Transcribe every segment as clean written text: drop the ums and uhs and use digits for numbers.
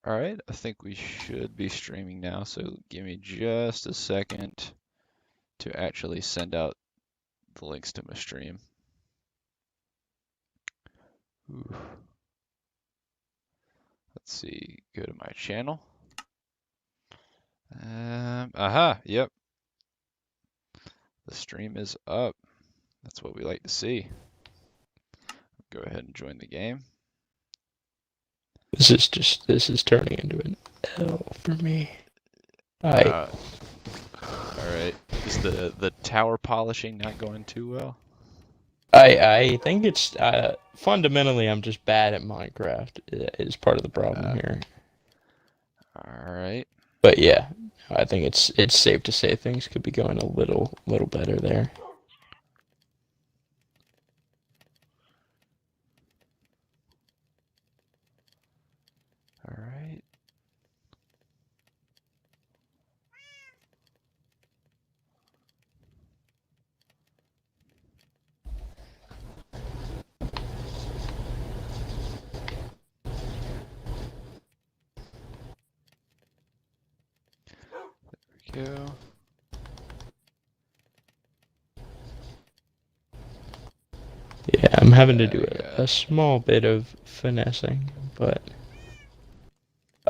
All right, I think we should be streaming now, so give me just a second to actually send out the links to my stream. Ooh. Let's see, go to my channel. Yep, the stream is up. That's what we like to see. Go ahead and join the game. This is turning into an L for me. All right. Is the tower polishing not going too well? I think it's fundamentally I'm just bad at Minecraft is part of the problem here. All right. But yeah, I think it's safe to say things could be going a little better there. All right. There we go. Yeah, I'm having to do a small bit of finessing, but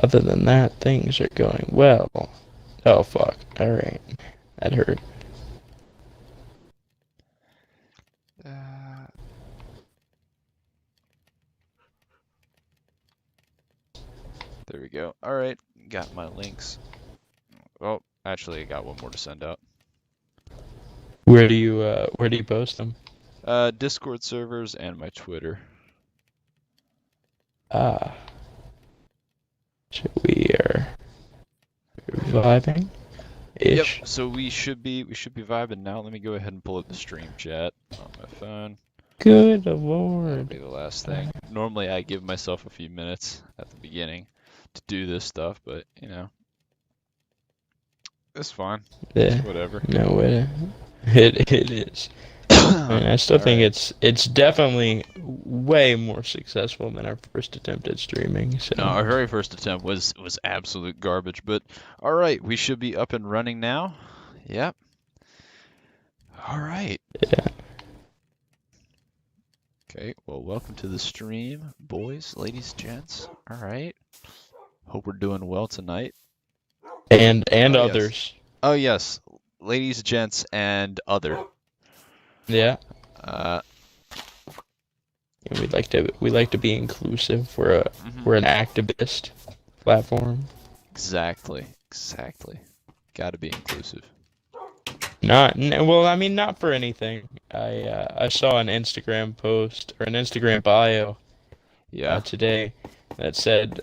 other than that, things are going well. Oh fuck! All right, that hurt. There we go. All right, got my links. Oh, actually, I got one more to send out. Where do you post them? Discord servers and my Twitter. Ah. So we are vibing. Ish. Yep. So we should be vibing now. Let me go ahead and pull up the stream chat on my phone. Good That'll lord. be the last thing. Normally I give myself a few minutes at the beginning to do this stuff, but you know, it's fine. Yeah. It's whatever. No way. It is. I mean, I still think it's definitely way more successful than our first attempt at streaming. So. No, our very first attempt was absolute garbage, but all right, we should be up and running now. Yep. All right. Yeah. Okay, well, welcome to the stream, boys, ladies, gents. All right. Hope we're doing well tonight. And Oh, others. Yes. Oh yes, ladies, gents, and other. Yeah. Uh, we like to be inclusive. We're an activist platform. Exactly. Got to be inclusive. Well, I mean, not for anything. I saw an Instagram post or an Instagram bio today that said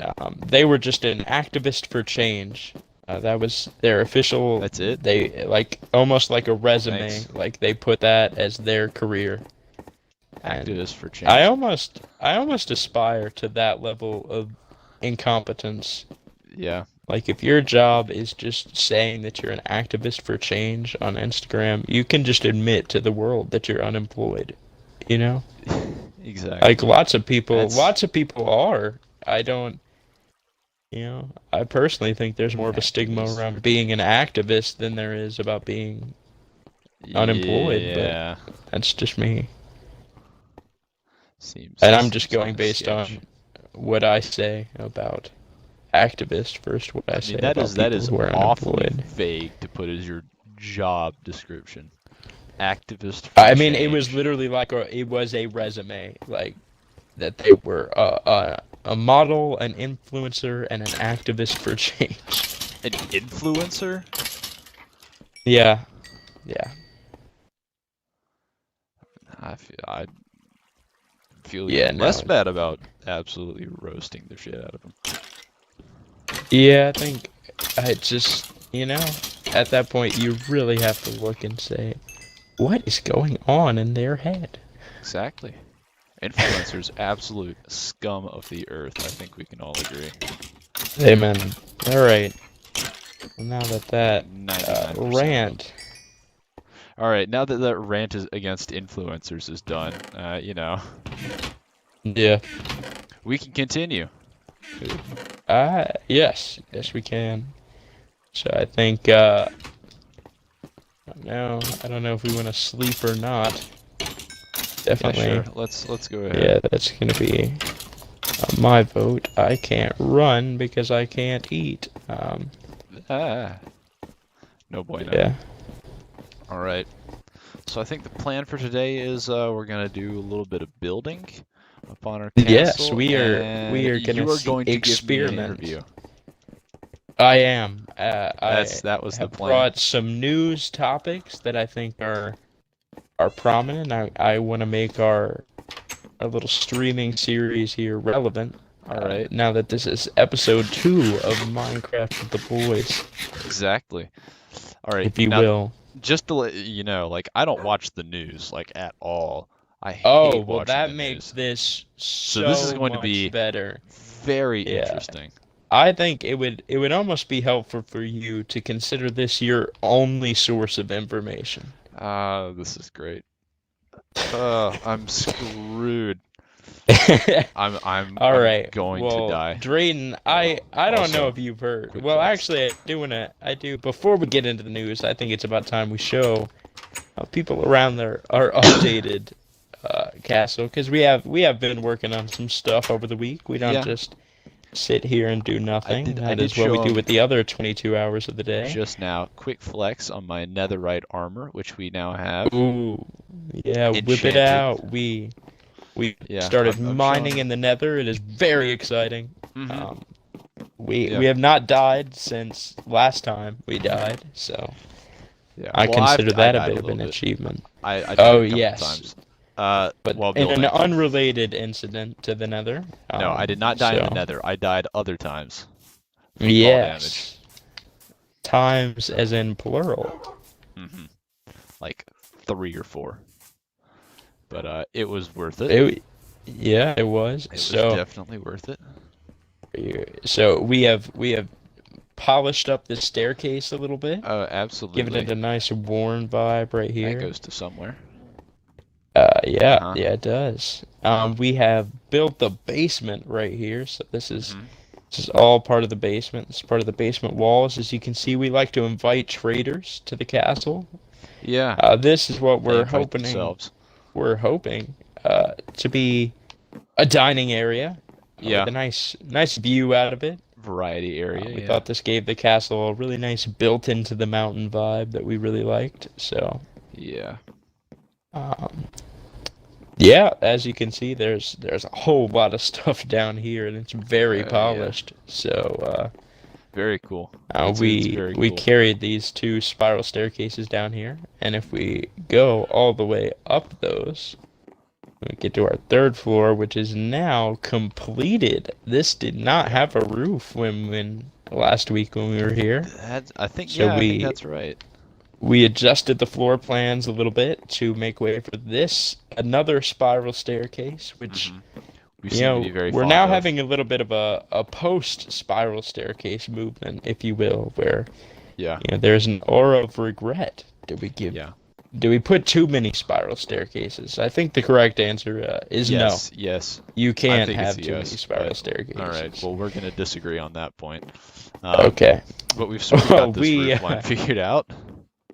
they were just an activist for change. That was their official. That's it? They almost like a resume. Nice. Like they put that as their career. Activist for change. I almost aspire to that level of incompetence. Yeah. Like if your job is just saying that you're an activist for change on Instagram, you can just admit to the world that you're unemployed. You know? Exactly. Like lots of people are. I don't, I personally think there's more of a stigma around being an activist than there is about being unemployed. Yeah. But that's just me. Seems. And I'm just going like based on what I say about activist versus what I say that about is that people is who are awfully unemployed. vague to put as your job description. Activist for I mean, change. it was literally like it was a resume, like that they were a model, an influencer, and an activist for change. An influencer? Yeah. I feel less bad about absolutely roasting the shit out of them. Yeah, I think I just, at that point you really have to look and say, what is going on in their head? Exactly. Influencers, absolute scum of the earth. I think we can all agree. Amen. All right. Well, now that rant. All right, now that that rant is against influencers is done, Yeah. we can continue. Yes, yes we can. So I think no, I don't know if we want to sleep or not. Yeah, Definitely, sure. Let's go ahead. yeah, that's gonna be my vote. I can't run because I can't eat. Ah, no bueno. Yeah. All right. So I think the plan for today is we're gonna do a little bit of building upon our Yes, castle, we and are gonna you are see going to give me an experiment. interview. I am. I That was the have plan. brought some news topics that I think are prominent. I want to make our little streaming series here relevant. All right. Now that this is episode 2 of Minecraft with the boys, Exactly. All right. if you Now, will. just to let you know, like I don't watch the news like at all. I Oh, hate well, watching that the makes news. this So this is so going to much be better. very Yeah. interesting. I think it would almost be helpful for you to consider this your only source of information. This is great. I'm screwed. All I'm right. going to Well, die. Drayden, I don't know Also, if you've heard. quick Well, flex. actually, I do. Before we get into the news, I think it's about time we show people around there our updated castle because we have been working on some stuff over the week. We don't Yeah, just sit here and do nothing. I That did is what we show do him with the other 22 hours of the day. just now. Quick flex on my netherite armor, which we now have Ooh, yeah, whip it enchanted. out. We Yeah, started I'm showing mining him. in the Nether. It is very exciting. Mm-hmm. Um, we Yeah, we have not died since last time we died, so yeah. I Well, consider I that a died a bit of little an bit. achievement. I died Oh a couple yes, times. but While in an building. unrelated incident to the Nether. No, I did not die in the So nether. I died other times from fall damage. yes, times as in plural. Mm-hmm. Like 3 or 4. But it was worth it. Yeah, it was. It was So definitely worth it. we have polished up this staircase a little bit, Oh, giving it absolutely. a nice worn vibe right That here. goes to somewhere. Yeah, Uh-huh. yeah, it does. We have built the basement right here, so this is Mm-hmm. this is all part of the basement. This is part of the basement walls. As you can see, we like to invite traders to the castle. Yeah, This is what they we're invite hoping themselves. to be a dining area with Yeah, a nice view out of it. variety area, We yeah. thought this gave the castle a really nice built into the mountain vibe that we really liked. So, Yeah. um, yeah, as you can see, there's a whole lot of stuff down here, and it's very Yeah. polished. So, Very cool. It's we very we cool. carried these 2 spiral staircases down here, and if we go all the way up those, we get to our 3rd floor, which is now completed. This did not have a roof when last week when we were here. I think, So yeah, I think we that's right. we adjusted the floor plans a little bit to make way for this another spiral staircase, which Mm-hmm. We seem to be very we're fond now of. having a little bit of a post spiral staircase movement, if you will, where Yeah. there's an aura of regret. Yeah. Do we put too many spiral staircases? I think the correct answer is no. Yes, yes. You I can't think it's have a too many yes, spiral but all right. staircases. Well, we're gonna disagree on that point. Okay. But we've sort of Well, got this roof line figured out.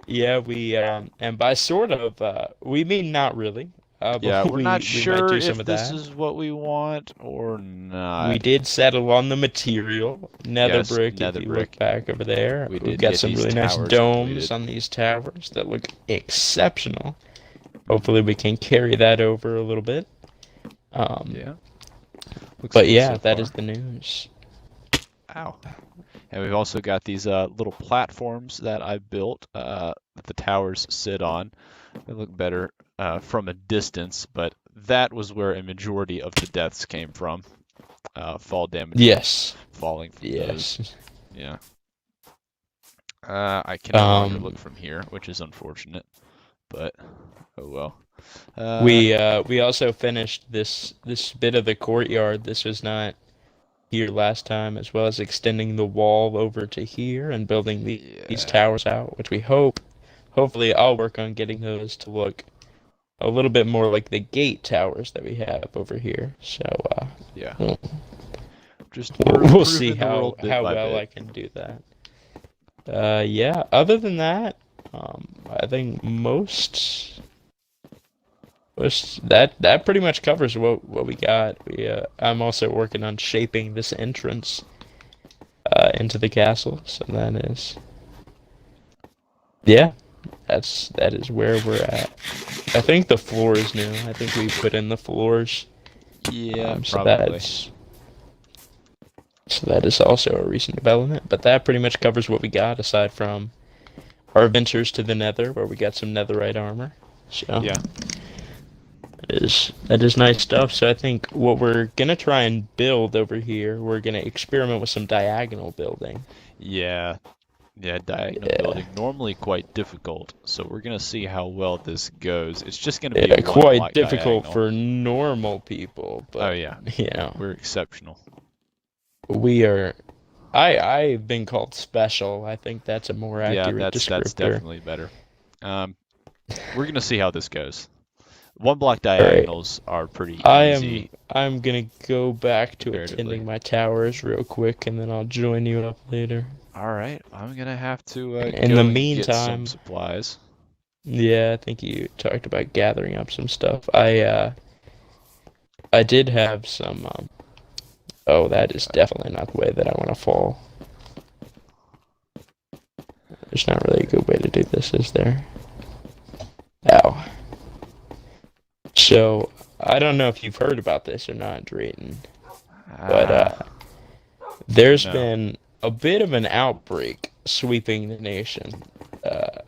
yeah, we and by sort of we mean not really. Yeah, But we're not we might sure do some if of this that. is what we want or We not. did settle on the material, nether Yes, brick. If nether you look brick. back over there, We we've did got get some these really nice towers domes completed. on these towers that look exceptional. Hopefully, we can carry that over a little bit. Yeah, looks But good yeah, so that far. is the news. Ow. And we've also got these little platforms that I built that the towers sit on. They look better from a distance, but that was where a majority of the deaths came from. Fall damage from Yes, falling from those. yes. Yeah. I can no longer Um, look from here, which is unfortunate, but oh well. Uh, we also finished this bit of the courtyard. This was not here last time, as well as extending the wall over to here and building these yeah, towers out, which we hopefully I'll work on getting those to look a little bit more like the gate towers that we have over here. So, yeah. well, Just we're We'll see improving the world bit how by well bit. I can do that. Yeah. Other than that, I think that pretty much covers what we got. I'm also working on shaping this entrance into the castle. So that is, yeah, that is where we're at. I think the floor is new. I think we put in the floors. Yeah, So probably. that is also a recent development. But that pretty much covers what we got, aside from our ventures to the Nether, where we got some netherite armor. So Yeah. that is nice stuff. So I think what we're gonna try and build over here, we're gonna experiment with some diagonal building. Yeah. Yeah, diagonal Yeah, building, normally quite difficult, so we're gonna see how well this goes. It's just gonna be a yeah, one quite block difficult diagonal. for normal people, Oh but yeah, you know, we're exceptional. we are. I've been called special. I think that's a more Yeah, accurate that's descriptor. definitely better. Um, we're gonna see how this goes. One block All right. diagonals are pretty easy I'm gonna go back to comparatively. attending my towers real quick, and then I'll join you up later. All right, I'm gonna have to In the go and get some meantime, supplies. yeah, I think you talked about gathering up some stuff. I did have some. Oh, that is definitely not the way that I want to fall. There's not really a good way to do this, is there? Ow. So I don't know if you've heard about this or not, Drayton, but Ah, there's no. been a bit of an outbreak sweeping the nation.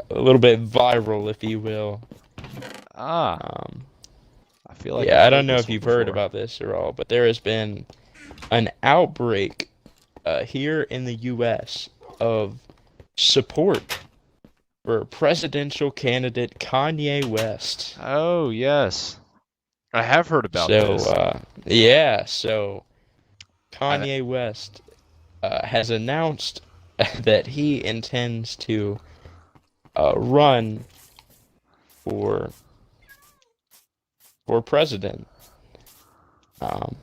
A little bit viral, if you will. Ah, Um, I feel like I've yeah, I don't heard know this if one you've heard before. about this or all, but there has been an outbreak here in the U.S. of support for presidential candidate Kanye West. Oh, yes. I have heard about So, this. yeah, so I, Kanye West has announced that he intends to run for president. Um,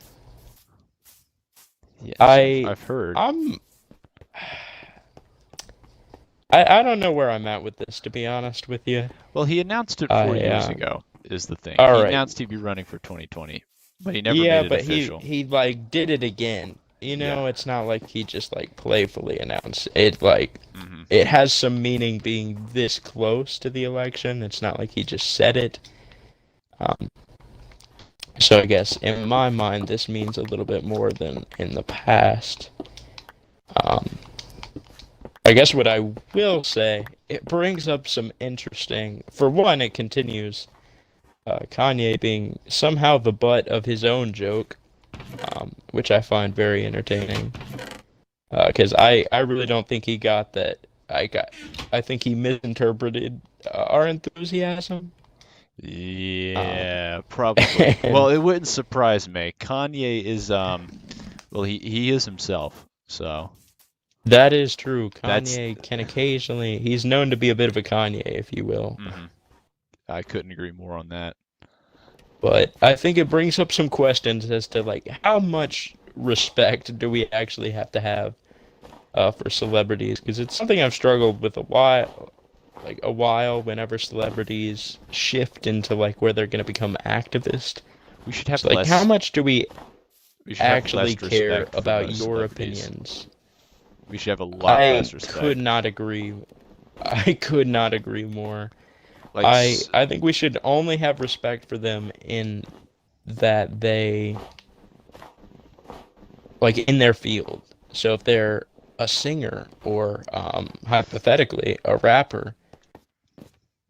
yes, I I've heard. I'm I don't know where I'm at with this, to be honest with you. Well, he announced it 4 years ago, is the thing. All He right. announced he'd be running for 2020, but he never Yeah, made it but official. he like did it again. You Yeah. know, it's not like he just like playfully announced it. Like Hmm. it has some meaning being this close to the election. It's not like he just said it. Um, so I guess in my mind, this means a little bit more than in the past. Um, I guess what I will say, it brings up some interesting. For one, it continues Kanye being somehow the butt of his own joke, which I find very entertaining. Because I really don't think he got that. I think he misinterpreted our enthusiasm. Um, Yeah, probably. Well, and it wouldn't surprise me. Kanye is well, he is himself. So, that is true. that's Kanye can occasionally, he's known to be a bit of a Kanye, if you will. mhm. I couldn't agree more on that. But I think it brings up some questions as to like how much respect do we actually have to have for celebrities? Because it's something I've struggled with a while. Whenever celebrities shift into like where they're going to become activist, We should it's have like how less much do we we should have actually less care respect for about most your celebrities. opinions? We should have a lot I less could respect. not agree. I could not agree more. Like I think we should only have respect for them in that they like in their field. So if they're a singer or hypothetically a rapper,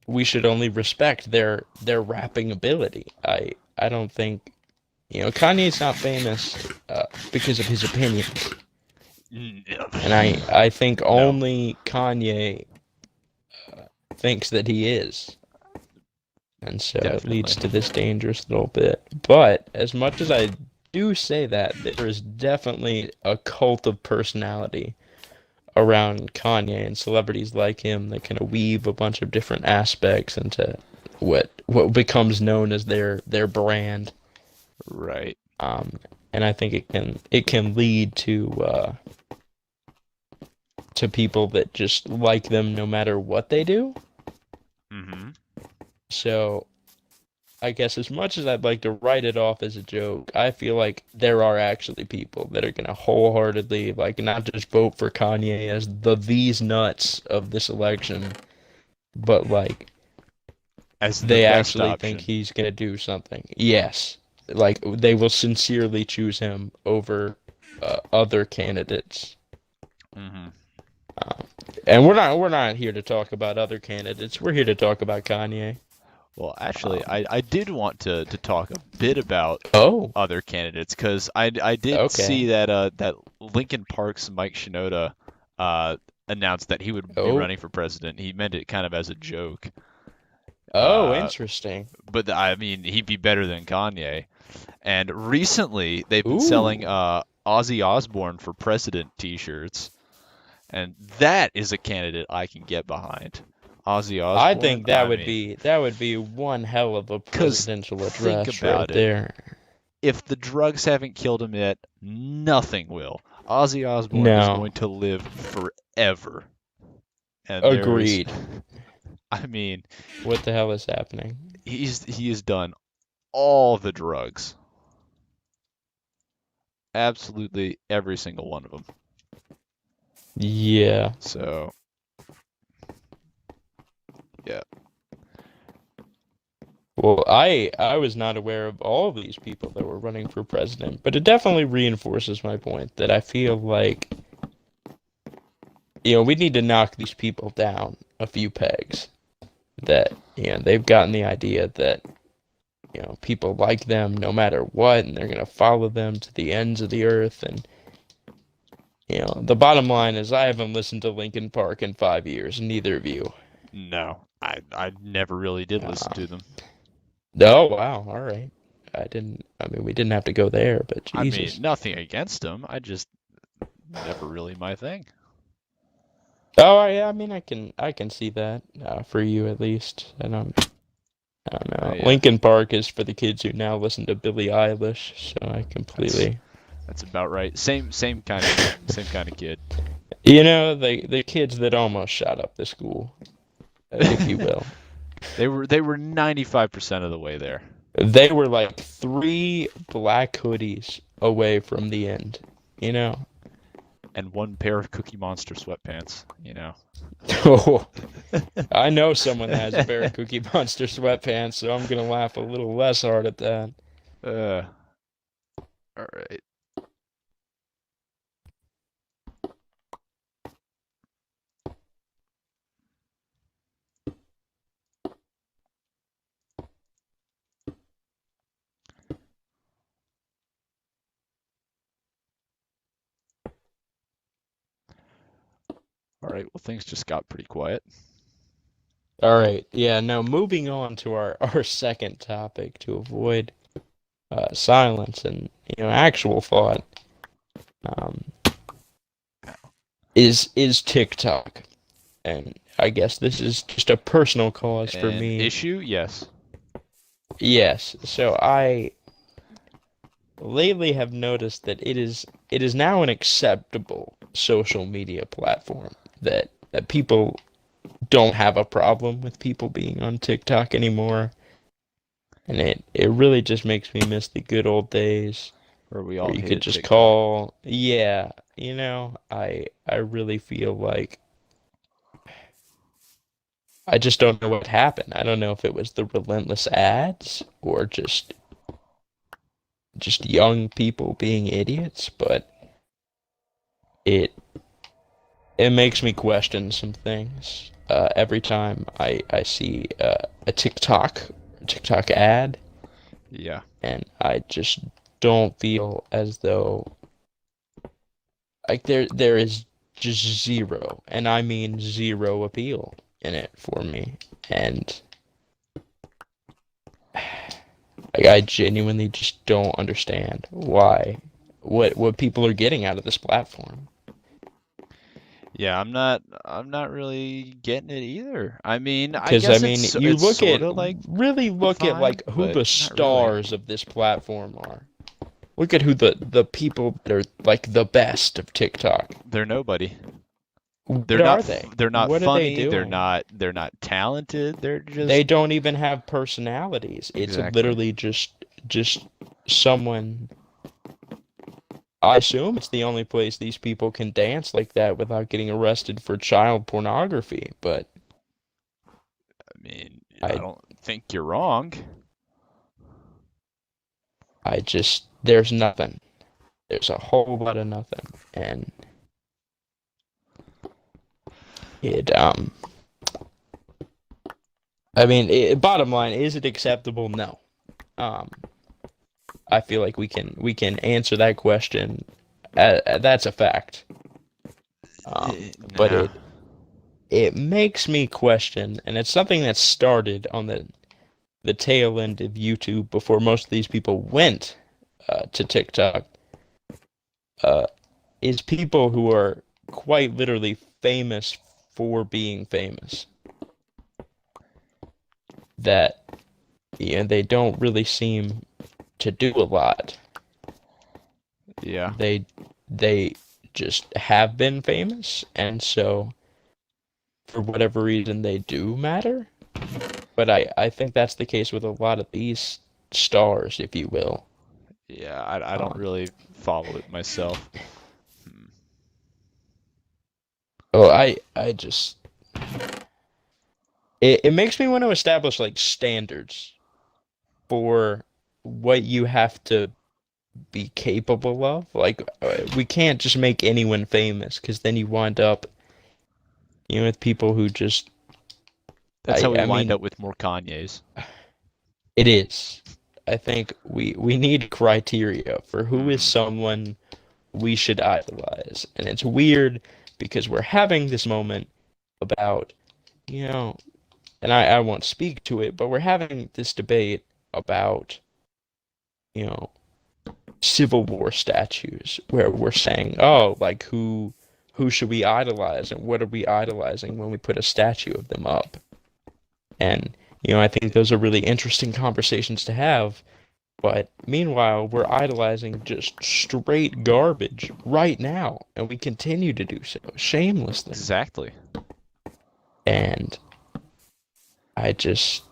we should only respect their rapping ability. I don't think Kanye's not famous because of his opinions, and I think no, only Kanye thinks that he is, and so it leads definitely. to this dangerous little bit. But as much as I do say that, there is definitely a cult of personality around Kanye and celebrities like him that kind of weave a bunch of different aspects into what becomes known as their brand. Right. Um, and I think it can lead to people that just like them no matter what they do. Mm-hmm. So I guess as much as I'd like to write it off as a joke, I feel like there are actually people that are gonna wholeheartedly like not just vote for Kanye as these nuts of this election, but like As the they best actually think option. he's gonna do something. Yes, like they will sincerely choose him over other candidates. Mm-hmm. Uh, and we're not here to talk about other candidates. We're here to talk about Kanye. Well, actually, Um, I did want to talk a bit about oh, other candidates because I did see okay. that Lincoln Park's Mike Shinoda uh, announced that he would be Oh, running for president. He meant it kind of as a joke, oh, uh, interesting. but I mean he'd be better than Kanye. And recently they've been selling Ooh, Ozzy Osbourne for president T-shirts, and that is a candidate I can get behind. Ozzy I Osbourne, think that I would mean, be one hell of a because presidential think address right about it. there. If the drugs haven't killed him yet, nothing will. Ozzy Osbourne is No, going to live forever. And there is, agreed. I mean, What the hell is happening? he has done all the drugs, absolutely every single one of them. Yeah. So yeah, Well, I was not aware of all of these people that were running for president, but it definitely reinforces my point that I feel like, we need to knock these people down a few pegs. That, they've gotten the idea that, people like them no matter what, and they're gonna follow them to the ends of the earth. And, the bottom line is I haven't listened to Linkin Park in 5 years, neither of you. no, I never really did listen Um, to them. oh, wow, all right. I mean, we didn't have to go there, but I mean, Jesus. nothing against them. I just never really my thing. Oh, yeah, I mean, I can see that for you at least. I don't know. Yeah, Lincoln Park is for the kids who now listen to Billie Eilish, so I that's completely, that's about right. Same kind of kid. the kids that almost shot up the school, if you will. They were 95% of the way there. They were like three black hoodies away from the end, you know. And one pair of Cookie Monster sweatpants, you know. Oh, I know someone that has a pair of Cookie Monster sweatpants, so I'm gonna laugh a little less hard at that. uh, all right. All right. Well, things just got pretty quiet. All right, yeah. No, moving on to our second topic to avoid silence and actual thought. Um, is TikTok, and I guess this is just a personal cause for An me. issue? Yes. Yes, so I lately have noticed that it is now an acceptable social media platform that people don't have a problem with people being on TikTok anymore, and it really just makes me miss the good old days Or we where all you could hated just TikTok. call. Yeah, I really feel like I just don't know what happened. I don't know if it was the relentless ads or just young people being idiots, but it it makes me question some things every time I see a TikTok ad, Yeah. and I just don't feel as though like there is just zero, and I mean zero appeal in it for me. And like, I genuinely just don't understand what people are getting out of this platform. Yeah, I'm not really getting it either. I mean, I Because I guess mean, you it's look sort at of like really look at fine, like who but the not really. stars of this platform are. Look at who the people that are like the best of TikTok. They're nobody. What are they? They're not What are they funny, doing? they're not talented. They're They just don't even have personalities. It's exactly. literally just someone. I assume it's the only place these people can dance like that without getting arrested for child pornography, but I mean, I I don't think you're wrong. I just there's nothing. There's a whole lot of nothing. And it I mean, bottom line, is it acceptable? No. Um I feel like we can answer that question. That's a fact. But No. it makes me question, and it's something that started on the tail end of YouTube before most of these people went to TikTok. Uh, is people who are quite literally famous for being famous that they don't really seem to do a lot. Yeah. They just have been famous, and so for whatever reason they do matter. But I think that's the case with a lot of these stars, if you will. Yeah, I don't Um, really follow it myself. Hmm. oh, I just it makes me want to establish like standards for what you have to be capable of. Like we can't just make anyone famous because then you wind up with people who just That's how we I wind mean up with more Kanyes. it is. I think we need criteria for who is Hmm. someone we should idolize. And it's weird because we're having this moment about, you know, and I won't speak to it, but we're having this debate about, you know, Civil War statues where we're saying, oh, like who should we idolize and what are we idolizing when we put a statue of them up? And, I think those are really interesting conversations to have. But meanwhile, we're idolizing just straight garbage right now, and we continue to do so shamelessly. Exactly. And I just,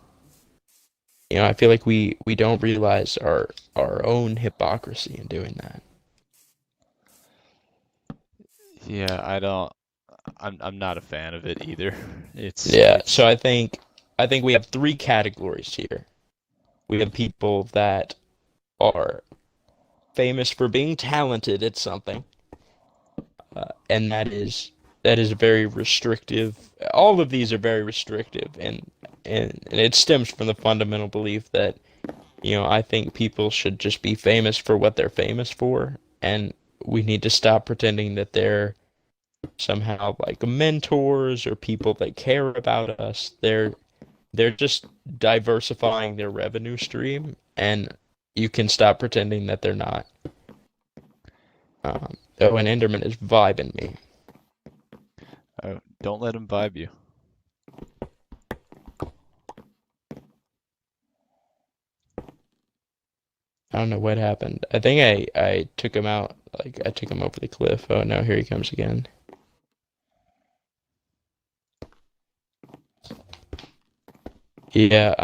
I feel like we don't realize our own hypocrisy in doing that. Yeah, I don't. I'm not a fan of it either. Yeah, so It's I think we have three categories here. We have people that are famous for being talented at something, and that is very restrictive. All of these are very restrictive, and it stems from the fundamental belief that I think people should just be famous for what they're famous for, and we need to stop pretending that they're somehow like mentors or people that care about us. They're just diversifying their revenue stream, and you can stop pretending that they're not. Oh, and Enderman is vibing me. don't let them vibe you. I don't know what happened. I think I took him out. Like I took him over the cliff. Oh no, here he comes again. Yeah.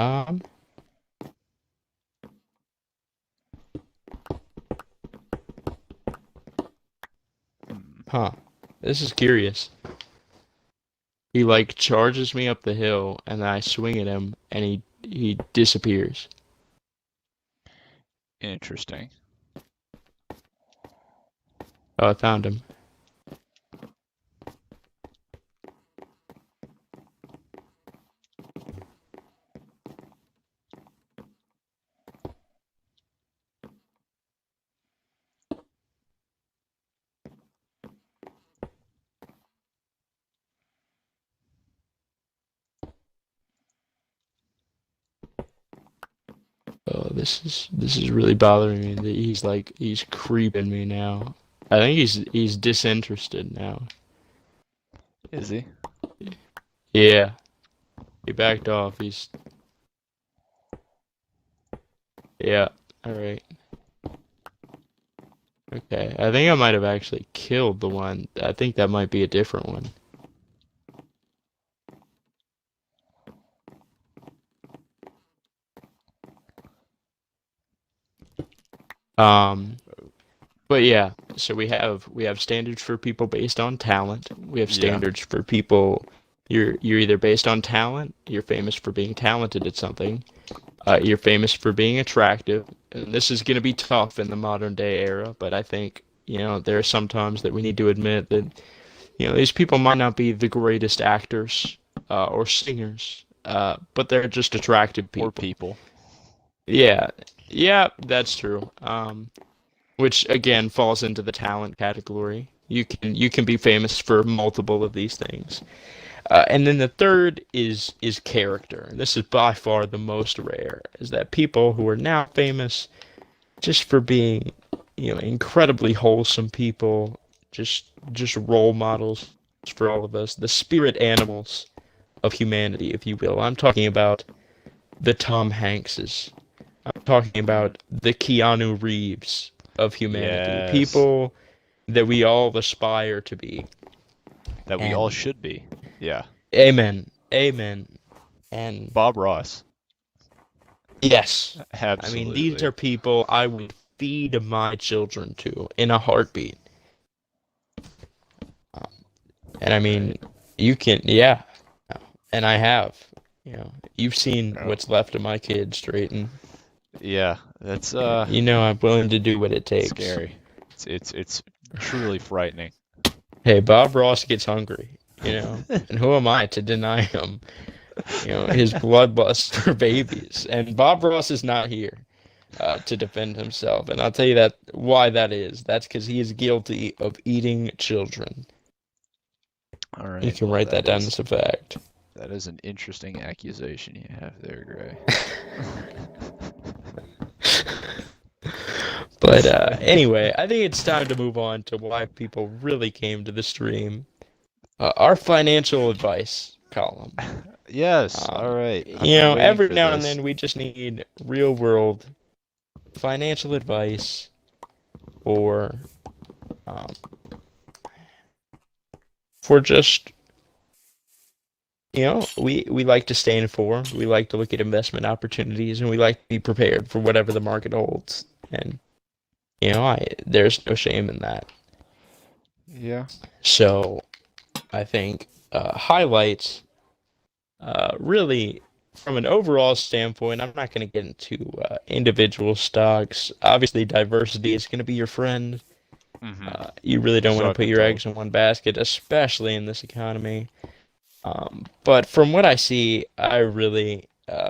Hmm. Huh. This is curious. He like charges me up the hill, and then I swing at him, and he disappears. Interesting. Oh, I found him. Oh, this is really bothering me that he's creeping me now. I think he's disinterested now. Is he? Yeah, he backed off. Yeah. All right. Okay, I think I might have actually killed the one. I think that might be a different one. Um, but yeah, so we have standards for people based on talent. We have Yeah. standards for people. You're either based on talent, you're famous for being talented at something, you're famous for being attractive. And this is going to be tough in the modern day era, but I think, there are some times that we need to admit that, these people might not be the greatest actors or singers, but they're just attractive Or people. people. Yeah, yeah, that's true. Which again falls into the talent category. You can be famous for multiple of these things. And then the third is character. This is by far the most rare, is that people who are now famous just for being, incredibly wholesome people, just role models for all of us, the spirit animals of humanity, if you will. I'm talking about the Tom Hankses. I'm talking Hmm. about the Keanu Reeves of humanity. Yes. People that we all aspire to be. That we all And should be. Yeah. amen. Amen. And Bob Ross. yes, I mean, these Absolutely. are people I would feed my children to in a heartbeat. Um, and I mean, Right. you can, yeah, and I have. You've seen Oh. what's left of my kids, Drayton. Yeah. That's I'm willing to do what it takes. scary. It's truly frightening. Hey, Bob Ross gets hungry, and who am I to deny him, his bloodlust for babies? And Bob Ross is not here to defend himself, and I'll tell you why that is. That's because he is guilty of eating children. All You right. can Well, write that down as a fact. that is an interesting accusation you have there, Gray. But anyway, I think it's time to move on to why people really came to the stream. Our financial advice column. Yes. All right. I've been waiting Every for now and this. then we just need real world financial advice for um, just we like to stay informed. We like to look at investment opportunities, and we like to be prepared for whatever the market holds. And there's no shame in that. Yeah. So I think highlights really from an overall standpoint. I'm not going to get into individual stocks. Obviously, diversity is going to be your friend. Mm-hmm. You really don't want So to I've put been your told. eggs in one basket, especially in this economy. But from what I see, I really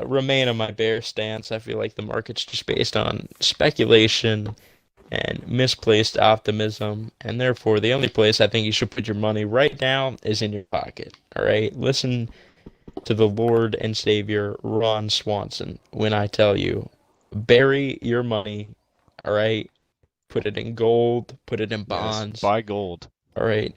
remain on my bear stance. I feel like the market's just based on speculation and misplaced optimism, and therefore the only place I think you should put your money right now is in your pocket. All right, listen to the Lord and Savior Ron Swanson when I tell you, bury your money. All right, put it in gold, put it in Yes. bonds. Buy gold. All right.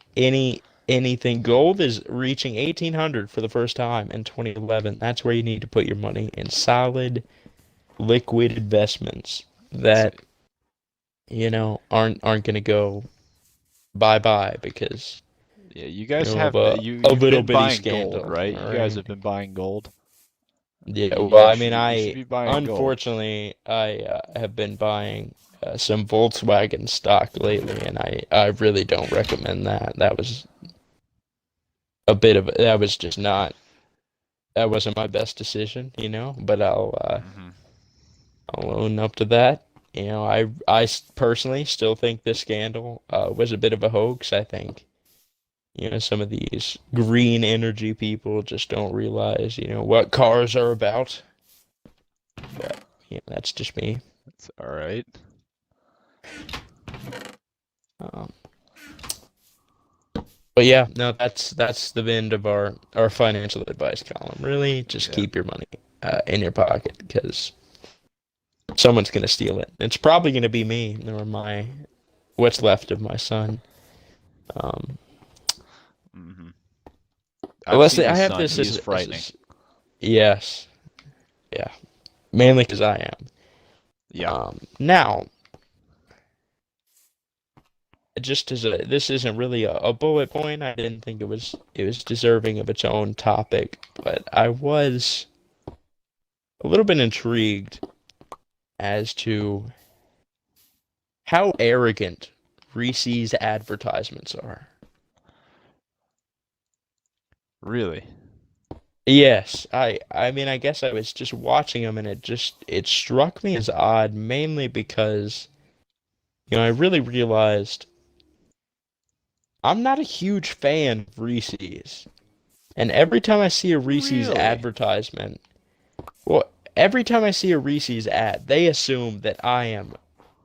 Anything. Gold is reaching 1800 for the first time in 2011. That's where you need to put your money in solid liquid investments It's, that aren't going to go bye-bye because yeah. You guys of have a you've little been bitty buying gold, scandal. right? All You guys right. have been buying gold. Yeah, well, You I mean, should be buying gold. unfortunately, I have been buying some Volkswagen stock lately, and I really don't recommend that. That was a bit of that was just not that wasn't my best decision, but Hmm. I'll own up to that. I personally still think this scandal was a bit of a hoax. I think, some of these green energy people just don't realize, what cars are about. But, that's just me. That's all right. Um, but yeah, no, that's the end of our financial advice column. Really, just Yeah. keep your money in your pocket because someone's gonna steal it. It's probably gonna be me or what's left of my son. Um, Hmm. but I've seen I his have son. this He is frightening. yes, yeah, mainly because I am. Yeah. Now, just as this isn't really a bullet point. I didn't think it was deserving of its own topic, but I was a little bit intrigued as to how arrogant Reese's advertisements are. Really? Yes, I mean I guess I was just watching them and it struck me as odd mainly because I really realized I'm not a huge fan of Reese's. And every time I see a Reese's Really? advertisement, well, every time I see a Reese's ad, they assume that I am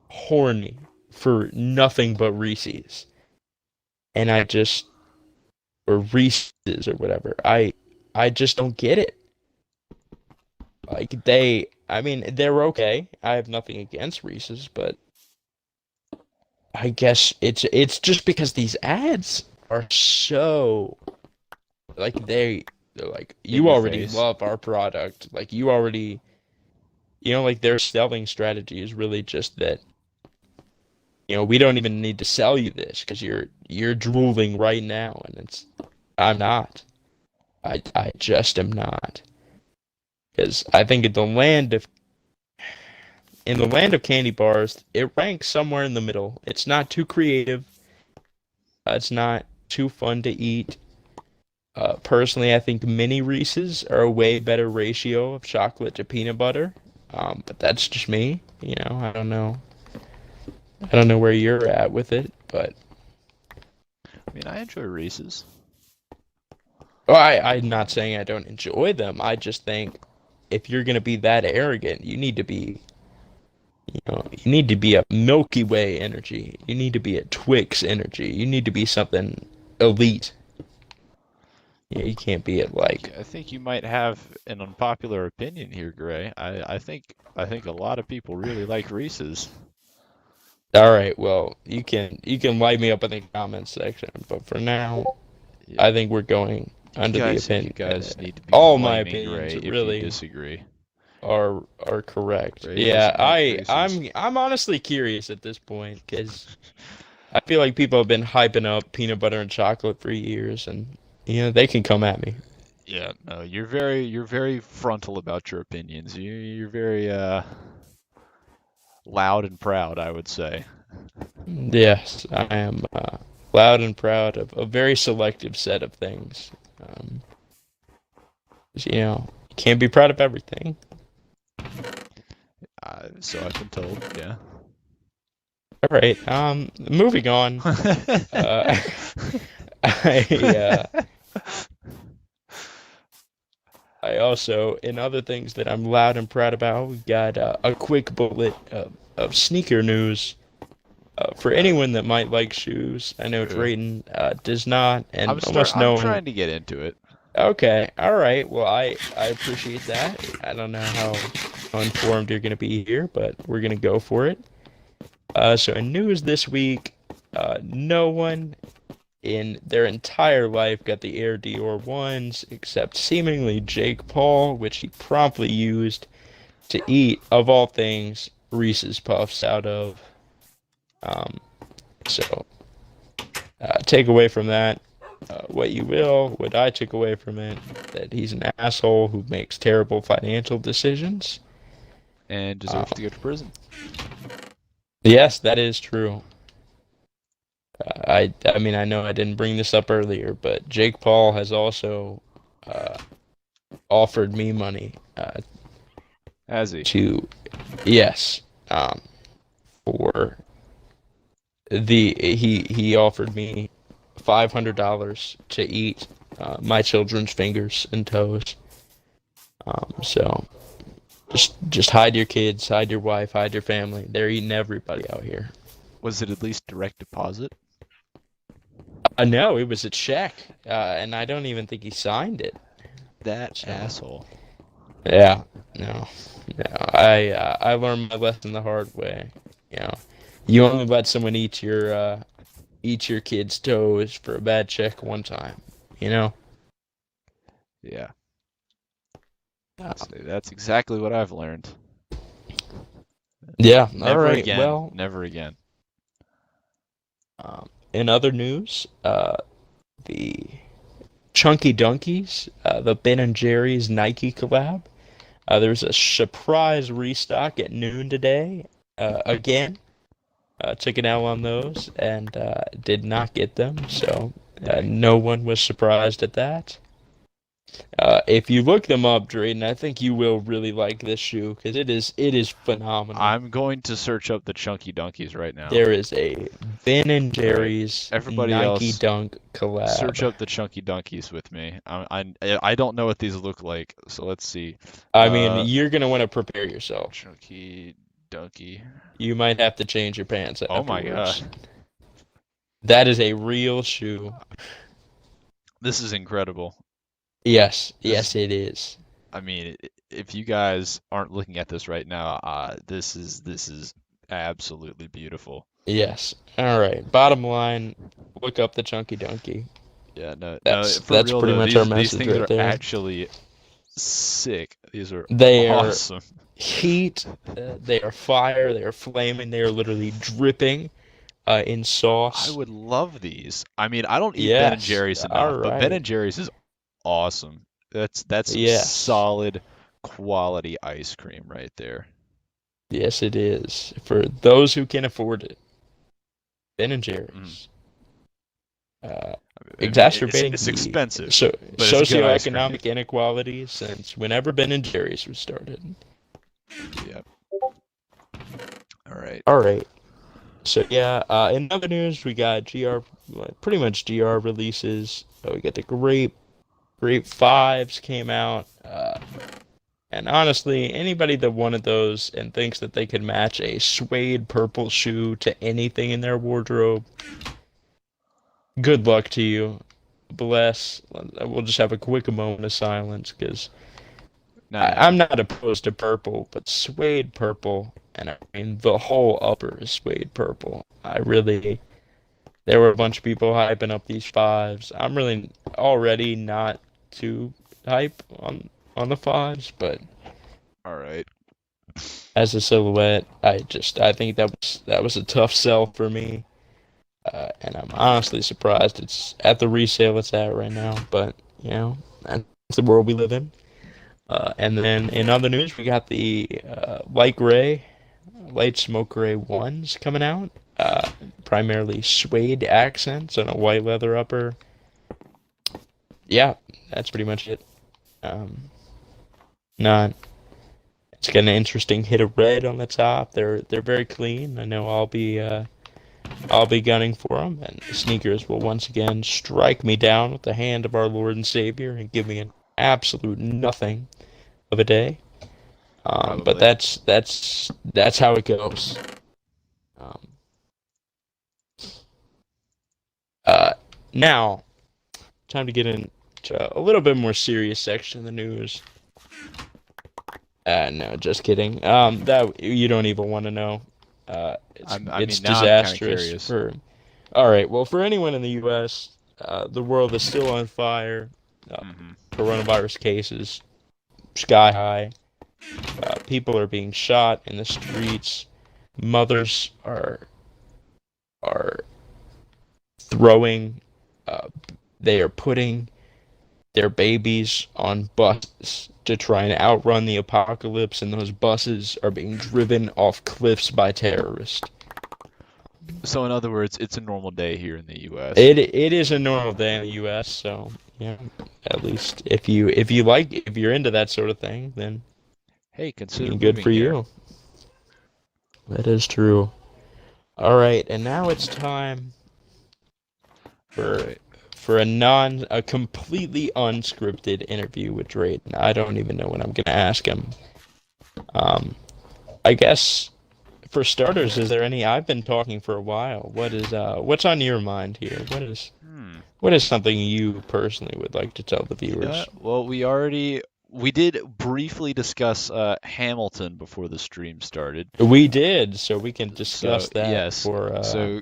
horny for nothing but Reese's. And I just or Reese's or whatever. I just don't get it. Like I mean, they're okay. I have nothing against Reese's, but I guess it's just because these ads are so like they're like In you your already face? love our product. Like you already like their selling strategy is really just that we don't even need to sell you this because you're drooling right now and I'm not. I just am not. Because I think in the land of candy bars, it ranks somewhere in the middle. It's not too creative. It's not too fun to eat. Personally, I think mini Reese's are a way better ratio of chocolate to peanut butter. But that's just me. I don't know. I don't know where you're at with it, but I mean, I enjoy Reese's. well, I'm not saying I don't enjoy them. I just think if you're gonna be that arrogant, you need to be a Milky Way energy. You need to be a Twix energy. You need to be something elite. You can't be at like. I think you might have an unpopular opinion here, Gray. I think a lot of people really like Reese's. All right, well, you can light me up in the comments section, but for now, Yeah, I think we're going under the you opinion. guys need to be All my flaming opinions gray if you really disagree. are correct. Gray Yeah, doesn't like Reese's. I'm honestly curious at this point because I feel like people have been hyping up peanut butter and chocolate for years, and they can come at me. Yeah, no, you're very frontal about your opinions. You're very loud and proud, I would say. Yes, I am loud and proud of a very selective set of things. Um, 'Cause, you can't be proud of everything. So I've been told. Yeah. All right, moving on. Uh, I I also, in other things that I'm loud and proud about, we got a quick bullet of sneaker news. For anyone that might like shoes, I know True. Drayton does not, and almost I'm no one. trying to get into it. Okay, all right. Well, I appreciate that. I don't know how informed you're gonna be here, but we're gonna go for it. So in news this week, no one in their entire life got the Air Dior ones except seemingly Jake Paul, which he promptly used to eat, of all things, Reese's Puffs out of. Um, so take away from that what you will. What I took away from it, that he's an asshole who makes terrible financial decisions. And deserves to go to prison. Yes, that is true. I mean, I know I didn't bring this up earlier, but Jake Paul has also uh, offered me money Has he? to yes for he offered me $500 to eat my children's fingers and toes. So just hide your kids, hide your wife, hide your family. They're eating everybody out here. Was it at least direct deposit? No, it was a check, and I don't even think he signed it. That So asshole. yeah, no, no. I learned my lesson the hard way. You know, you only let someone eat your kid's toes for a bad check one time. You know. Yeah. Uh, That's exactly what I've learned. yeah. All Never right. again. Well, Never again. In other news, the Chunky Dunkies, the Ben and Jerry's Nike collab. There's a surprise restock at noon today. Again, took an L on those and did not get them, so no one was surprised at that. If you look them up, Drayden, I think you will really like this shoe because it is phenomenal. I'm going to search up the Chunky Dunkies right now. There is a Ben and All right. Jerry's Everybody Nike else, Dunk collab. search up the Chunky Dunkies with me. I don't know what these look like, so let's see. I mean, you're gonna want to prepare yourself. Chunky Dunky. You might have to change your pants Oh my afterwards. god. That is a real shoe. This is incredible. Yes, yes, it is. I mean, if you guys aren't looking at this right now, this is absolutely beautiful. Yes. All right. Bottom line, look up the Chunky Donkey. Yeah, no, That's for real pretty though, much our these message things right are there. actually sick. These are They are awesome. heat. They are fire. They are flaming. They are literally dripping in sauce. I would love these. I mean, I don't eat Yes. Ben and Jerry's enough, All but Ben right. and Jerry's is awesome. That's some Yes. solid quality ice cream right there. Yes, it is. For those who can afford it, Ben and Jerry's. I mean, Exacerbating it's expensive, so but it's good ice cream. socioeconomic inequality since whenever Ben and Jerry's was started. Yep. All right. All right. So yeah, in other news, we got pretty much GR releases. We got the Grape Fives came out, and honestly, anybody that wanted those and thinks that they could match a suede purple shoe to anything in their wardrobe, good luck to you. Bless. We'll just have a quick moment of silence because I'm not opposed to purple, but suede purple, and I mean the whole upper is suede purple. There were a bunch of people hyping up these fives. I'm really already not too hype on the fives, but all right. as a silhouette, I think that was a tough sell for me. And I'm honestly surprised it's at the resale it's at right now, but you know, that's the world we live in. And then in other news, we got the light smoke gray ones coming out. Primarily suede accents on a white leather upper. Yeah, that's pretty much it. Not. It's got an interesting hit of red on the top. They're very clean. I know I'll be gunning for them, and the sneakers will once again strike me down with the hand of our Lord and Savior and give me an absolute nothing of a day. But that's how it goes. Now, time to get into a little bit more serious section of the news. No, just kidding. That you don't even want to know. It's disastrous for. All right, well, for anyone in the U.S., the world is still on fire. Coronavirus cases sky high. People are being shot in the streets. Mothers are throwing. They are putting their babies on buses to try and outrun the apocalypse, and those buses are being driven off cliffs by terrorists. So in other words, it's a normal day here in the U.S. It is a normal day in the U.S. So yeah, at least if you're into that sort of thing, then hey, consider good for here. you. That is true. All right, and now it's time for a completely unscripted interview with Drayden. I don't even know what I'm gonna ask him. I guess for starters, is there any? I've been talking for a while. What's on your mind here? What is something you personally would like to tell the viewers? Well, we did briefly discuss Hamilton before the stream started. We did, so we can discuss that. Yes. So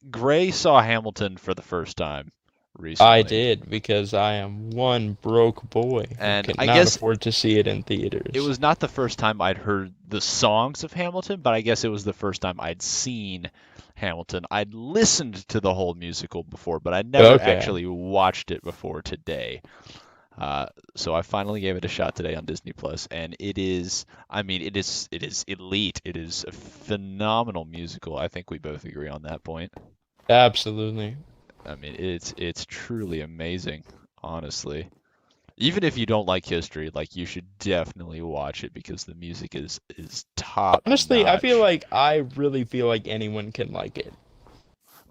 Gray saw Hamilton for the first time recently. I did, because I am one broke boy and I cannot afford to see it in theaters. It was not the first time I'd heard the songs of Hamilton, but I guess it was the first time I'd seen Hamilton. I'd listened to the whole musical before, but I never Okay. actually watched it before today. Uh, so I finally gave it a shot today on Disney Plus, and it is, I mean, it is elite. It is a phenomenal musical. I think we both agree on that point. Absolutely. I mean, it's truly amazing, honestly. Even if you don't like history, like you should definitely watch it because the music is top Honestly, notch. I really feel like anyone can like it.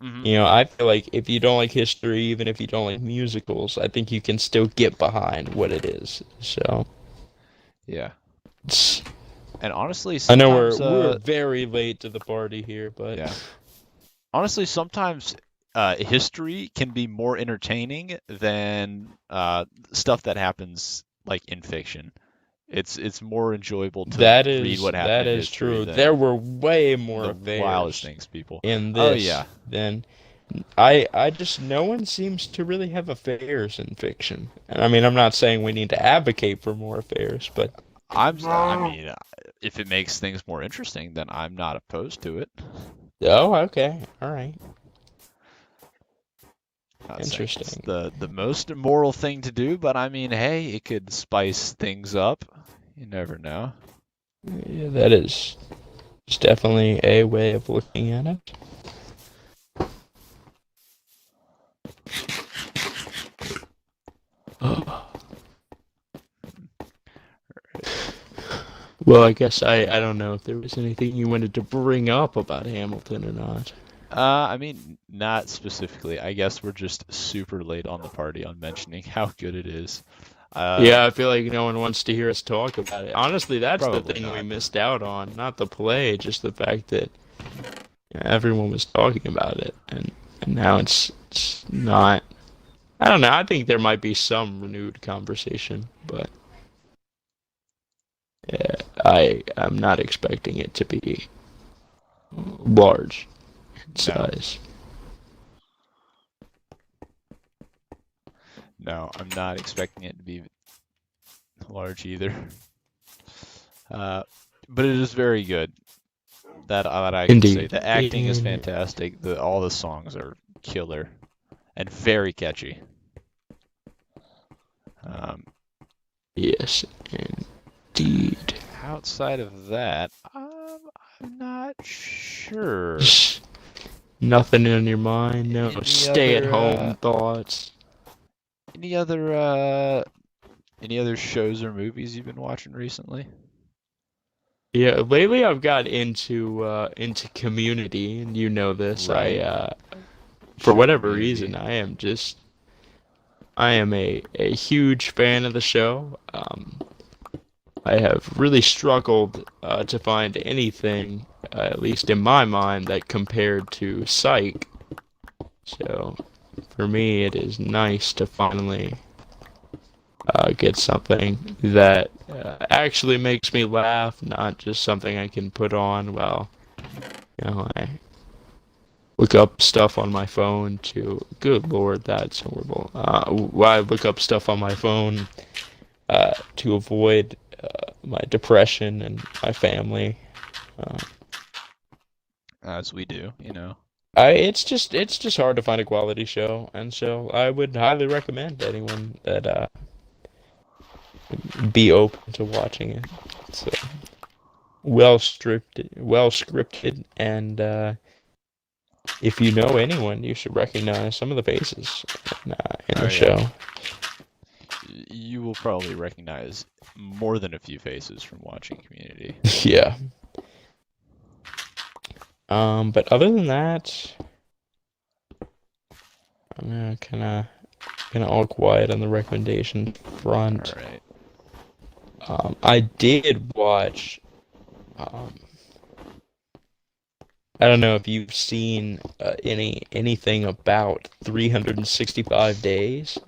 Hmm. I feel like if you don't like history, even if you don't like musicals, I think you can still get behind what it is. So, Yeah. it's, And honestly, I know sometimes we're very late to the party here, but yeah. Honestly, sometimes history can be more entertaining than stuff that happens like in fiction. It's more enjoyable to read what happened that in is history true. There than were way more the wildest affairs things people. in Oh this yeah. than I just no one seems to really have affairs in fiction. And I mean, I'm not saying we need to advocate for more affairs, but I mean, if it makes things more interesting, then I'm not opposed to it. oh, okay. All right. Not saying it's Interesting. the most immoral thing to do, but I mean, hey, it could spice things up. You never know. Yeah, that is it's definitely a way of looking at it. Well, I guess I don't know if there was anything you wanted to bring up about Hamilton or not. I mean, not specifically. I guess we're just super late on the party on mentioning how good it is. Uh, Yeah, I feel like no one wants to hear us talk about it. Honestly, that's the Probably thing we not. missed out on, not the play, just the fact that everyone was talking about it, and now it's not. I don't know. I think there might be some renewed conversation, but yeah, I'm not expecting it to be large in No, size. no, I'm not expecting it to be large either. Uh, but it is very good. That I can say. Indeed. The acting is fantastic. All the songs are killer and very catchy. Um, Yes, indeed. Outside of that, I'm not sure. Just nothing in your mind. No Any other stay-at-home thoughts. any other any other shows or movies you've been watching recently? Yeah, lately I've got into Community, and you know this. Right. For Show whatever Community. reason, I am a huge fan of the show. I have really struggled to find anything, at least in my mind, that compared to Psych. So for me, it is nice to finally get something that actually makes me laugh, not just something I can put on while I look up stuff on my phone to. Good Lord, that's horrible. While I look up stuff on my phone to avoid my depression and my family. Uh, As we do, you know. it's just hard to find a quality show, and so I would highly recommend anyone that be open to watching it. It's well scripted, and if you know anyone, you should recognize some of the faces in Oh the yeah. show. You will probably recognize more than a few faces from watching Community. Yeah. But other than that, I'm kind of all quiet on the recommendation All front. right. I did watch. Um, I don't know if you've seen anything about 365 days.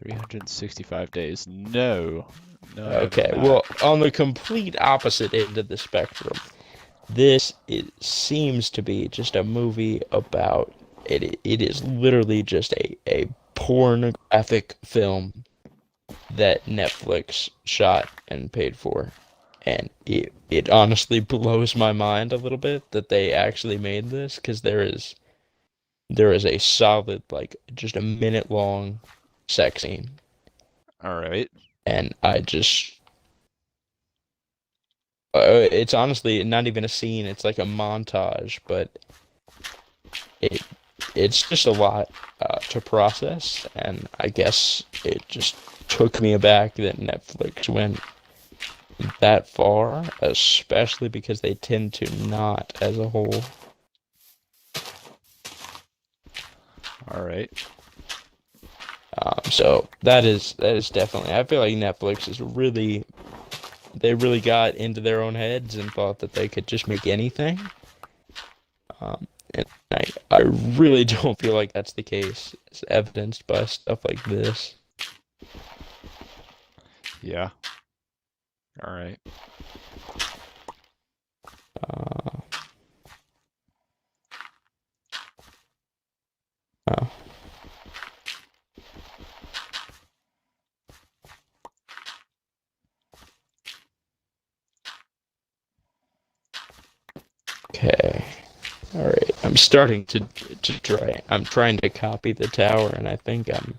365 days. No. No, I have Okay, not. well, on the complete opposite end of the spectrum, this seems to be just a movie about it. It is literally just a pornographic film that Netflix shot and paid for. and it honestly blows my mind a little bit that they actually made this, because there is a solid, like, just a minute long sex scene, All right. and I just it's honestly not even a scene, it's like a montage, but it it's just a lot to process, and I guess it just took me aback that Netflix went that far, especially because they tend to not as a whole. All right. So that is definitely. I feel like Netflix is really they really got into their own heads and thought that they could just make anything. And I really don't feel like that's the case. It's evidenced by stuff like this. Yeah. All right. Uh, oh, okay. All right. I'm starting to try. I'm trying to copy the tower, and I think I'm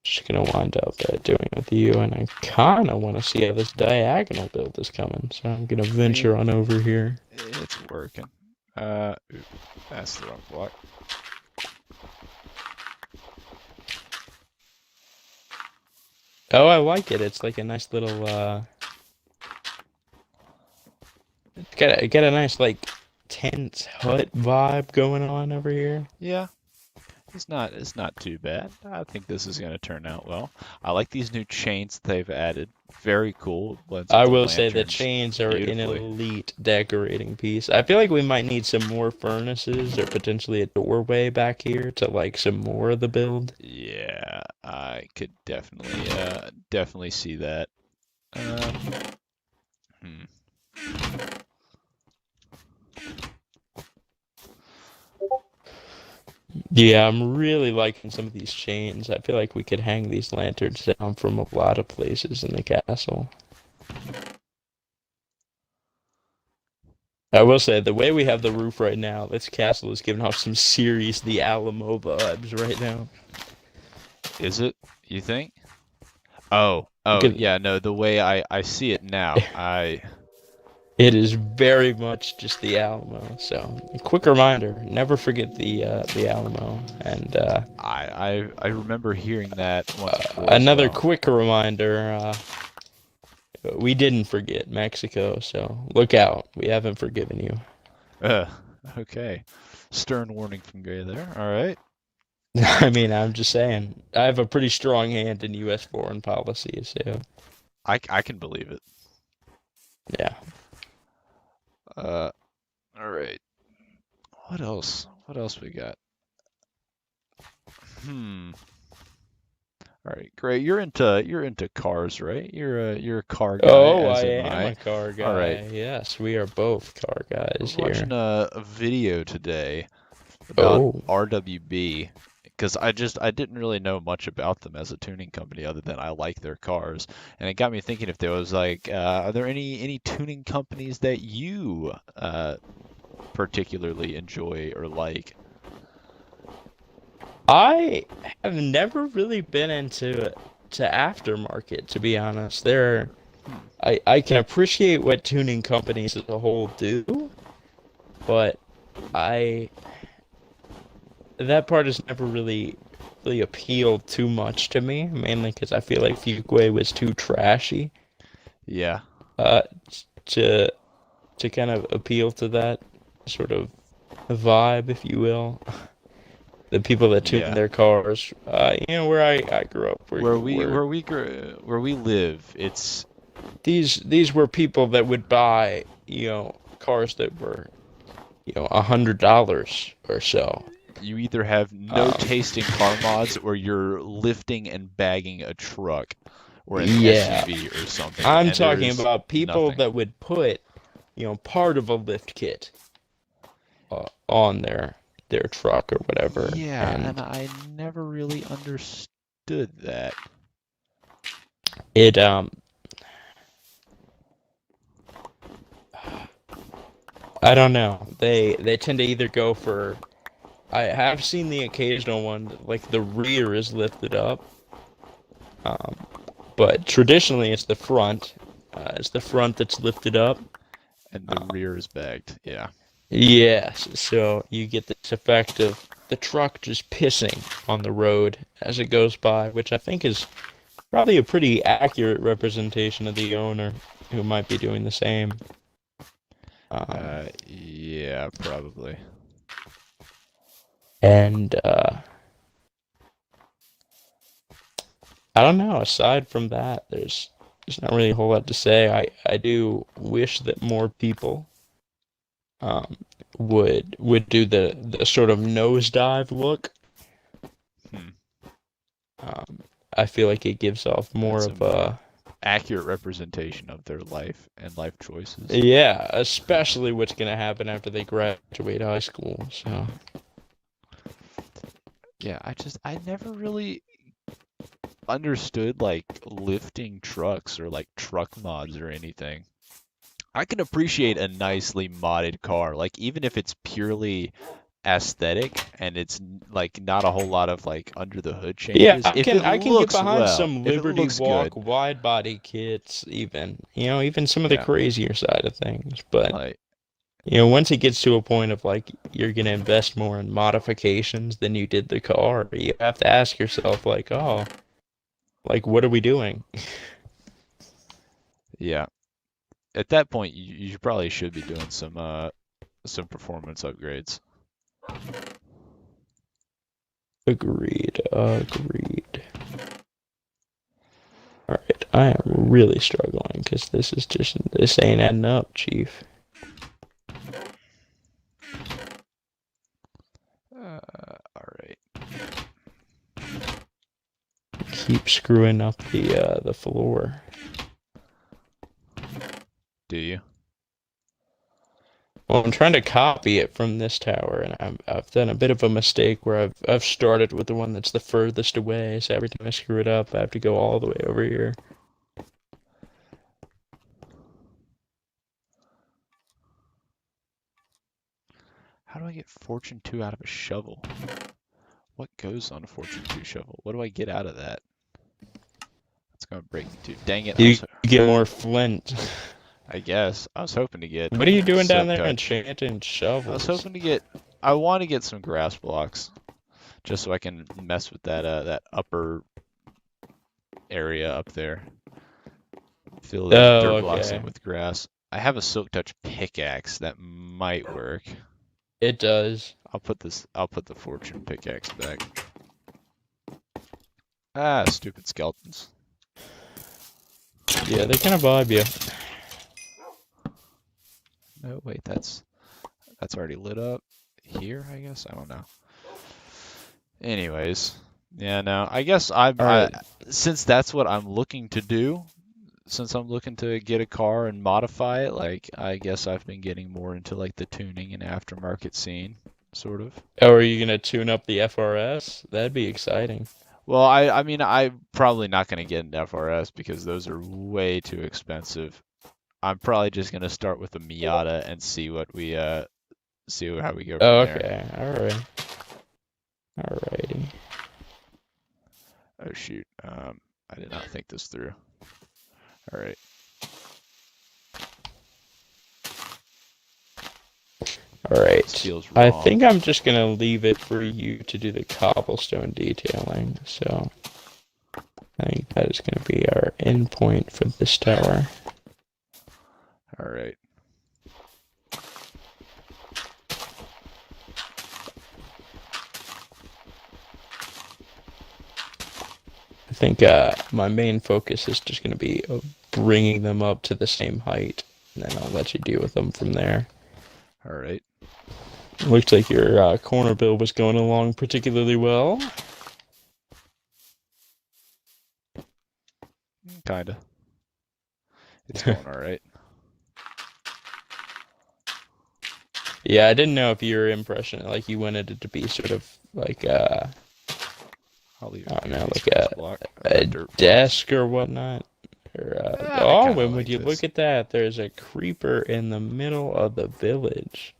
just gonna wind up doing it with you. And I kind of want to see how this diagonal build is coming, so I'm gonna I mean, venture on over here. it's working. Oop, that's the wrong block. Oh, I like it. It's like a nice little it's got a nice, like, tense hut vibe going on over here. Yeah. It's not too bad. I think this is going to turn out well. I like these new chains they've added. Very cool. It blends with I the will say the lanterns chains are an beautifully. elite decorating piece. I feel like we might need some more furnaces or potentially a doorway back here to, like, some more of the build. Yeah, I could definitely see that. Um, hmm. Yeah, I'm really liking some of these chains. I feel like we could hang these lanterns down from a lot of places in the castle. I will say, the way we have the roof right now, this castle is giving off some serious The Alamo vibes right now. Is it? You think? Oh, Because yeah, no, the way I see it now, it is very much just the Alamo. So, a quick reminder: never forget the Alamo. And I remember hearing that once before as another well. quick reminder: we didn't forget Mexico. So look out. We haven't forgiven you. Uh, okay. Stern warning from Gray there. All right. I mean, I'm just saying. I have a pretty strong hand in U.S. foreign policy. So I can believe it. yeah. Uh, all right. What else? What else we got? Hmm. All right, great. You're into cars, right? You're a car guy, Oh, I as am am I. a car All right. guy. Yes, we are both car I was guys watching here. a video today about Oh, RWB because I didn't really know much about them as a tuning company other than I like their cars, and it got me thinking if there was like, are there any tuning companies that you particularly enjoy or like? I have never really been into aftermarket, to be honest. Hmm. I can appreciate what tuning companies as a whole do, but I that part has never really appealed too much to me, mainly because I feel like Fuquay was too trashy Yeah, uh to to kind of appeal to that sort of vibe, if you will. The people that tune yeah. their cars, where I grew up, Where we where where we where we live, it's these were people that would buy, cars that were, $100 or so. you either have no Um, taste in car mods or you're lifting and bagging a truck or an yeah, SUV or something, I'm and there talking is about people nothing. that would put, part of a lift kit on their truck or whatever, Yeah, and and I never really understood that. it I don't know. They tend to either go for. I have seen the occasional one, like the rear is lifted up, um, but traditionally it's the front. It's the front that's lifted up. And the Um, rear is bagged. Yeah. yes, so you get this effect of the truck just pissing on the road as it goes by, which I think is probably a pretty accurate representation of the owner who might be doing the same. Yeah, probably. And I don't know. Aside from that, there's not really a whole lot to say. I do wish that more people um, would do the sort of nosedive look. Hmm. I feel like it gives off more That's a of more a accurate representation of their life and life choices. yeah, especially what's gonna happen after they graduate high school. So Yeah, I never really understood like lifting trucks or like truck mods or anything. I can appreciate a nicely modded car, like even if it's purely aesthetic and it's like not a whole lot of like under the hood yeah, changes. If it I can get looks behind well, some if it Liberty looks Walk good, wide body kits, even even some of the yeah, crazier side of things, but. like Once it gets to a point of like you're gonna invest more in modifications than you did the car, you have to ask yourself like, oh, like what are we doing? yeah, at that point you probably should be doing some performance upgrades. Agreed, agreed. All right, I am really struggling because this ain't adding up, Chief. All right. Keep screwing up the floor. Do you? Well, I'm trying to copy it from this tower, and I've done a bit of a mistake where I've started with the one that's the furthest away. So every time I screw it up, I have to go all the way over here. How do I get Fortune 2 out of a shovel? What goes on a Fortune 2 shovel? What do I get out of that? It's gonna break me too. Dang it! You get more flint. I guess I was hoping to get What are you doing down silk there touch. enchanting I was shovels? hoping to get. I want to get some grass blocks, just so I can mess with that upper area up there. Fill those Oh, dirt blocks in okay. with grass. I have a silk touch pickaxe that might work. It does. I'll put this. I'll put the fortune pickaxe back. Ah, stupid skeletons. Yeah, they kind of vibe you. No, wait, that's already lit up here, I guess. I don't know. Anyways, yeah, no, I guess All right. since that's what I'm looking to do, since I'm looking to get a car and modify it, like I guess I've been getting more into like the tuning and aftermarket scene, sort of. Oh, are you gonna tune up the FRS? That'd be exciting. Well, I mean, I'm probably not going to get an FRS because those are way too expensive. I'm probably just going to start with a Miata and see what we see how we go from Oh, there. okay. All right. All righty. Oh shoot. I did not think this through. All right. All This right. feels I wrong. think I'm just gonna leave it for you to do the cobblestone detailing. So I think that is gonna be our endpoint for this tower. All right. I think my main focus is just going to be bringing them up to the same height, and then I'll let you deal with them from there. All right. Looks like your corner build was going along particularly well. Kinda. It's going all right. Yeah, I didn't know if your impression, like you wanted it to be sort of like I'll leave I it don't be know, these like grass block or a dirt blocks. desk or whatnot. I Oh, kind of when would like you look this. at that? There's a creeper in the middle of the village.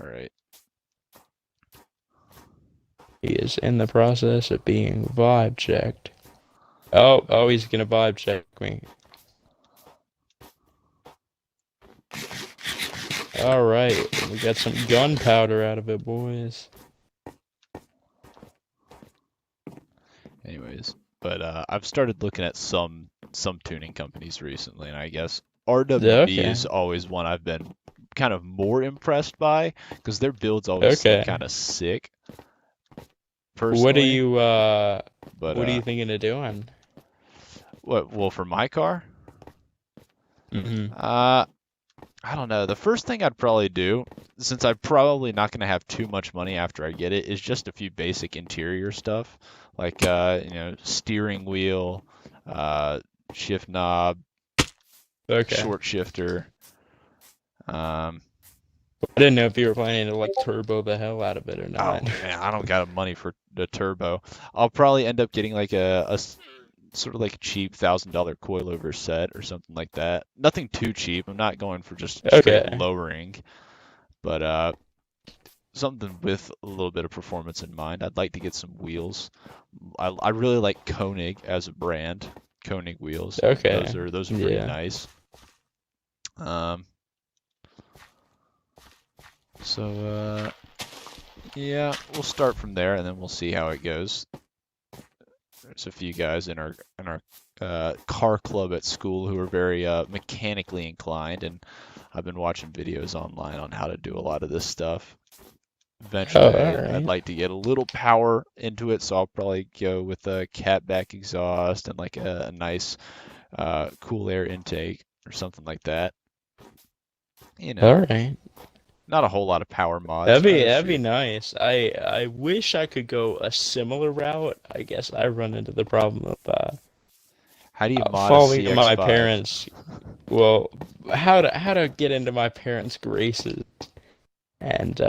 All right. He is in the process of being vibe checked. Oh, he's gonna vibe check me. All right, we got some gunpowder out of it, boys. Anyways, but I've started looking at some tuning companies recently, and I guess RWB Okay, is always one I've been kind of more impressed by because their builds always seem kind okay. of sick, What are personally. you But what are you thinking of doing? what? Well, for my car, Mm-hmm. uh, I don't know. The first thing I'd probably do, since I'm probably not gonna have too much money after I get it, is just a few basic interior stuff, like steering wheel, uh, shift knob, Okay. short shifter. Um, I didn't know if you were planning to like turbo the hell out of it or not. oh man, I don't got money for the turbo. I'll probably end up getting like sort of like a cheap $1,000 coilover set or something like that. Nothing too cheap. I'm not going for just straight Okay. lowering, but something with a little bit of performance in mind. I'd like to get some wheels. I really like Koenig as a brand. Koenig wheels. Okay. Those are pretty Yeah. nice. Um, so yeah, we'll start from there and then we'll see how it goes. There's a few guys in our car club at school who are very mechanically inclined, and I've been watching videos online on how to do a lot of this stuff. Oh, Eventually, all I'd right. like to get a little power into it, so I'll probably go with a catback exhaust and like a nice cool air intake or something like that. You know, All right. not a whole lot of power mods. That'd be Shoot, nice. I wish I could go a similar route. I guess I run into the problem of how do you mod a falling to my CX-5? parents. Well, how to get into my parents' graces, and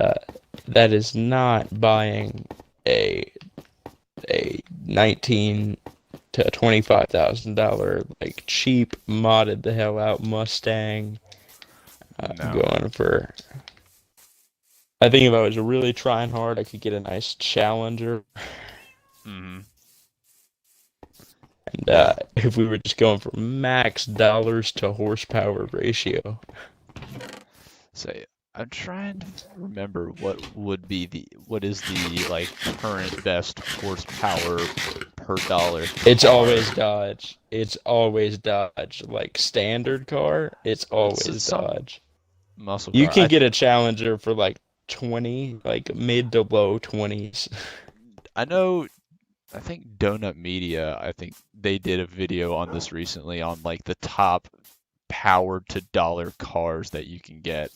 that is not buying a 19 to $25,000 like cheap modded the hell out Mustang. No. Going for. I think if I was really trying hard, I could get a nice Challenger. Hmm. And Yeah. if we were just going for max dollars to horsepower ratio. Say, I'm trying to remember what is the like current best horsepower per dollar It's car. always Dodge. It's always Dodge. Like standard car, it's It's always some Dodge. muscle You car. can get a Challenger for like 20, like mid to low 20s. I know I think Donut Media, I think they did a video on this recently on like the top powered to dollar cars that you can get,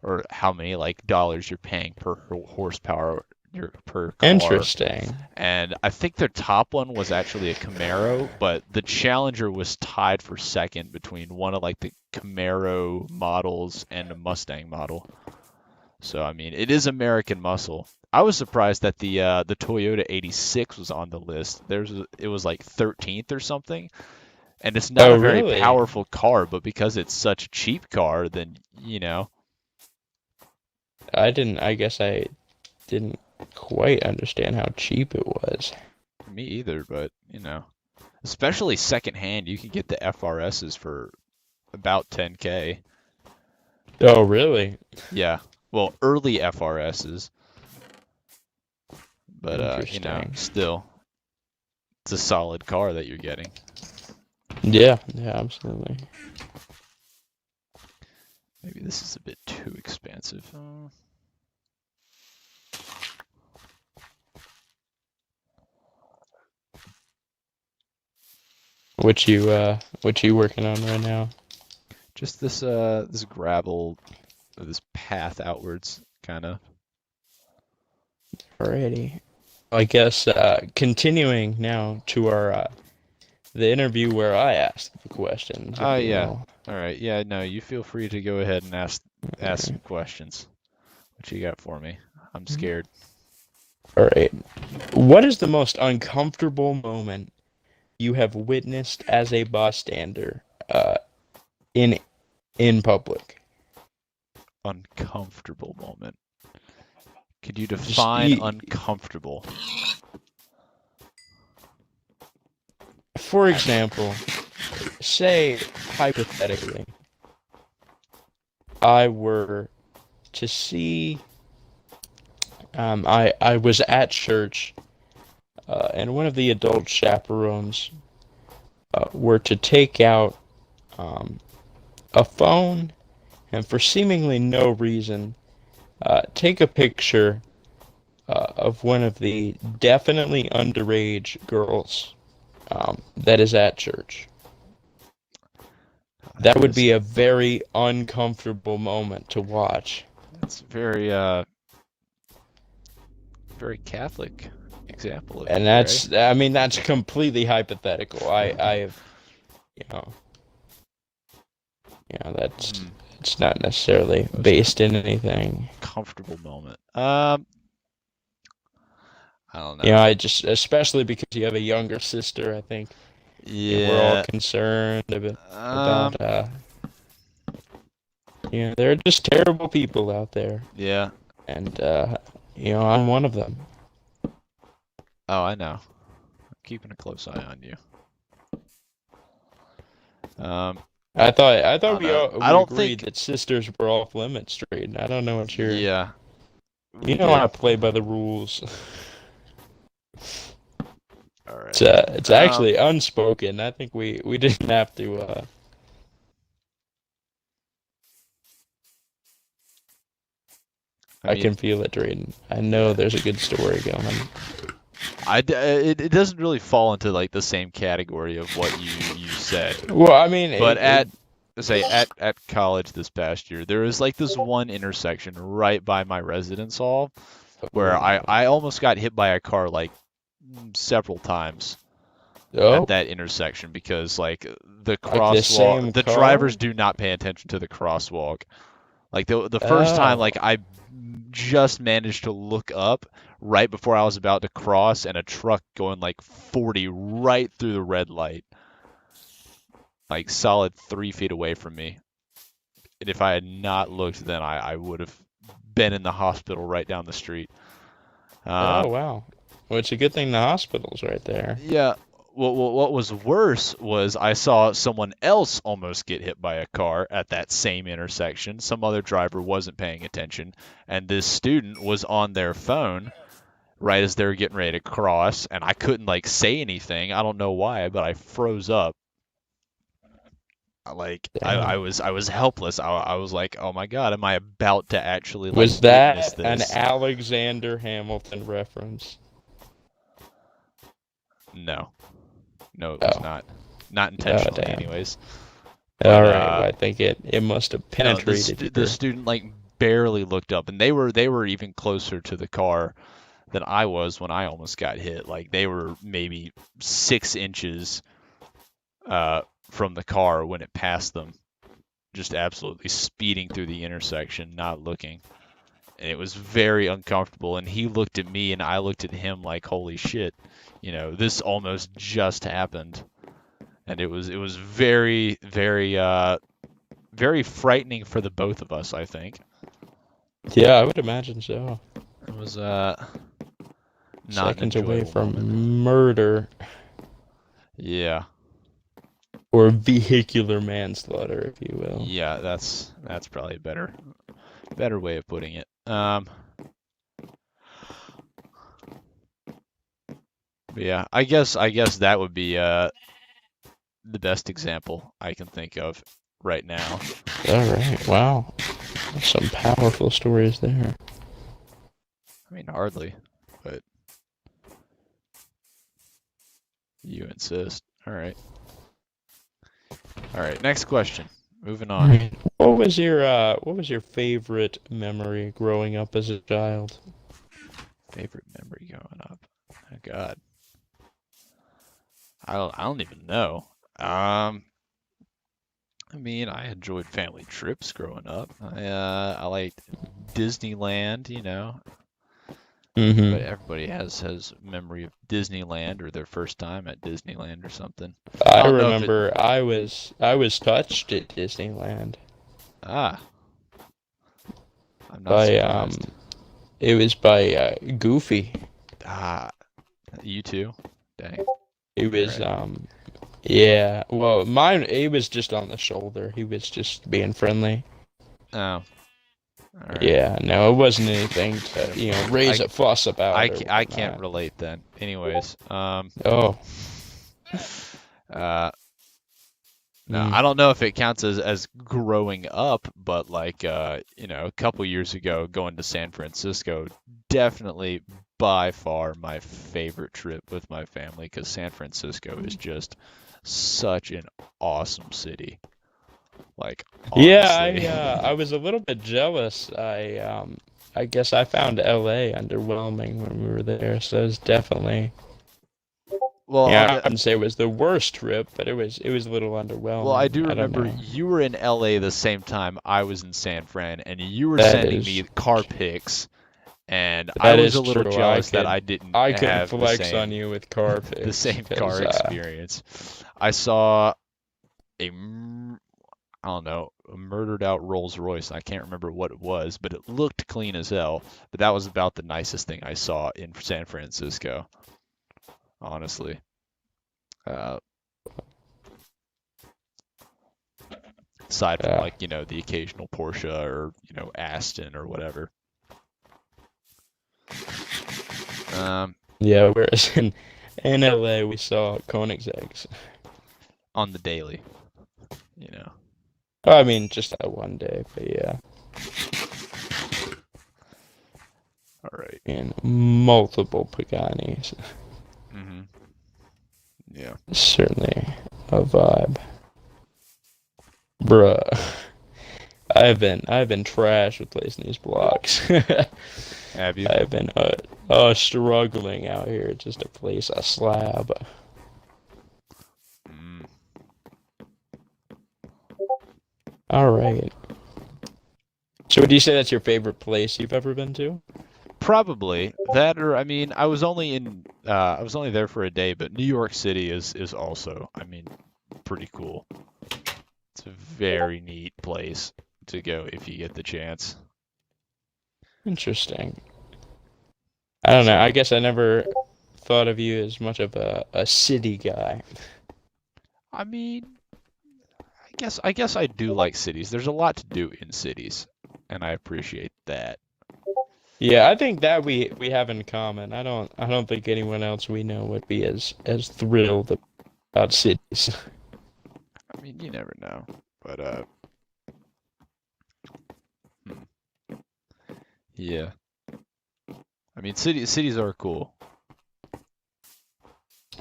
or how many like dollars you're paying per horsepower your per car. Interesting. And I think their top one was actually a Camaro, but the Challenger was tied for second between one of like the Camaro models and a Mustang model. So I mean, it is American muscle. I was surprised that the Toyota 86 was on the list. It was like 13th or something, and it's not Oh, a very really? powerful car, but because it's such a cheap car, then I guess I didn't quite understand how cheap it was. me either, but especially secondhand, you can get the FRSs for about 10K. Oh, really? Yeah. Well, early FRSs, but Interesting. still it's a solid car that you're getting. Yeah, yeah, absolutely. Maybe this is a bit too expensive. What you working on right now? Just this gravel, this path outwards kind of. Alrighty. I guess continuing now to our the interview where I asked the questions, if you Yeah. will. All right. Yeah, no, you feel free to go ahead and ask some questions. What you got for me? I'm scared. All right. What is the most uncomfortable moment you have witnessed as a bystander in public? Uncomfortable moment. Could you Just define uncomfortable? for example, say hypothetically, I were to see, I was at church, and one of the adult chaperones were to take out a phone and for seemingly no reason take a picture of one of the definitely underage girls that is at church. That would be a very uncomfortable moment to watch. That's very very Catholic example of And you, that's, Ray. I mean, that's completely hypothetical. I have, you know, that's it's not necessarily based in anything. Comfortable moment. I don't know. You know, I just, especially because you have a younger sister, I think. Yeah. We're all concerned about there are just terrible people out there. Yeah. And I'm one of them. Oh, I know. I'm keeping a close eye on you. I thought we agreed that sisters were off limits, Drayden. I don't know what you're. Yeah. You don't want to play by the rules. All right. It's actually unspoken. I think we didn't have to. I can feel it, Drayden. I know there's a good story going. It doesn't really fall into like the same category of what you said. Well, I mean, but at college this past year, there was like this one intersection right by my residence hall where I almost got hit by a car like several times at that intersection because like the crosswalk, the drivers do not pay attention to the crosswalk. Like the first time, like I just managed to look up right before I was about to cross, and a truck going like 40 right through the red light, like solid 3 feet away from me. And if I had not looked, then I would have been in the hospital right down the street. Oh wow! Well, it's a good thing the hospital's right there. Yeah. Well, what was worse was I saw someone else almost get hit by a car at that same intersection. Some other driver wasn't paying attention, and this student was on their phone right as they were getting ready to cross, and I couldn't like say anything. I don't know why, but I froze up. Like I was helpless. I was like, oh my God, am I about to actually like was that witness this? an Alexander Hamilton reference? No. No, it was not. Not intentionally, anyways. All right, well, I think it must have penetrated. The student like barely looked up, and they were even closer to the car than I was when I almost got hit. Like they were maybe 6 inches from the car when it passed them, just absolutely speeding through the intersection, not looking. And it was very uncomfortable. And he looked at me, and I looked at him like, holy shit. This almost just happened, and it was very, very, very frightening for the both of us, I think. Yeah, I would imagine so. It was not seconds away from murder. Yeah. Or vehicular manslaughter, if you will. Yeah, that's probably a better way of putting it. Yeah, I guess that would be the best example I can think of right now. All right, wow, some powerful stories there. I mean, hardly, but you insist. All right, next question. Moving on. Right. What was your favorite memory growing up as a child? Favorite memory growing up? Oh God. I don't even know. I mean, I enjoyed family trips growing up. I liked Disneyland, Hmm. Everybody has memory of Disneyland or their first time at Disneyland or something. I I don't know if it. remember I was touched at Disneyland Ah, I'm not by surprised. it was by Goofy. Ah, you too. Dang. It All was right. yeah, well mine it was just on the shoulder. He was just being friendly. Oh, all right. Yeah, no, it wasn't anything to, raise I a fuss about or I can't whatnot. relate then. Anyways, Oh, uh, no, mm, I don't know if it counts as growing up, but like a couple years ago going to San Francisco, definitely by far my favorite trip with my family because San Francisco is just such an awesome city. Like yeah, honestly. I was a little bit jealous. I guess I found LA underwhelming when we were there, so it was definitely. Well, Yeah, I wouldn't say it was the worst trip, but it was a little I underwhelming. do I don't remember know. you were in LA the same time I was in San Fran, and you were That sending me is car pics, and I that was is a little true. jealous that I didn't I could have flex on you with car the pics same car because experience. I saw I don't know, a murdered out Rolls Royce. I can't remember what it was, but it looked clean as hell. But that was about the nicest thing I saw in San Francisco, honestly. Uh, Aside from uh, like, the occasional Porsche or, Aston or whatever. Um, yeah. Whereas in LA we saw Koenigsegg's. on the daily, you know. I mean, just that one day, but yeah, All right. and multiple Paganis. Mm-hmm. Yeah. Certainly a vibe, bruh. I've been trash with placing these blocks. Have you? I've been struggling out here just to place a slab. Mm. All right. So would you say that's your favorite place you've ever been to? Probably that, or I mean, I was only there for a day, but New York City is also, I mean, pretty cool. It's a very neat place to go if you get the chance. Interesting. I don't know. I So, guess I never thought of you as much of a city guy. I mean, I guess I do like cities. There's a lot to do in cities, and I appreciate that. Yeah, I think that we have in common. I don't think anyone else we know would be as thrilled about cities. I mean, you never know, but hmm, yeah. I mean, cities are cool.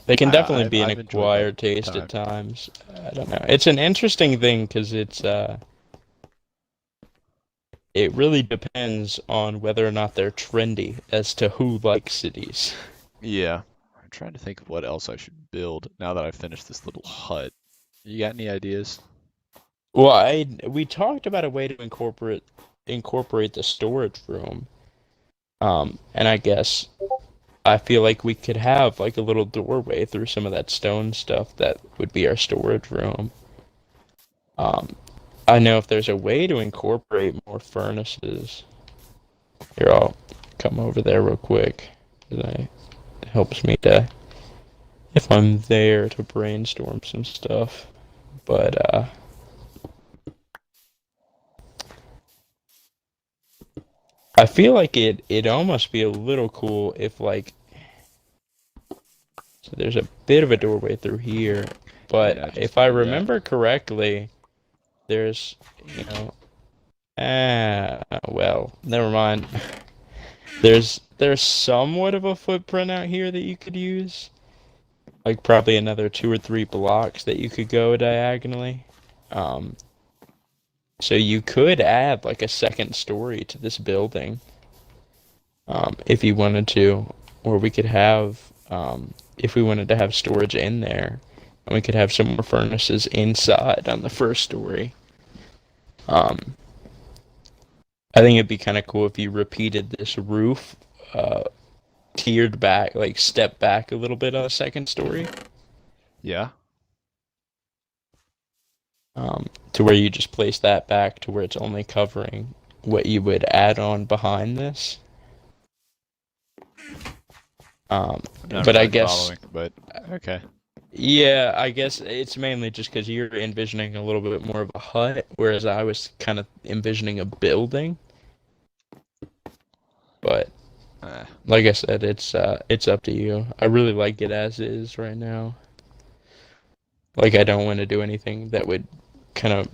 They can definitely be an I've enjoyed that acquired taste at time. times. I don't know. It's an interesting thing because it really depends on whether or not they're trendy as to who likes cities. Yeah. I'm trying to think of what else I should build now that I've finished this little hut. You got any ideas? Well, we talked about a way to incorporate the storage room. And I guess I feel like we could have like a little doorway through some of that stone stuff that would be our storage room. Um, I know if there's a way to incorporate more furnaces. Here, I'll come over there real quick. It helps me to, if I'm there, to brainstorm some stuff. But I feel like it'd almost be a little cool if like so there's a bit of a doorway through here, but Yeah, just if I move that. remember correctly, there's you know well, never mind. There's somewhat of a footprint out here that you could use. Like probably another 2 or 3 blocks that you could go diagonally. Um, so you could add like a second story to this building, if you wanted to, or we could have, if we wanted to have storage in there, and we could have some more furnaces inside on the first story. Um, I think it'd be kind of cool if you repeated this roof, uh, tiered back, like step back a little bit on the second story, Yeah. to where you just place that back to where it's only covering what you would add on behind this. I'm not But I really guess, following, but okay. yeah, I guess it's mainly just because you're envisioning a little bit more of a hut, whereas I was kind of envisioning a building. But Uh, like I said, it's up to you. I really like it as is right now. Like I don't want to do anything that would kind of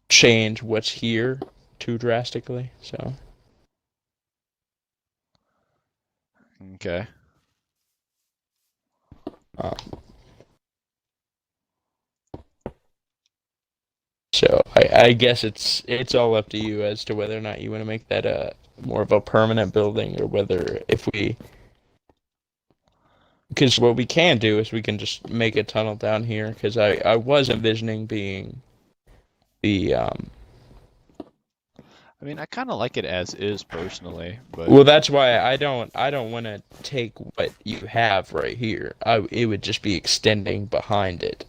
change what's here too drastically. So, okay. um, so I guess it's all up to you as to whether or not you want to make that a more of a permanent building or whether if we because what we can do is we can just make a tunnel down here because I was envisioning being the I mean, I kind of like it as is personally, but well that's why I don't want to take what you have right here. It would just be extending behind it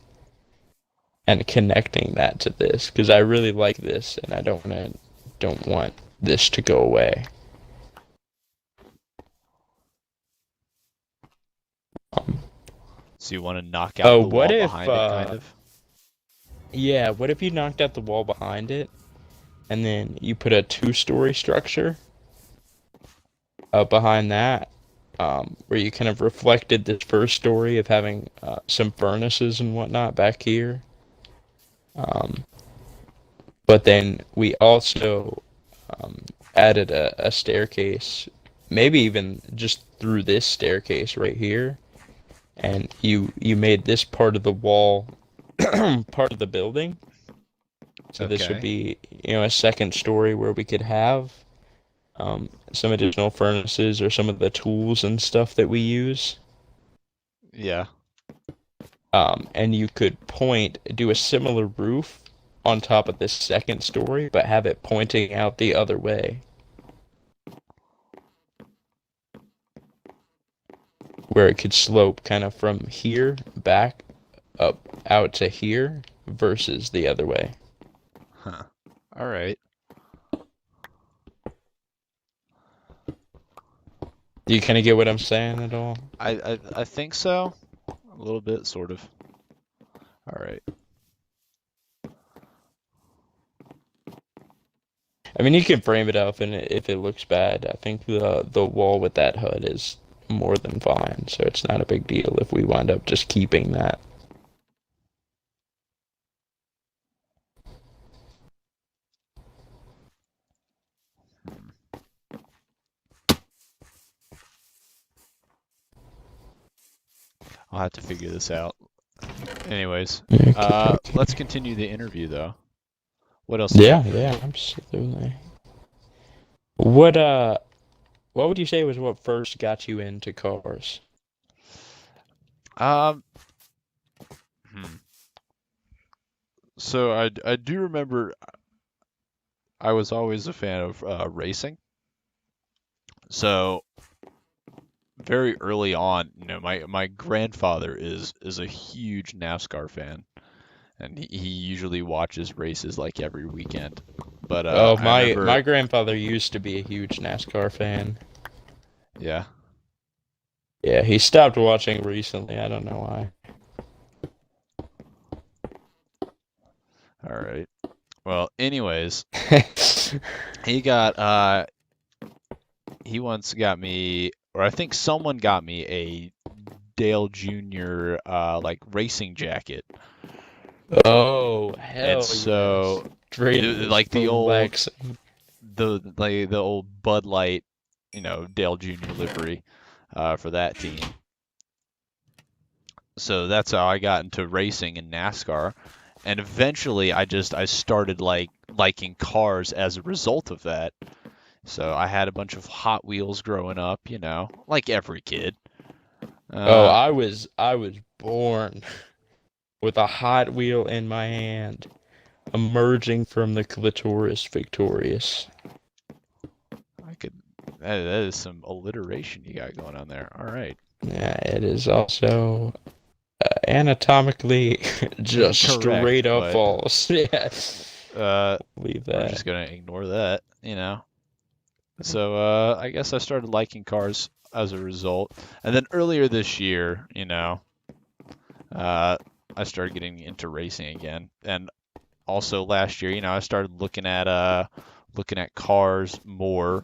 and connecting that to this because I really like this and I don't want this to go away. Um, so you want to knock out oh, the what wall if behind it, kind of? yeah, what if you knocked out the wall behind it and then you put a two-story structure behind that, where you kind of reflected this first story of having some furnaces and whatnot back here. Um, but then we also um, added a staircase, maybe even just through this staircase right here, and you made this part of the wall part of the building. So this would Okay. be, a second story where we could have some additional furnaces or some of the tools and stuff that we use. Yeah. And you could do a similar roof on top of this second story, but have it pointing out the other way, where it could slope kind of from here back up out to here versus the other way. Huh. All right. Do you kind of get what I'm saying at all? I think so. A little bit, sort of. All right. I mean, you can frame it up, and if it looks bad, I think the wall with that HUD is more than fine, so it's not a big deal if we wind up just keeping that. Hmm. I'll have to figure this out. Anyways, Okay, let's okay. continue the interview though. What else you Yeah, got for me? yeah, absolutely. What what would you say was what first got you into cars? Um, hmm. So I do remember I was always a fan of racing. So very early on, my grandfather is a huge NASCAR fan, and he usually watches races like every weekend. But Oh, I my remember, grandfather used to be a huge NASCAR fan. yeah, Yeah, he stopped watching recently. I don't know why. all right. Well, anyways, he got he once got me, or I think someone got me a Dale Jr. Like racing jacket, Oh, and hell yes. so Drayden was like flexing. the old Bud Light, Dale Jr. livery for that team. So that's how I got into racing in NASCAR, and eventually I started liking cars as a result of that. So I had a bunch of Hot Wheels growing up, like every kid. Oh, Uh, I was born with a Hot Wheel in my hand, emerging from the clitoris victorious. I could. that is some alliteration you got going on there. All right. Yeah, it is also anatomically just Correct, straight up but false. Yeah, uh, believe we're that. just gonna ignore that, you know. So I guess I started liking cars as a result, and then earlier this year, uh, I started getting into racing again, and also last year, I started looking at cars more.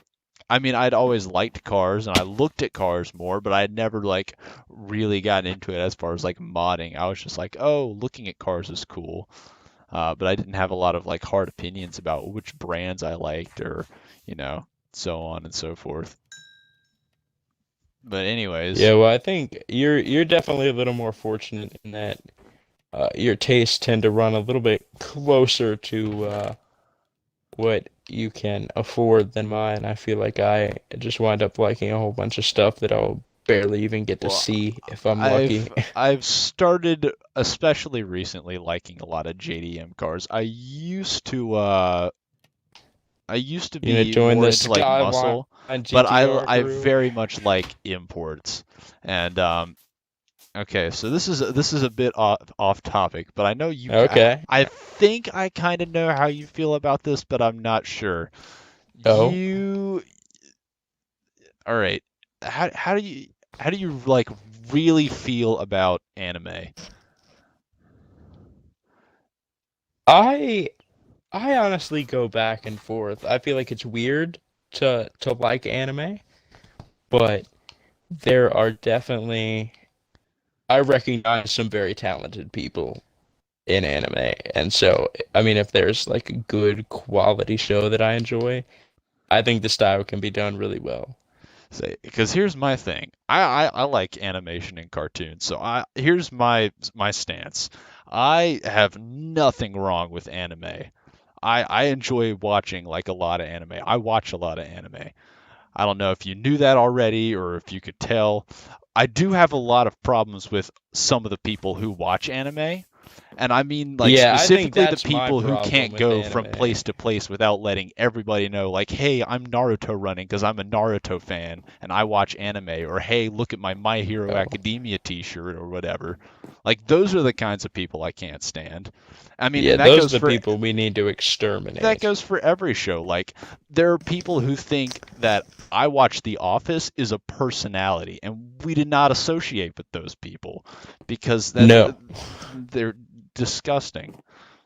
I mean, I'd always liked cars and I looked at cars more, but I had never like really gotten into it as far as like modding. I was just like, oh, looking at cars is cool. But I didn't have a lot of like hard opinions about which brands I liked or, you know, so on and so forth. But anyways, Yeah, well, I think you're definitely a little more fortunate in that your tastes tend to run a little bit closer to what you can afford than mine. I feel like I just wind up liking a whole bunch of stuff that I'll barely even get to well, see if I'm lucky. I've started, especially recently, liking a lot of JDM cars. I used to You know, be join more the into like Skyline muscle, but GTR I crew. very much like imports. And okay, so this is a bit off topic, but I know Okay. I think I kind of know how you feel about this, but I'm not sure. Oh, You all right? How do you like really feel about anime? I I honestly go back and forth. I feel like it's weird to like anime, but there are definitely I recognize some very talented people in anime. And so, I mean, if there's like a good quality show that I enjoy, I think the style can be done really well. Say, because here's my thing. I like animation and cartoons, so here's my stance. I have nothing wrong with anime. I enjoy watching like a lot of anime. I watch a lot of anime. I don't know if you knew that already or if you could tell. I do have a lot of problems with some of the people who watch anime. And I mean, like, Yeah, I think specifically the that's my people who problem can't with go from anime. place to place without letting everybody know, like, hey, I'm Naruto running because I'm a Naruto fan and I watch anime, or hey, look at my My Hero Oh, Academia t-shirt or whatever. Like, those are the kinds of people I can't stand. I mean, yeah, and that those are goes the for people we need to exterminate. every show. Like, there are people who think that I watch The Office is a personality, and we did not associate with those people because No, they're disgusting.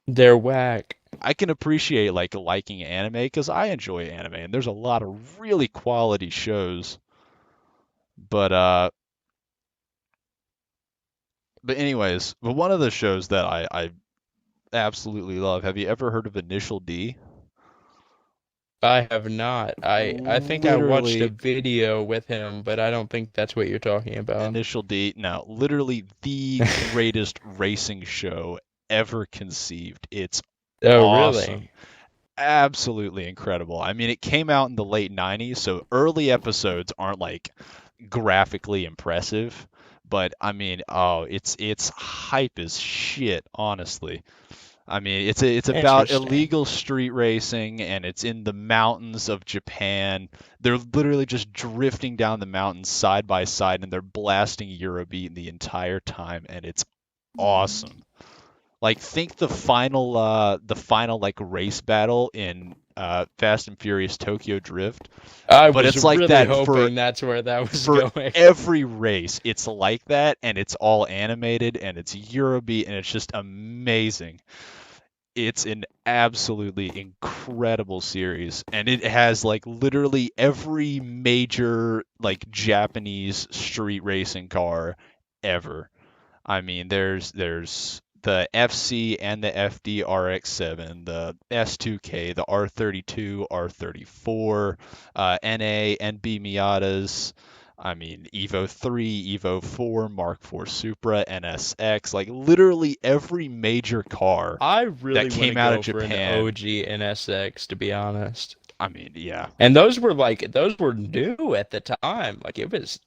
they're whack. I can appreciate like liking anime because I enjoy anime, and there's a lot of really quality shows. But but one of the shows that I absolutely love. Have you ever heard of Initial D? I have not. I think I watched a Literally, video with him, but I don't think that's what you're talking about. Initial D. Now, literally the greatest racing show ever conceived. It's Oh, awesome. really? Absolutely incredible. I mean, it came out in the late 90s, so early episodes aren't like graphically impressive, but I mean, oh, it's hype as shit, honestly. I mean, it's about Interesting. illegal street racing and it's in the mountains of Japan. They're literally just drifting down the mountains side by side and they're blasting Eurobeat the entire time and it's awesome. Like think the final like race battle in Fast and Furious Tokyo Drift, I but was it's like really that for hoping that's where that was for going. every race. It's like that and it's all animated and it's Eurobeat and it's just amazing. It's an absolutely incredible series and it has like literally every major like Japanese street racing car ever. I mean, there's the FC and the FD RX-7, the S2K, the R32, R34, NA, NB Miatas. I mean, Evo 3, Evo 4, Mark 4 Supra, NSX, like literally every major car I that really want to came out of go for an Japan. OG NSX, to be honest. I mean, yeah. And those were new at the time. Like it was,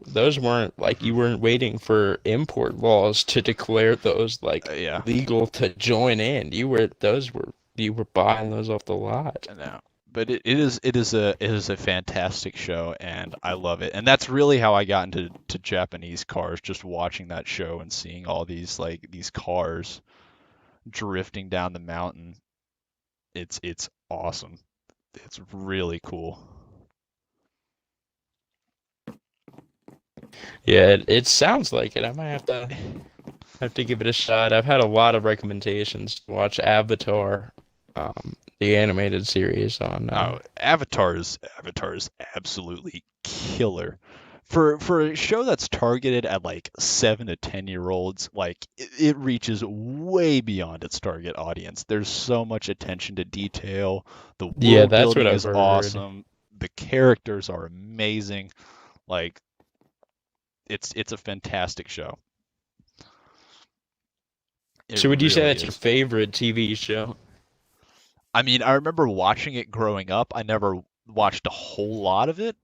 those weren't like Hmm. you weren't waiting for import laws to declare those like Yeah. legal to join in. You were buying those off the lot. No. but it is a fantastic show, and I love it. And that's really how I got into Japanese cars, just watching that show and seeing all these cars drifting down the mountain. It's awesome. It's really cool. Yeah, it sounds like it. I might have to give it a shot. I've had a lot of recommendations to watch Avatar, the animated series on. Oh, Avatar is absolutely killer. For a show that's targeted at like 7 to 10 year olds, like it reaches way beyond its target audience. There's so much attention to detail. The Yeah, world that's what building I've is heard. awesome. The characters are amazing. Like it's a fantastic show. It So would you say really that's your is. favorite TV show? I mean, I remember watching it growing up. I never watched a whole lot of it,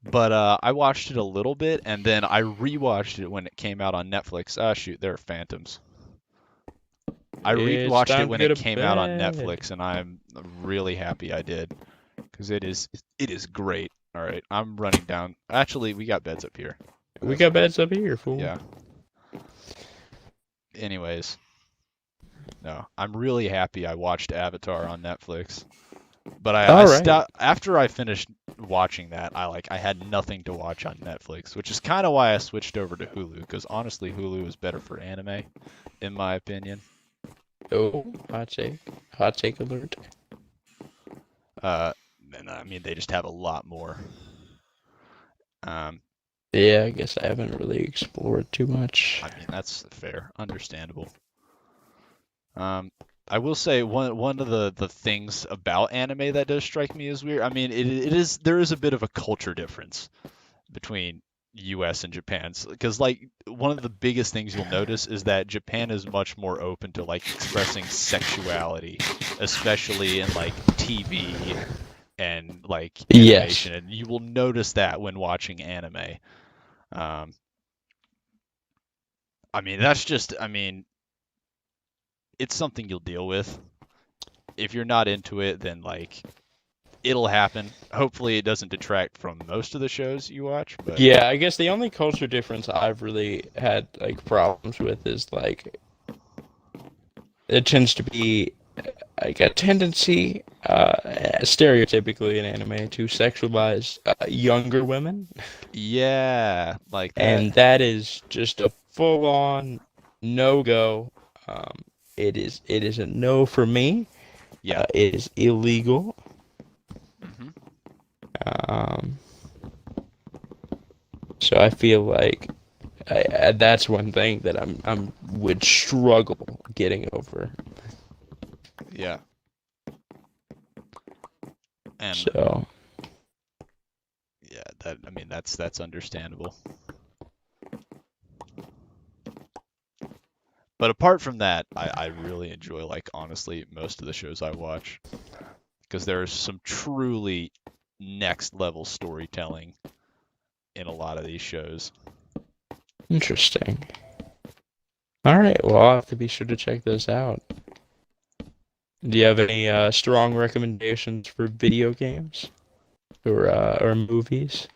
but I watched it a little bit, and then I rewatched it when it came out on Netflix. Ah, shoot, there are phantoms. I It's rewatched it time to when go it to came out on bed. Netflix, and I'm really happy I did because it is great. All right, I'm running down. Actually, we got beds up here. We That's got nice. beds up here, fool. Yeah. Anyways, no, I'm really happy I watched Avatar on Netflix. But I All right. stopped after I finished watching that. I had nothing to watch on Netflix, which is kind of why I switched over to Hulu. Because honestly, Hulu is better for anime, in my opinion. Oh, hot take. Hot take alert. Uh, and I mean, they just have a lot more. Um, Yeah, I guess I haven't really explored too much. I mean, that's fair, understandable. Um, I will say one of the things about anime that does strike me as weird. I mean, there is a bit of a culture difference between US and Japan. Because like one of the biggest things you'll notice is that Japan is much more open to like expressing sexuality, especially in like TV and like Yes. animation. And you will notice that when watching anime. Um, I mean, I mean, it's something you'll deal with. If you're not into it, then like it'll happen. Hopefully, it doesn't detract from most of the shows you watch, but Yeah, I guess the only culture difference I've really had like problems with is like it tends to be like a tendency, stereotypically in anime, to sexualize younger women, yeah, like that. and that is just a full-on no-go. Um, it is a no for me. Yeah. It is illegal. Hmm. Um, so I feel like that's one thing that I'm would struggle getting over. Yeah. And So yeah, that I mean that's understandable. But apart from that, I really enjoy like honestly most of the shows I watch because there's some truly next level storytelling in a lot of these shows. interesting. All right, well I'll have to be sure to check those out. Do you have any strong recommendations for video games or movies?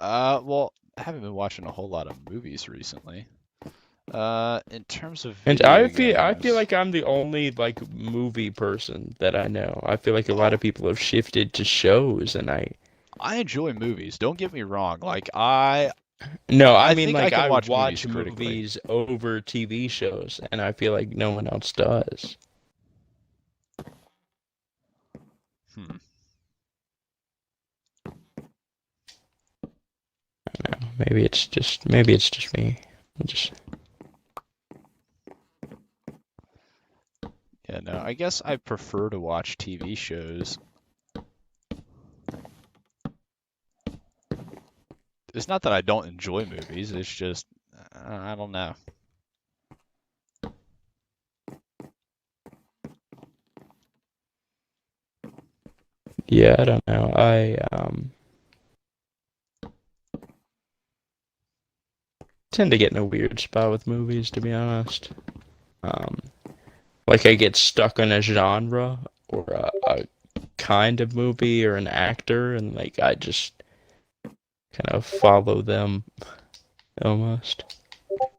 Well, I haven't been watching a whole lot of movies recently. In terms of And video I feel games, like I'm the only like movie person that I know. I feel like a lot oh, of people have shifted to shows, and I I enjoy movies. Don't get me wrong. Like I no, I I mean think I like can I watch movies watch critically. movies over TV shows, and I feel like no one else does. Hmm. Maybe it's just me. I just Yeah, no, I guess I prefer to watch TV shows. It's not that I don't enjoy movies, it's just I don't know. yeah, I don't know. I tend to get in a weird spot with movies, to be honest. Um, like I get stuck in a genre or a kind of movie or an actor, and like I just kind of follow them almost.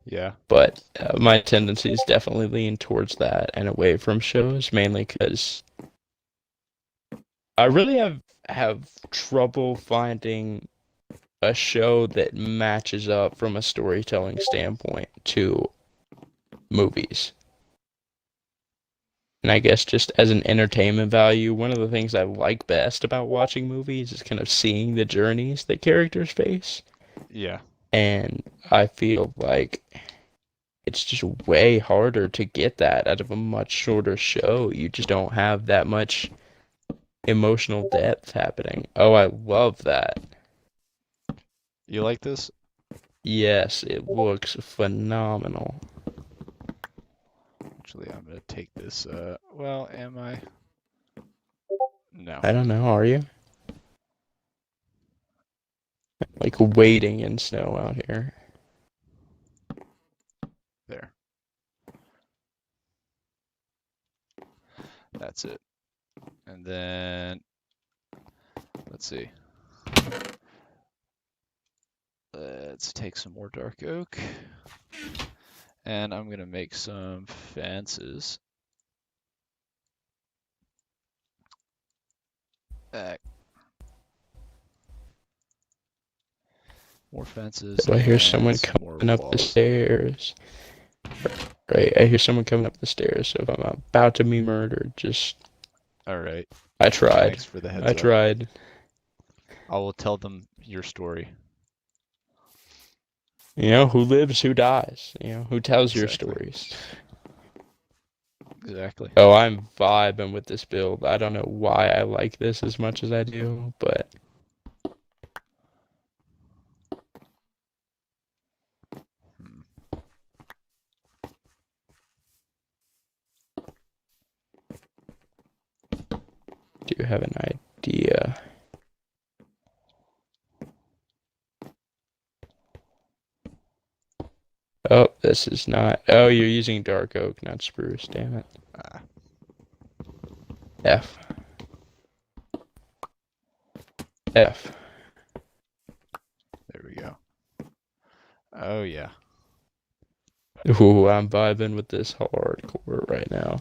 Yeah. But my tendencies definitely lean towards that and away from shows, mainly because I really have trouble finding a show that matches up from a storytelling standpoint to movies. And I guess just as an entertainment value, one of the things I like best about watching movies is kind of seeing the journeys that characters face. Yeah. And I feel like it's just way harder to get that out of a much shorter show. You just don't have that much emotional depth happening. Oh, I love that. You like this? Yes, it looks phenomenal. Actually, I'm gonna take this. Well, am I? No. I don't know, are you? Like wading in snow out here. There. That's it. And then let's see. Let's take some more dark oak. And I'm gonna make some fences. Uh, More fences Oh, I hear and someone some more coming up the walls. stairs. Right, I hear someone coming up the stairs, so if I'm about to be murdered, just... All right. I tried. Thanks for the I heads up. tried. I will tell them your story. You know, who lives, who dies. You know, who tells your Exactly. stories. Exactly. Oh, I'm vibing with this build. I don't know why I like this as much as I do, but... Hmm. Do you have an idea? Oh, this is not... Oh, you're using dark oak, not spruce. Damn it. Ah, F. F. there we go. Oh yeah. Ooh, I'm vibing with this hardcore right now.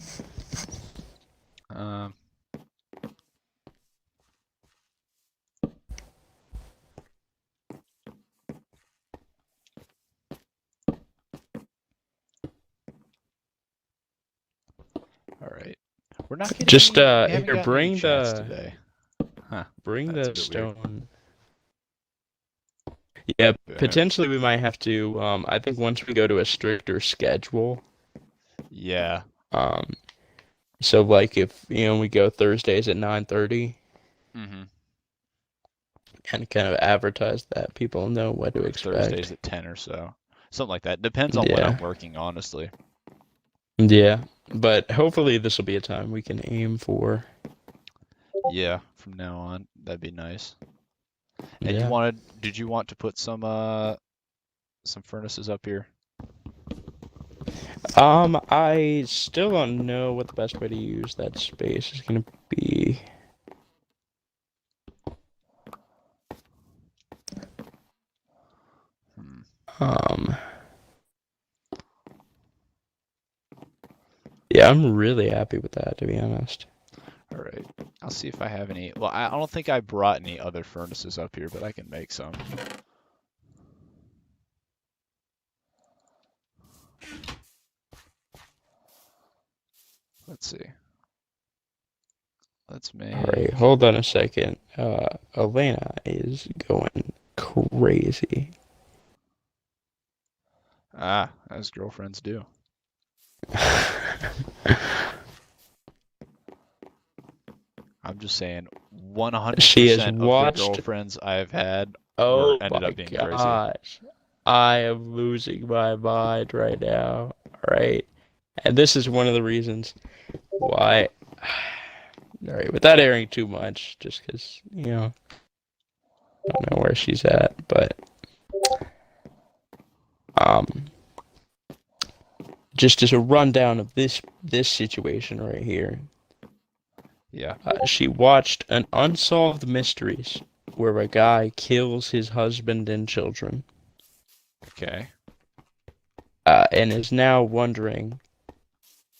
Um. All right. We're not getting Just any. We haven't here, gotten any chats today. Huh. bring That's a the bit weird. stone. Yeah, But, potentially we might have to. I think once we go to a stricter schedule. yeah. Um, so like if we go Thursdays at 9:30 Mm-hmm. and kind of advertise that people know what to Or expect. Thursdays at 10 or so. Something like that. Depends on when I'm Yeah, working, honestly. yeah, but hopefully this will be a time we can aim for. Yeah, from now on, that'd be nice. And Yeah. did you want to put some furnaces up here? I still don't know what the best way to use that space is gonna be. Hmm. Um, yeah, I'm really happy with that, to be honest. All right. I'll see if I have any. Well, I don't think I brought any other furnaces up here, but I can make some. Let's see. Let's All right, make. hold on a second. Elena is going crazy. As girlfriends do. I'm just saying, She has 100% of the watched. girlfriends I've had Oh ended my up being crazy. gosh. I am losing my mind right now. All right. And this is one of the reasons why. All right, without airing too much, just because, I don't know where she's at, but um, just as a rundown of this situation right here. Yeah. She watched an Unsolved Mysteries where a guy kills his husband and children, Okay. and is now wondering,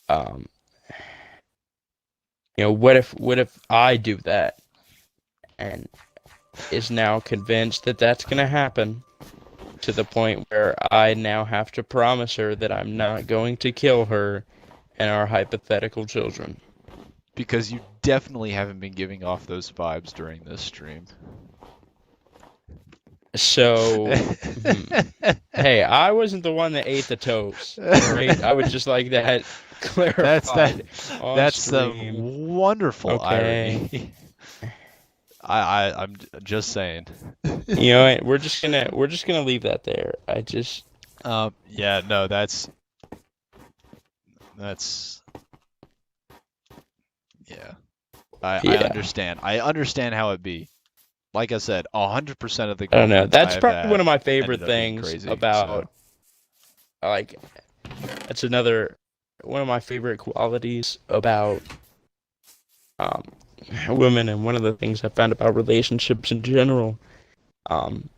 um, what if I do that, and is now convinced that that's gonna happen to the point where I now have to promise her that I'm not going to kill her and our hypothetical children. Because you definitely haven't been giving off those vibes during this stream. So, hey, I wasn't the one that ate the toast. All right, I would just like that That's that. clarified on That's some stream. wonderful Okay. irony. I'm just saying. You know what? We're just gonna leave that there. Yeah, no, that's yeah. I Yeah. understand. I understand how it be. Like I said, 100% of the I don't know. girlfriends I That's have probably one had of my favorite ended up being things crazy. So about like that's another one of my favorite qualities about um women, and one of the things I found about relationships in general um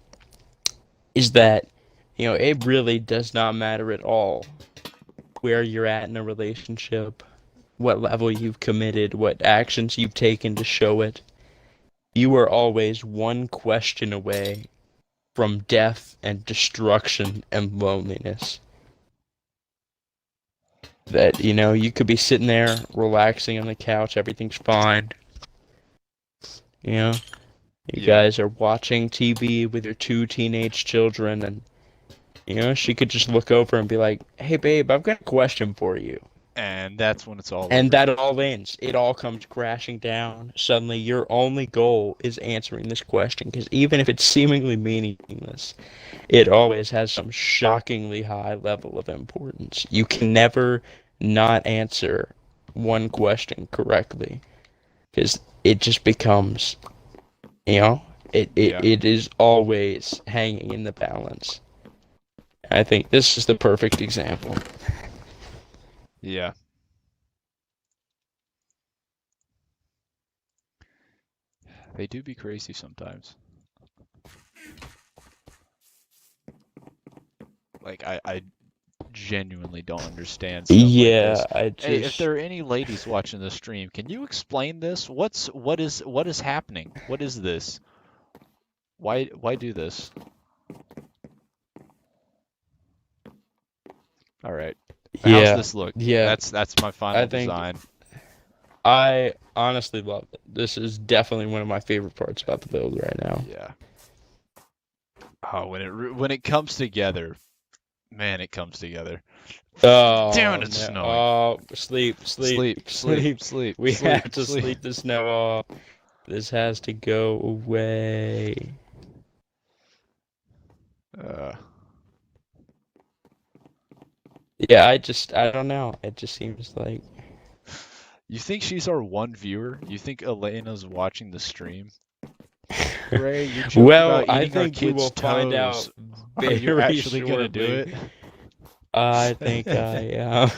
is that it really does not matter at all where you're at in a relationship, what level you've committed, what actions you've taken to show it. You are always one question away from death and destruction and loneliness. That, you could be sitting there relaxing on the couch, everything's fine. You know, you yeah, guys are watching TV with your two teenage children, and, she could just look over and be like, hey, babe, I've got a question for you. and that's when it's all And over. that all ends. It all comes crashing down. Suddenly, your only goal is answering this question, because even if it's seemingly meaningless, it always has some shockingly high level of importance. You can never not answer one question correctly, because it just becomes, you know, it, it, Yeah, it is always hanging in the balance. I think this is the perfect example. yeah. They do be crazy sometimes. Like I genuinely don't understand stuff like Yeah, this. I Hey, if just there are any ladies watching the stream, can you explain this? What is happening? What is this? Why do this? All right. How's yeah, this look? yeah. That's my I final think design. I honestly love it. This is definitely one of my favorite parts about the build right now. Yeah. Oh, when it comes together, man, it comes together. Damn Oh it, it's no! snowing. Oh, sleep, sleep, Sleep, sleep, sleep. sleep, We sleep, have to sleep. sleep the snow off. This has to go away. Uh, Yeah, I don't know. It just seems like you think she's our one viewer? You think Elena's watching the stream? Ray, your joke well, about I eating our think we will kids' find out toes. Are you very actually gonna do shortly. it? I think I am.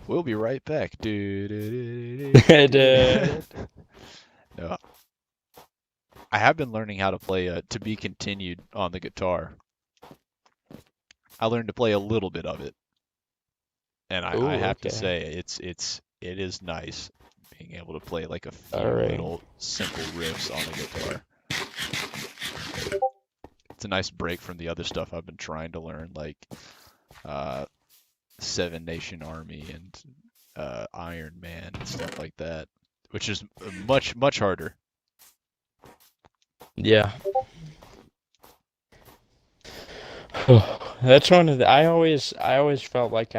We'll be right back. Do, do, do, And, do, do. No, I have been learning how to play "To Be Continued" on the guitar. I learned to play a little bit of it, and I oh, have to okay. say it is nice being able to play like a All few right. little simple riffs on the guitar. It's a nice break from the other stuff I've been trying to learn, like uh, Seven Nation Army and Iron Man and stuff like that, which is much harder. Yeah. That's one of the I always felt like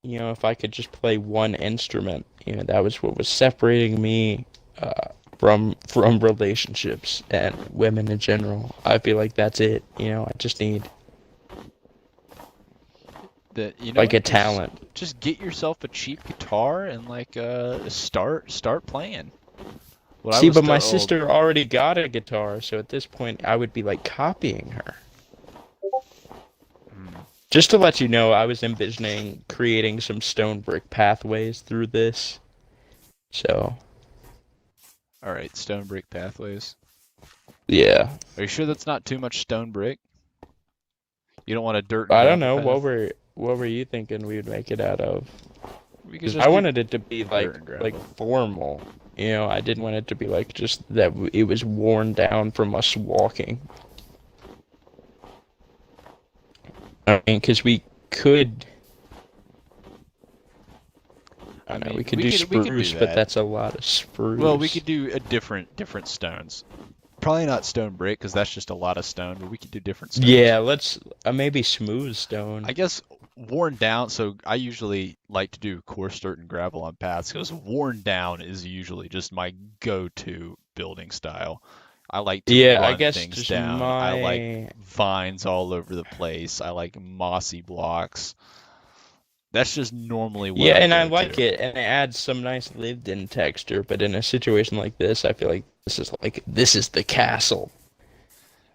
if I could just play one instrument, that was what was separating me from relationships and women in general. I feel like that's it. I just need That you know like a what? talent. Just get yourself a cheap guitar and like start playing. What I See, was but my told, sister already got a guitar, so at this point I would be like copying her. Just to let you know, I was envisioning creating some stone brick pathways through this. So, All right, stone brick pathways. yeah. Are you sure that's not too much stone brick? You don't want a dirt and I don't gravel know path? what were you thinking we would make it out of? We could Because just I do wanted it to be dirt and like gravel. formal. You know, I didn't want it to be like just that it was worn down from us walking. I mean, because we could. I I don't know, we mean, could we do could do spruce, but that. that's a lot of Well, we spruce. could do a different stones. Probably not stone brick because that's just a lot of stone, but we could do different stones. Yeah, let's maybe smooth I stone. guess worn down. So I usually like to do coarse dirt and gravel on paths because worn down is usually just my go-to building style. I like to Yeah, I run guess things just down. I like my vines all over the place. I like mossy blocks. That's just normally what yeah, I and I go like to. it, and it adds some nice lived-in texture. But in a situation like this, I feel like this is the castle.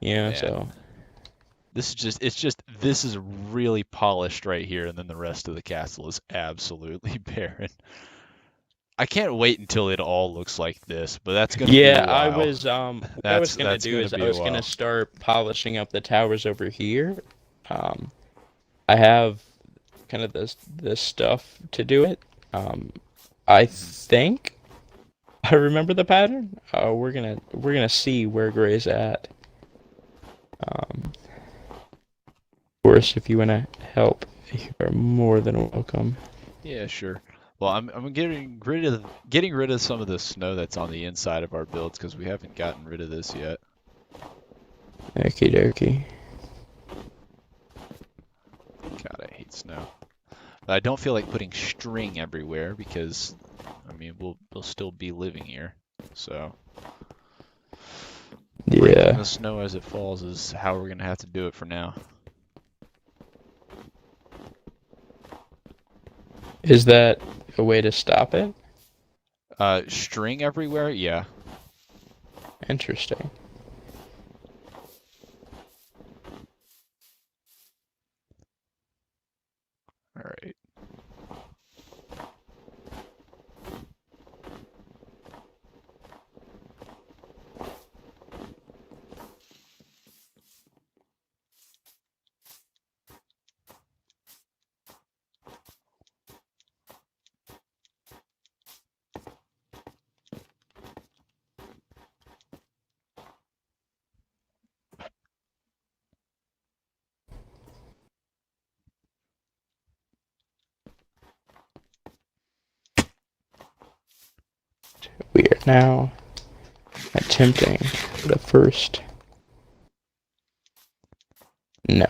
You know, Man, so this is just it's just this is really polished right here, and then the rest of the castle is absolutely barren. I can't wait until it all looks like this, but that's gonna be a yeah, while. what I was gonna That's do gonna is I be a was gonna while. start polishing up the towers over here. Um, I have kind of this stuff to do it. Um, I Mhm. think I remember the pattern. We're gonna see where Gray's at. Of course, if you wanna help, you are more than welcome. Yeah, sure. Well, I'm getting rid of some of the snow that's on the inside of our builds because we haven't gotten rid of this yet. Okie dokie. God, I hate snow. But I don't feel like putting string everywhere because I mean we'll still be living here. So breaking Yeah. the snow as it falls is how we're gonna have to do it for now. Is that a way to stop it? String everywhere? Yeah. Interesting. All right. We are now attempting the first. No.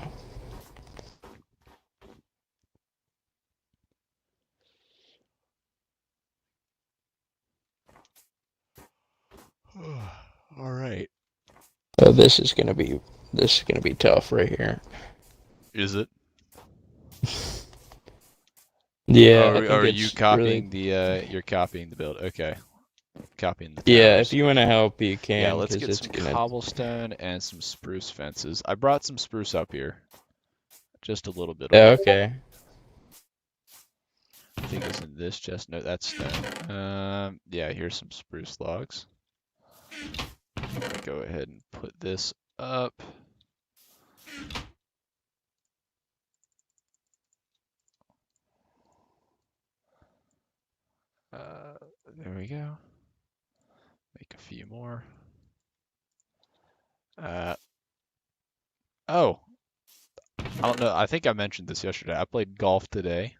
All right. So this is gonna be tough right here. Is it? Yeah, I Are think you it's really copying the you're copying the build? Okay. Copying the yeah. If towers. you want to help, you Yeah, can let's because get it's some gonna. cobblestone and some spruce fences. I brought some spruce up here. Just a little bit of Yeah, it. okay. I think it's in this chest. No, that's stone. Yeah, here's some spruce logs. Go ahead and put this up. Uh, there we go. Make a few more. Uh, oh, I don't know. I think I mentioned this yesterday. I played golf today.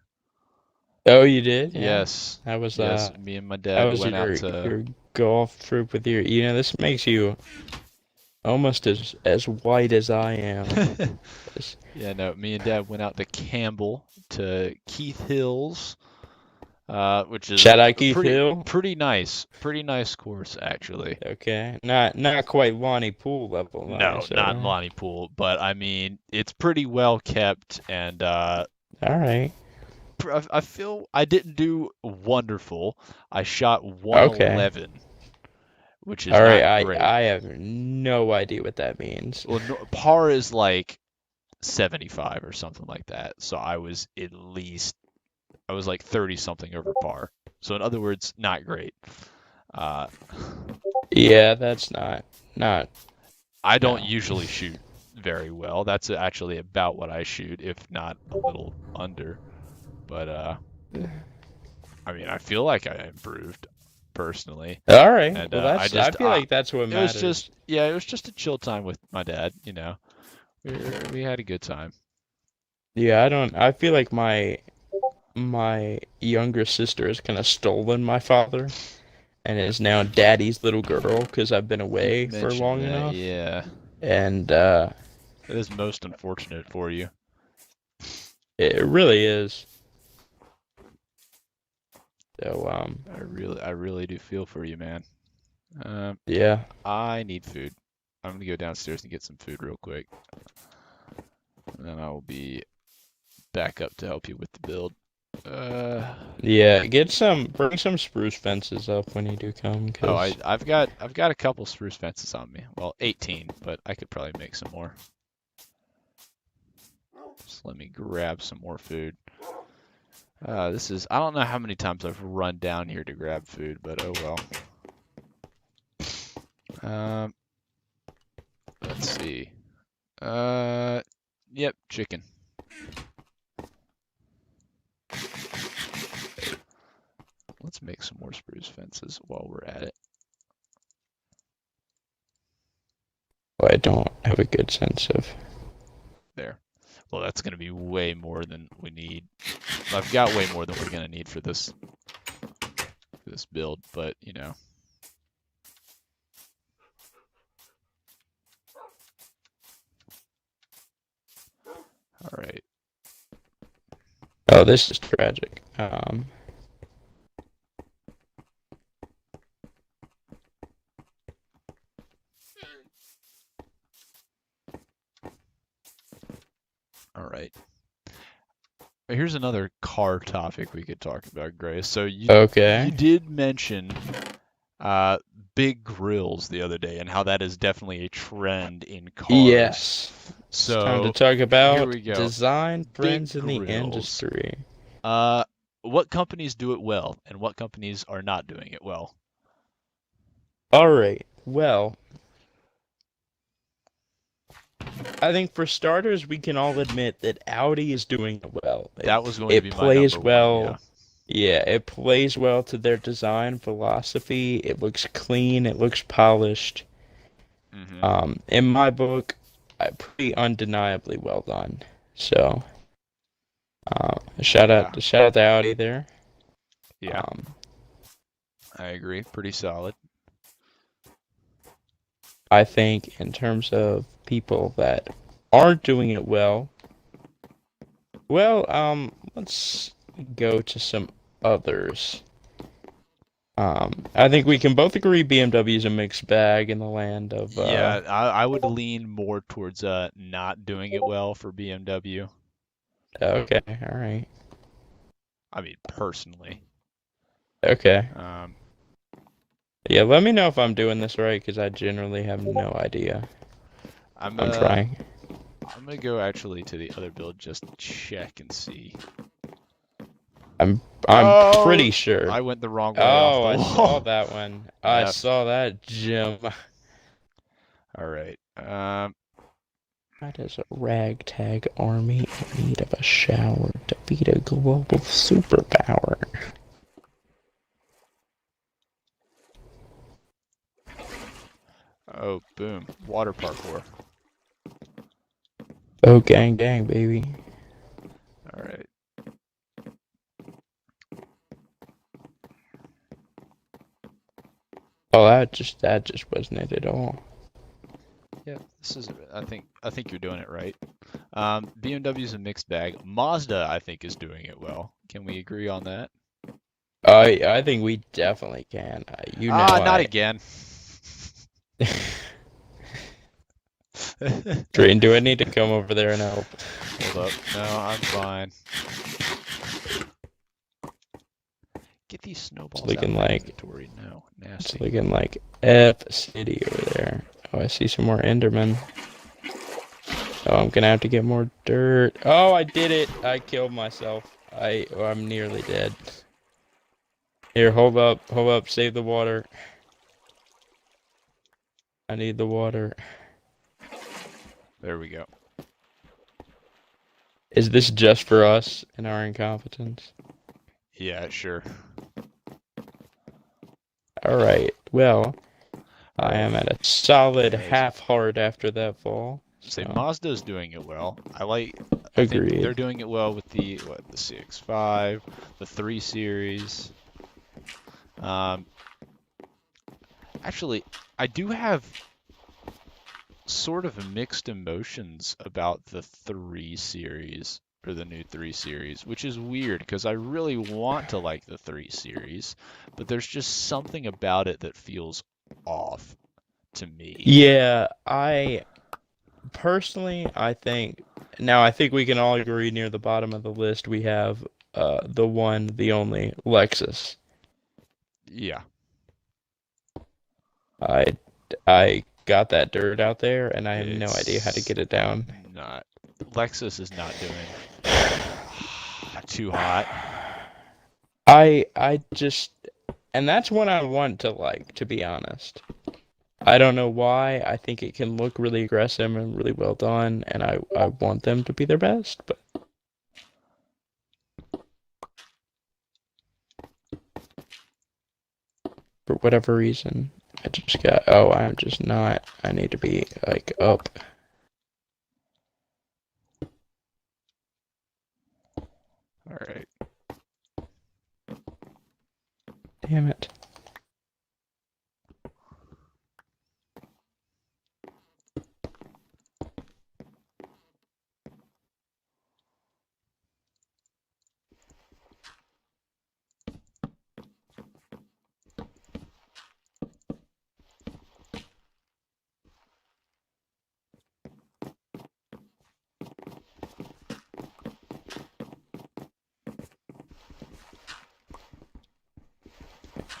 Oh, you did? Yeah. Yes, How was yes. Me and my how dad was went out to. your golf trip with your? You know, this makes you almost as white as I am. Yeah, no. Me and dad went out to Campbell to Keith Hills, which is Shout out a Keith Hill. pretty nice course actually. Okay, not quite Lonnie Pool level No, nice, not in Lonnie Pool, but I mean it's pretty well kept, and all right, I feel I didn't do wonderful. I shot okay, 111, which is all right. not great. I have no idea what that means. Well, no, par is like 75 or something like that. So I was like 30 something over par. So in other words, not great. Uh, Yeah, that's not I don't no. usually shoot very well. That's actually about what I shoot, if not a little under. But I mean, I feel like I improved personally, All right. and Well, I feel like that's what it was just matters. yeah, it was just a chill time with my dad. We had a good time. Yeah, I feel like my younger sister has kind of stolen my father and is now daddy's little girl because I've been You've away for mentioned long that, enough. yeah. And It is most unfortunate for you. it really is. So I really do feel for you, man. Um, yeah. I need food. I'm gonna go downstairs and get some food real quick, and then I will be back up to help you with the build. Uh, Yeah, bring some spruce fences up when you do come, oh, cause I've got a couple spruce fences on me. Well, 18, but I could probably make some more. Just let me grab some more food. I don't know how many times I've run down here to grab food, but oh well. Um, let's see. Yep, chicken. Let's make some more spruce fences while we're at it. I don't have a good sense of. There. Well, that's going to be way more than we need. I've got way more than we're going to need for this build, but you know. All right. Oh, this is tragic. All right. Here's another car topic we could talk about, Grace. So you Okay. did mention big grills the other day and how that is definitely a trend in cars. Yes. It's time to So talk here about we go. design Big trends in the grills. industry. What companies do it well and what companies are not doing it well? All right. Well, I think for starters, we can all admit that Audi is doing it well. That was going to It be my plays number one, yeah. well. Yeah, it plays well to their design philosophy. It looks clean. It looks polished. Mm-hmm. In my book, pretty undeniably well done. So, Yeah. shout out to Audi there. Yeah. I agree. Pretty solid. I think in terms of people that aren't doing it well, let's go to some others. I think we can both agree BMW is a mixed bag in the land of Yeah, I would lean more towards not doing it well for BMW. okay, all right. I mean, personally. Okay. Um, Yeah, let me know if I'm doing this right because I generally have no idea. I'm I'm trying. I'm gonna go actually to the other build just to check and see. I'm Oh, pretty sure. I went the wrong way off Oh, the I saw wall. that one. I Yep. saw that, Jim. All right. Why does a ragtag army in need of a shower defeat a global superpower? Oh, boom. Water parkour. Oh, gang, gang, baby. All right. Oh, that just wasn't it at all. Yeah, this is. I think you're doing it right. BMW is a mixed bag. Mazda, I think, is doing it well. Can we agree on that? I think we definitely can. Not again. Train, do I need to come over there and help? Hold up. No, I'm fine. Get these snowballs out of my inventory. No, nasty. It's looking like F City over there. Oh, I see some more Endermen. Oh, I'm gonna have to get more dirt. Oh, I did it. I killed myself. I'm nearly dead. Here, hold up. Hold up. Save the water. I need the water. There we go. Is this just for us and our incompetence? Yeah, sure. All right. Well, All I right. am at a solid Yes. half heart after that fall. Say So, Mazda's doing it well. I think they're agreed. doing it well with the CX-5, the 3 Series. Um, actually, I do have sort of mixed emotions about the 3 Series or the new 3 Series, which is weird because I really want to like the 3 Series, but there's just something about it that feels off to me. Yeah, I personally, I think now I think we can all agree near the bottom of the list we have the one, the only Lexus. Yeah, I I got that dirt out there and I have no idea how to it's get it down. not. Lexus is not doing too hot. I just and that's what I want to like, to be honest. I don't know why. I think it can look really aggressive and really well done, and I want them to be their best, but for whatever reason, I just got, oh, I'm just not. I need to be like up. All right. Damn it.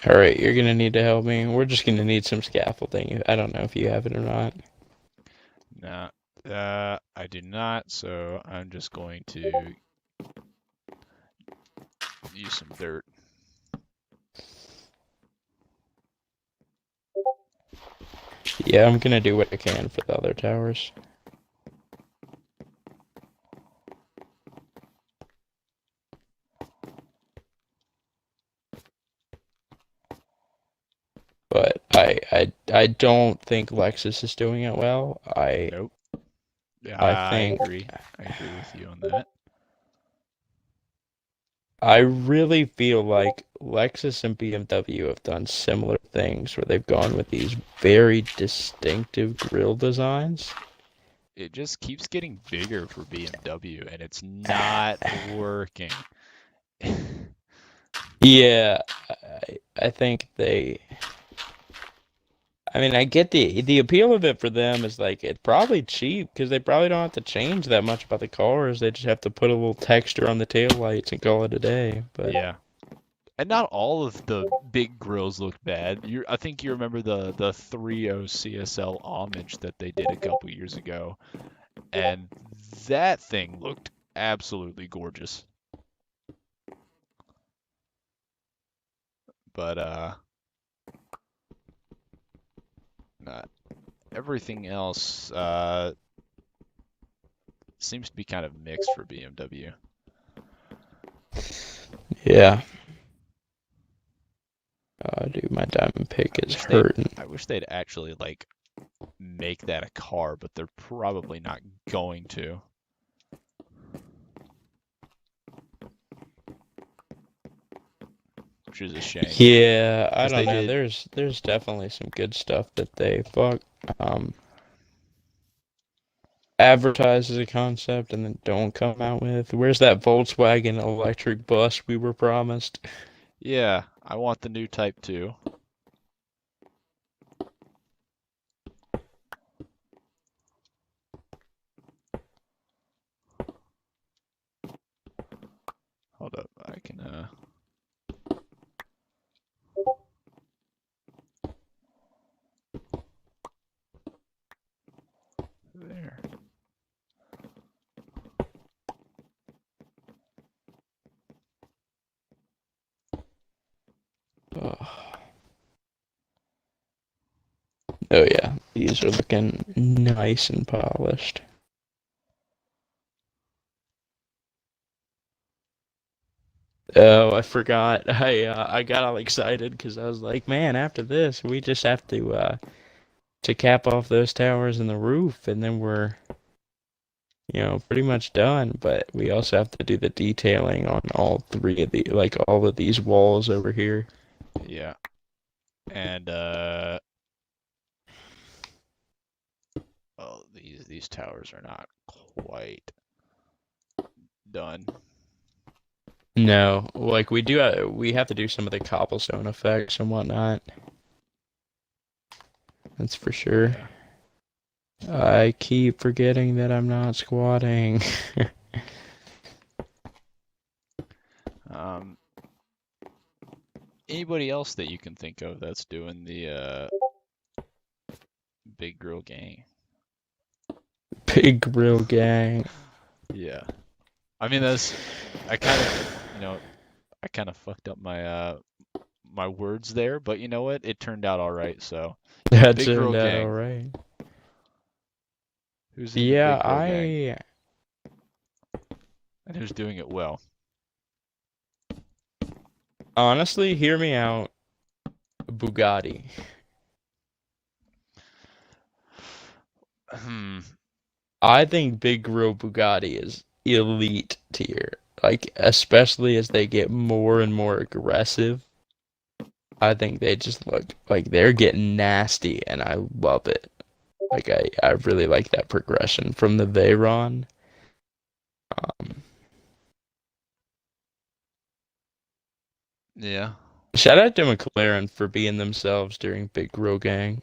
All right, you're gonna need to help me. We're just gonna need some scaffolding. I don't know if you have it or not. No, I do not, so I'm just going to use some dirt. Yeah, I'm gonna do what I can for the other towers. But I don't think Lexus is doing it well. Nope. Yeah, I I think agree. I agree with you on that. I really feel like Lexus and BMW have done similar things where they've gone with these very distinctive grille designs. It just keeps getting bigger for BMW, and it's not working. Yeah, I think they. I mean, I get the appeal of it for them is like it's probably cheap because they probably don't have to change that much about the cars. They just have to put a little texture on the taillights and call it a day. But Yeah. And not all of the big grills look bad. I think you remember the 3.0 CSL homage that they did a couple years ago, and that thing looked absolutely gorgeous. But not everything else seems to be kind of mixed for BMW. yeah, dude, my diamond pick is hurting. I wish they'd actually like make that a car, but they're probably not going to, which is a shame Yeah, I because don't they know. did. There's definitely some good stuff that they um advertise as a concept and then don't come out with. Where's that Volkswagen electric bus we were promised? Yeah, I want the new Type 2. Hold up, I can there. Oh yeah, these are looking nice and polished. Oh, I forgot. I got all excited because I was like, man, after this, we just have to cap off those towers and the roof, and then we're pretty much done. But we also have to do the detailing on all three of the like all of these walls over here. Yeah. And well, these towers are not quite done. No, like we have to do some of the cobblestone effects and whatnot. That's for sure. Yeah. I keep forgetting that I'm not squatting. Um, Anybody else that you can think of that's doing the Big Grill Gang? Big grill gang. Yeah. I mean, that's I kind of, I kind of fucked up my words there, but you know what? It turned out all right. So, yeah, That Big turned Grill out Gang. alright. Who's in the Yeah, Big Grill Gang I and who's doing it well? honestly hear me out. Bugatti. Hmm. I think Big Grill Bugatti is elite tier. Like, especially as they get more and more aggressive. I think they just look like they're getting nasty, and I love it. Like, I really like that progression from the Veyron. Um, Yeah. Shout out to McLaren for being themselves during Big Grill Gang.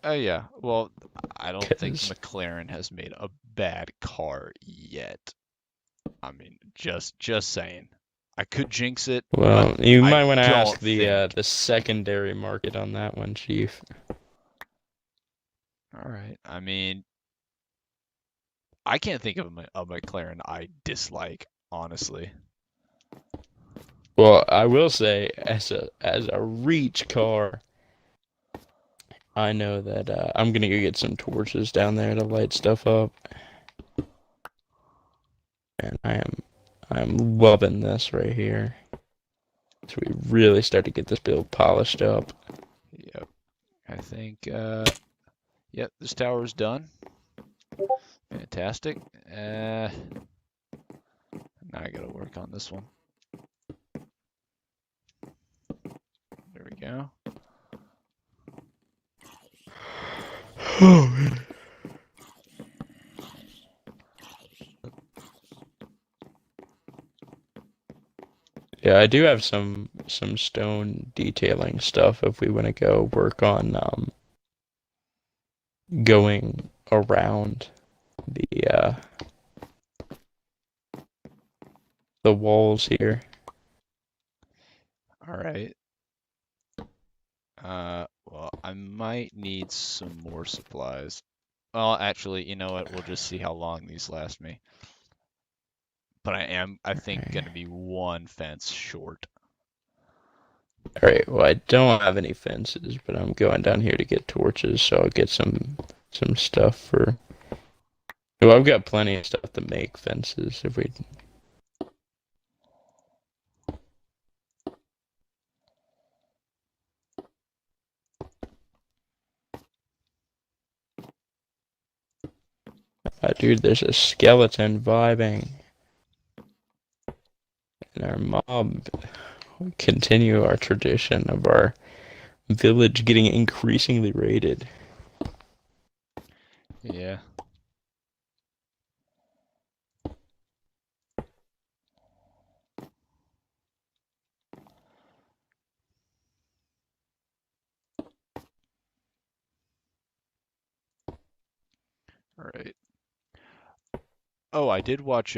Oh yeah. Well, I don't think Because, McLaren has made a bad car yet. I mean, just saying. I could jinx it, but well, you I might want to ask don't think. the secondary market on that one, Chief. All right. I mean, I can't think of a McLaren I dislike, honestly. Well, I will say, as a reach car, I know that I'm gonna go get some torches down there to light stuff up, and I'm loving this right here. So we really start to get this build polished up. Yep. I think yep, this tower's done. Fantastic. Now I gotta work on this one. There we go. Yeah, I do have some stone detailing stuff if we want to go work on going around the the walls here. All right. Well, I might need some more supplies. Well, actually, you know what? We'll just see how long these last me. But I think, Okay. gonna be one fence short. All right. Well, I don't have any fences, but I'm going down here to get torches, so I'll get some stuff for. Well, I've got plenty of stuff to make fences if we. Dude, there's a skeleton vibing in our mob. We continue our tradition of our village getting increasingly raided. Yeah. All right. Oh, I did watch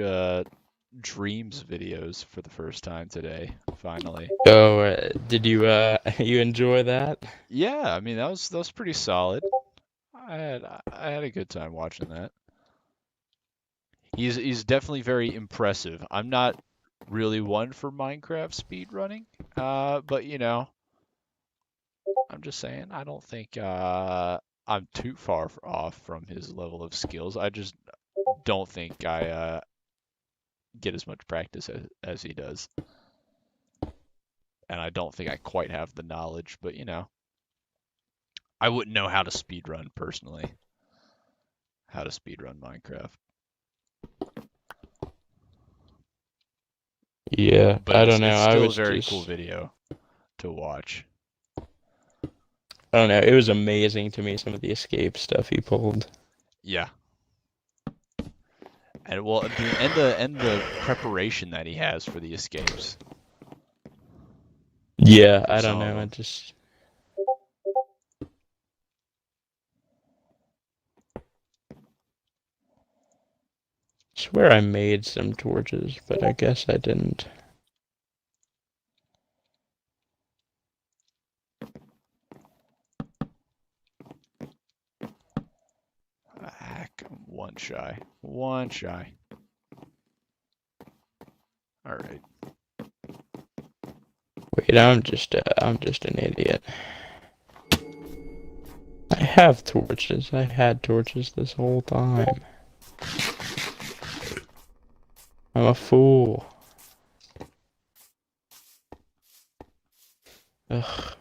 Dreams videos for the first time today, finally. Oh, did you you enjoy that? Yeah, I mean that was pretty solid. I had a good time watching that. He's definitely very impressive. I'm not really one for Minecraft speedrunning, but I'm just saying I don't think I'm too far off from his level of skills. I just don't think I get as much practice as he does. And I don't think I quite have the knowledge, but I wouldn't know how to speedrun personally. How to speedrun Minecraft. Yeah, But I it's don't know. I still a was very cool just, video to watch. I don't know. It was amazing to me some of the escape stuff he pulled. Yeah. And well, the preparation that he has for the escapes. Yeah, For I don't some of know. I them. just swear I made some torches, but I guess I didn't. Heck, I'm one shy. One shy. All right. Wait, I'm just an idiot. I have torches. I had torches this whole time. I'm a fool. Ugh.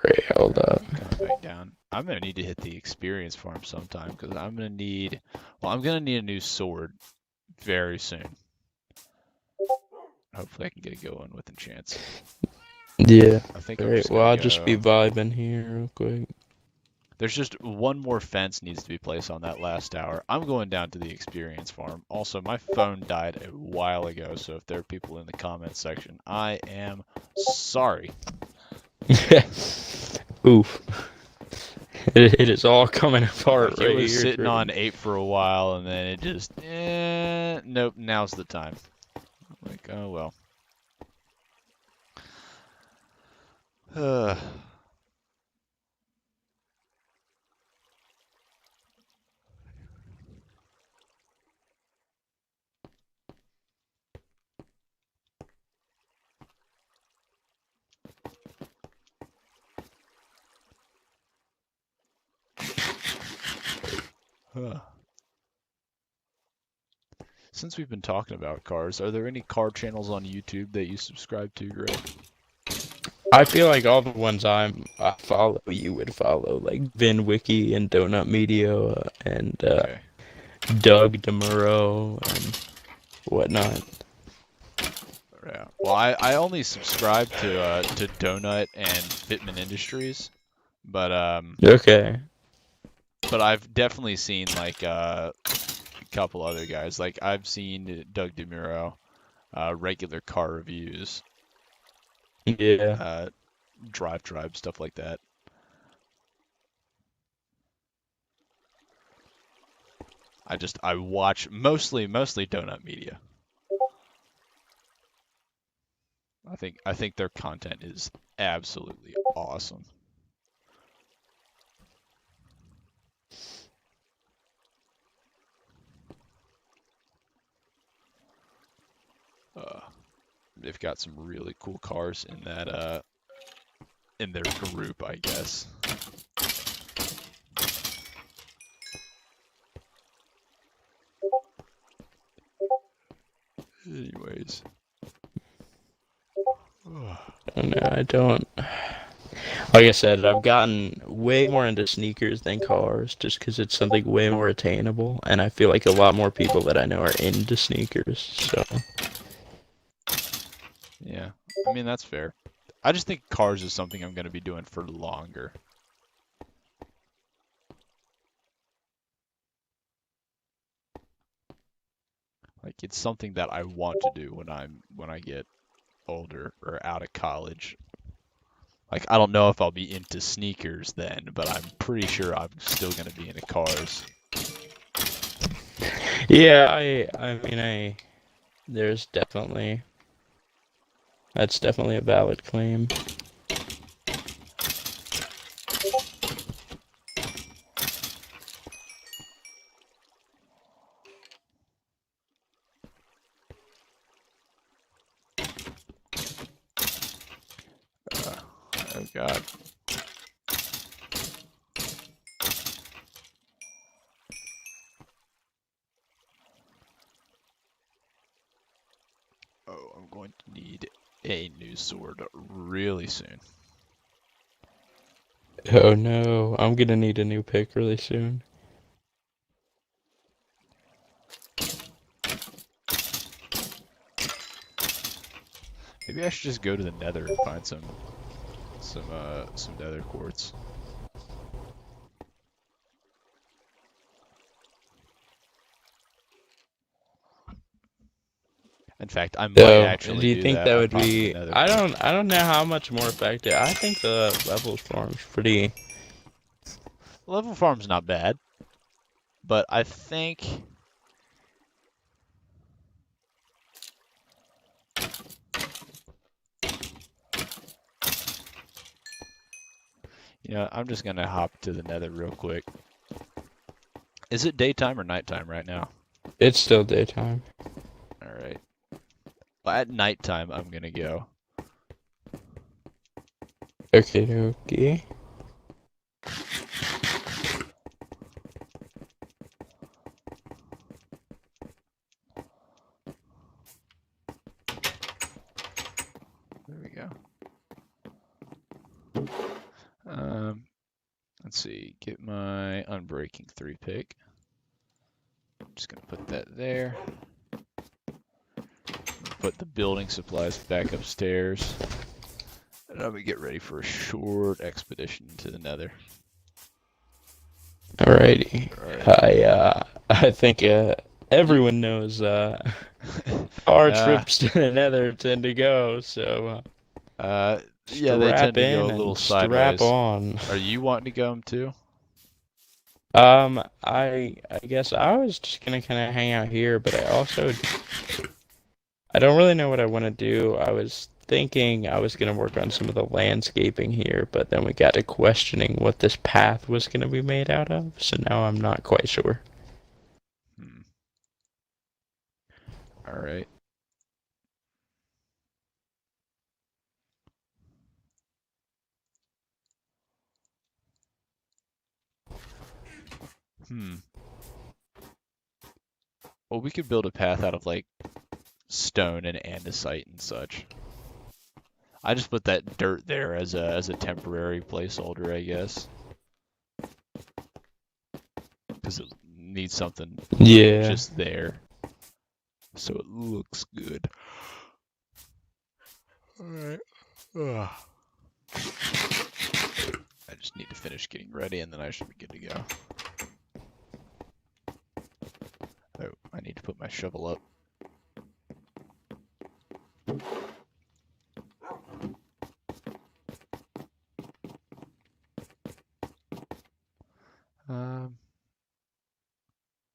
Great, hold Alright, up. I'm coming back down. I'm gonna need to hit the experience farm sometime because I'm gonna need a new sword very soon. Hopefully I can get it going with enchants. Yeah. I think I'm Great. just Well, gonna I'll just be go. vibing here real quick. There's just one more fence needs to be placed on that last tower. I'm going down to the experience farm. Also, my phone died a while ago, so if there are people in the comments section, I am sorry. Oof. It is all coming apart Like it right was here, sitting on Jordan. 8 for a while, and then it just, nope, now's the time. Like, oh well. Since we've been talking about cars, are there any car channels on YouTube that you subscribe to, Greg? I feel like all the ones I follow, you would follow, like Vin Wiki and Donut Media and Okay. Doug DeMuro and whatnot. Yeah. Well, I only subscribe to Donut and Fitment Industries, but Okay. I've definitely seen like a couple other guys. Like I've seen Doug DeMuro, regular car reviews, Yeah. uh, Drive Tribe, stuff like that. I watch mostly Donut Media. I think their content is absolutely awesome. Uh, they've got some really cool cars in that in their group, I guess. Anyways. No, I don't. Like I said, I've gotten way more into sneakers than cars just because it's something way more attainable, and I feel like a lot more people that I know are into sneakers, so. Yeah. I mean, that's fair. I just think cars is something I'm going to be doing for longer. Like it's something that I want to do when I get older or out of college. Like I don't know if I'll be into sneakers then, but I'm pretty sure I'm still going to be into cars. Yeah, I mean, there's definitely, that's definitely a valid claim. Oh God. going to need a new sword really soon. Oh no, I'm gonna need a new pick really soon. Maybe I should just go to the Nether and find some Nether quartz. In fact, I might So, actually do you do think that. that I would popped the be? Nether I quartz. don't know how much more effective. I think the levels farm's pretty. Level farm's not bad, but I think I'm just gonna hop to the Nether real quick. Is it daytime or nighttime right now? It's still daytime. All right. Well, at nighttime, I'm gonna go. Okay, okay. There we go. Let's see. Get my Unbreaking 3 pick. I'm just gonna put that there. Put the building supplies back upstairs. And I'm gonna get ready for a short expedition to the Nether. Alrighty. I think everyone knows our Uh, trips to the Nether tend to go, so yeah, they strap tend to go in a little and strap sideways. on. Are you wanting to go them too? I guess I was just gonna kind of hang out here, but I don't really know what I want to do. I was thinking I was gonna work on some of the landscaping here, but then we got to questioning what this path was gonna be made out of, so now I'm not quite sure. Hmm. All right. Hmm. Well, we could build a path out of like stone and andesite and such. I just put that dirt there as a temporary placeholder, I guess, because it needs something Yeah. just there, so it looks good. All right. Ugh. I just need to finish getting ready, and then I should be good to go. Oh, I need to put my shovel up. Um,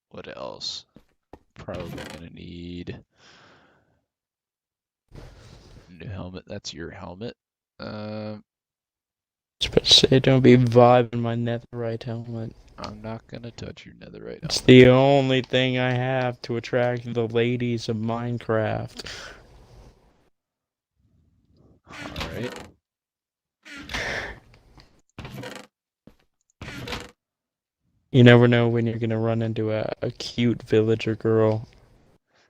what else? Probably gonna need a new helmet. That's your helmet. Um, I was about to say, don't be vibing my netherite helmet. I'm not gonna touch your netherite It's helmet. the only thing I have to attract the ladies of Minecraft. All right. You never know when you're gonna run into a cute villager girl.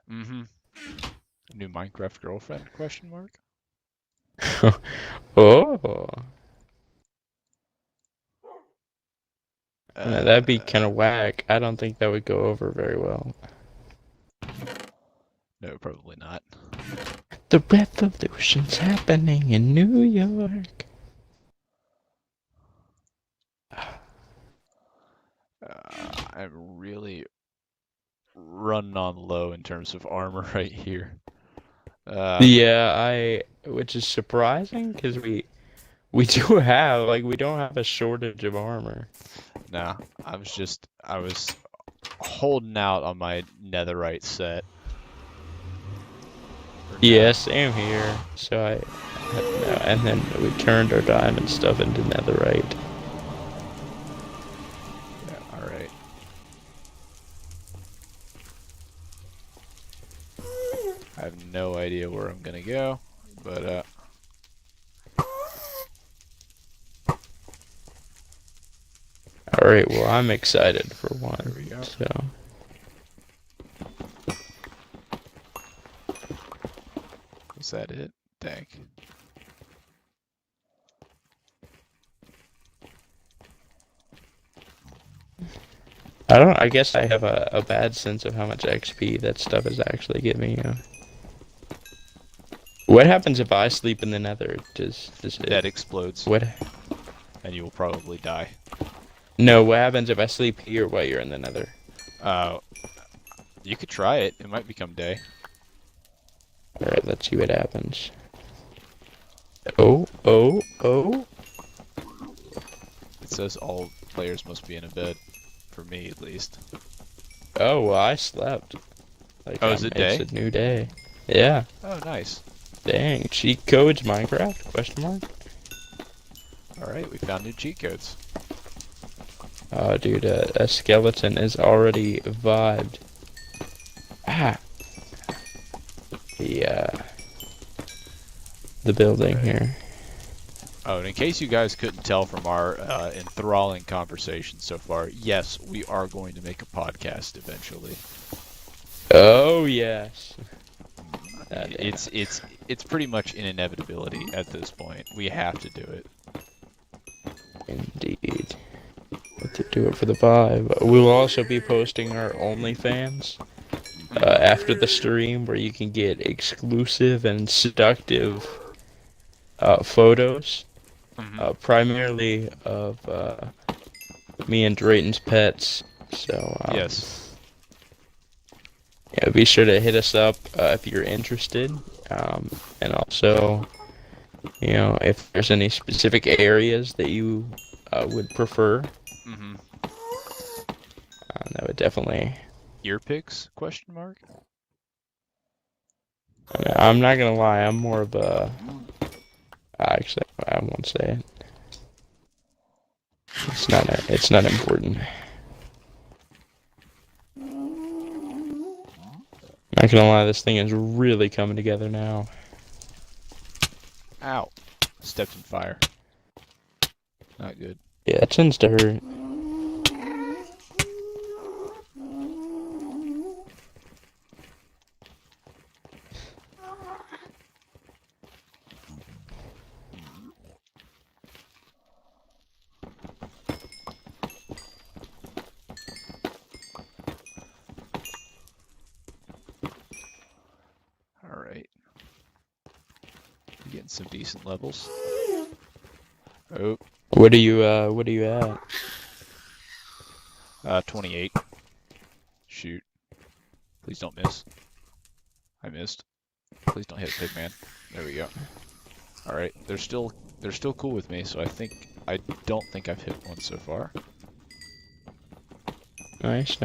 Mm-hmm. New Minecraft girlfriend? Question mark. Oh, that'd be Uh, kind of whack. I don't think that would go over very well. no, probably not. The revolution's happening in New York. I'm really running on low in terms of armor right here. Yeah, which is surprising because we do have we don't have a shortage of armor. No, I was holding out on my netherite set. Yeah, same here. So no, and then we turned our diamond stuff into netherite. Yeah, all right. I have no idea where I'm gonna go, but All right, well I'm excited for there one. we go. Is that it? Dang. I guess I have a bad sense of how much XP that stuff is actually giving you. What happens if I sleep in the nether? Does it... That explodes. What? And you will probably die. No, what happens if I sleep here while you're in the nether? You could try it. It might become day. Alright, let's see what happens. Oh. It says all players must be in a bed. For me, at least. Oh, well, I slept. Like, oh, is it day? It's a new day. Yeah. Oh, nice. Dang, cheat codes Minecraft? Question mark? Alright, we found new cheat codes. Oh, dude, a skeleton is already vibed. Ah. The building here. Oh, and in case you guys couldn't tell from our enthralling conversation so far, yes, we are going to make a podcast eventually. Oh, yes. It's pretty much an inevitability at this point. We have to do it. Indeed. Have to do it for the vibe. We will also be posting our OnlyFans after the stream, where you can get exclusive and seductive photos, primarily of me and Drayton's pets. So yes. Yeah, be sure to hit us up if you're interested, and also, you know, if there's any specific areas that you would prefer. That would definitely. Ear pics? Question mark. I'm not gonna lie. I'm more of a. Actually, I won't say it. It's not. It's not important. Not gonna lie. This thing is really coming together now. Ow! Stepped in fire. Not good. Yeah, it tends to hurt. Alright. Getting some decent levels. Oh. What are you at? 28. Shoot. Please don't miss. I missed. Please don't hit Pigman. There we go. Alright, they're still cool with me, so I don't think I've hit one so far. Nice.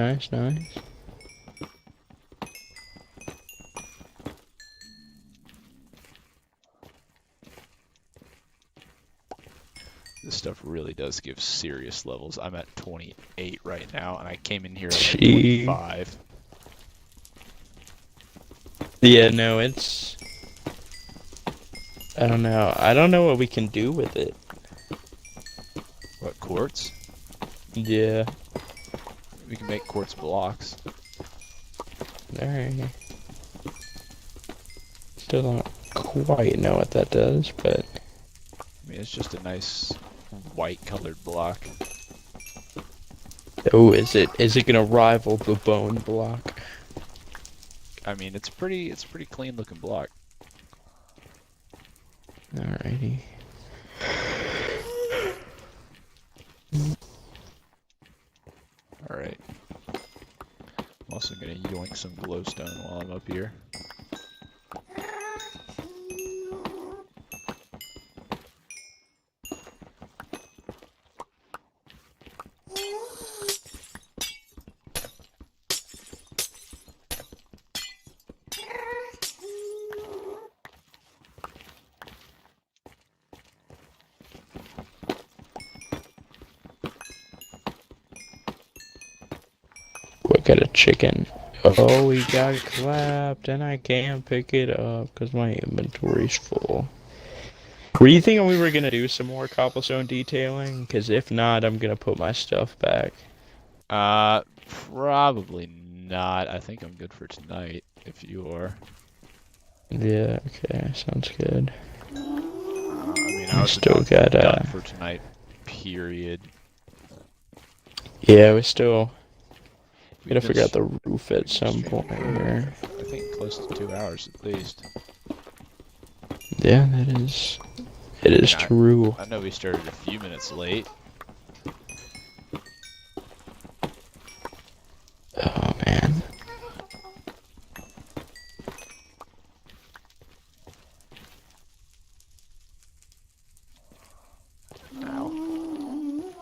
This stuff really does give serious levels. I'm at 28 right now, and I came in here at 25. Yeah, no, it's... I don't know. I don't know what we can do with it. What, quartz? Yeah. We can make quartz blocks. Alright. Still don't quite know what that does, but... I mean, it's just a nice white colored block. Oh, is it gonna rival the bone block? I mean, it's pretty clean looking block. Alrighty. Alright. I'm also gonna yoink some glowstone while I'm up here. We got a chicken. Oh, we got clapped, and I can't pick it up because my inventory's full. Were you thinking we were gonna do some more cobblestone detailing? Because if not, I'm gonna put my stuff back. Probably not. I think I'm good for tonight, if you are. Yeah, okay, sounds good. I mean, I We was still about got, done for tonight, period. yeah, we still We've gotta been figure out the roof at we've been some streaming point for here. I think close to 2 hours at least. Yeah, it I mean, is true. I know we started a few minutes late. Oh man. Ow.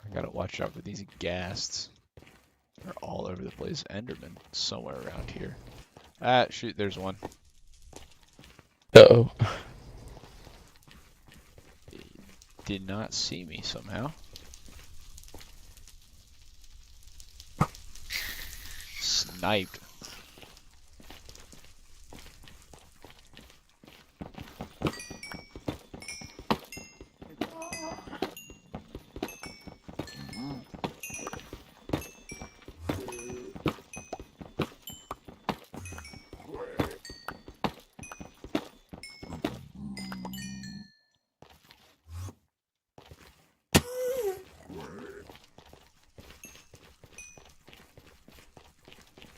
I gotta watch out for these ghasts. They're all over the place. Enderman somewhere around here. Ah, shoot, there's one. Uh-oh. He did not see me somehow. Sniped.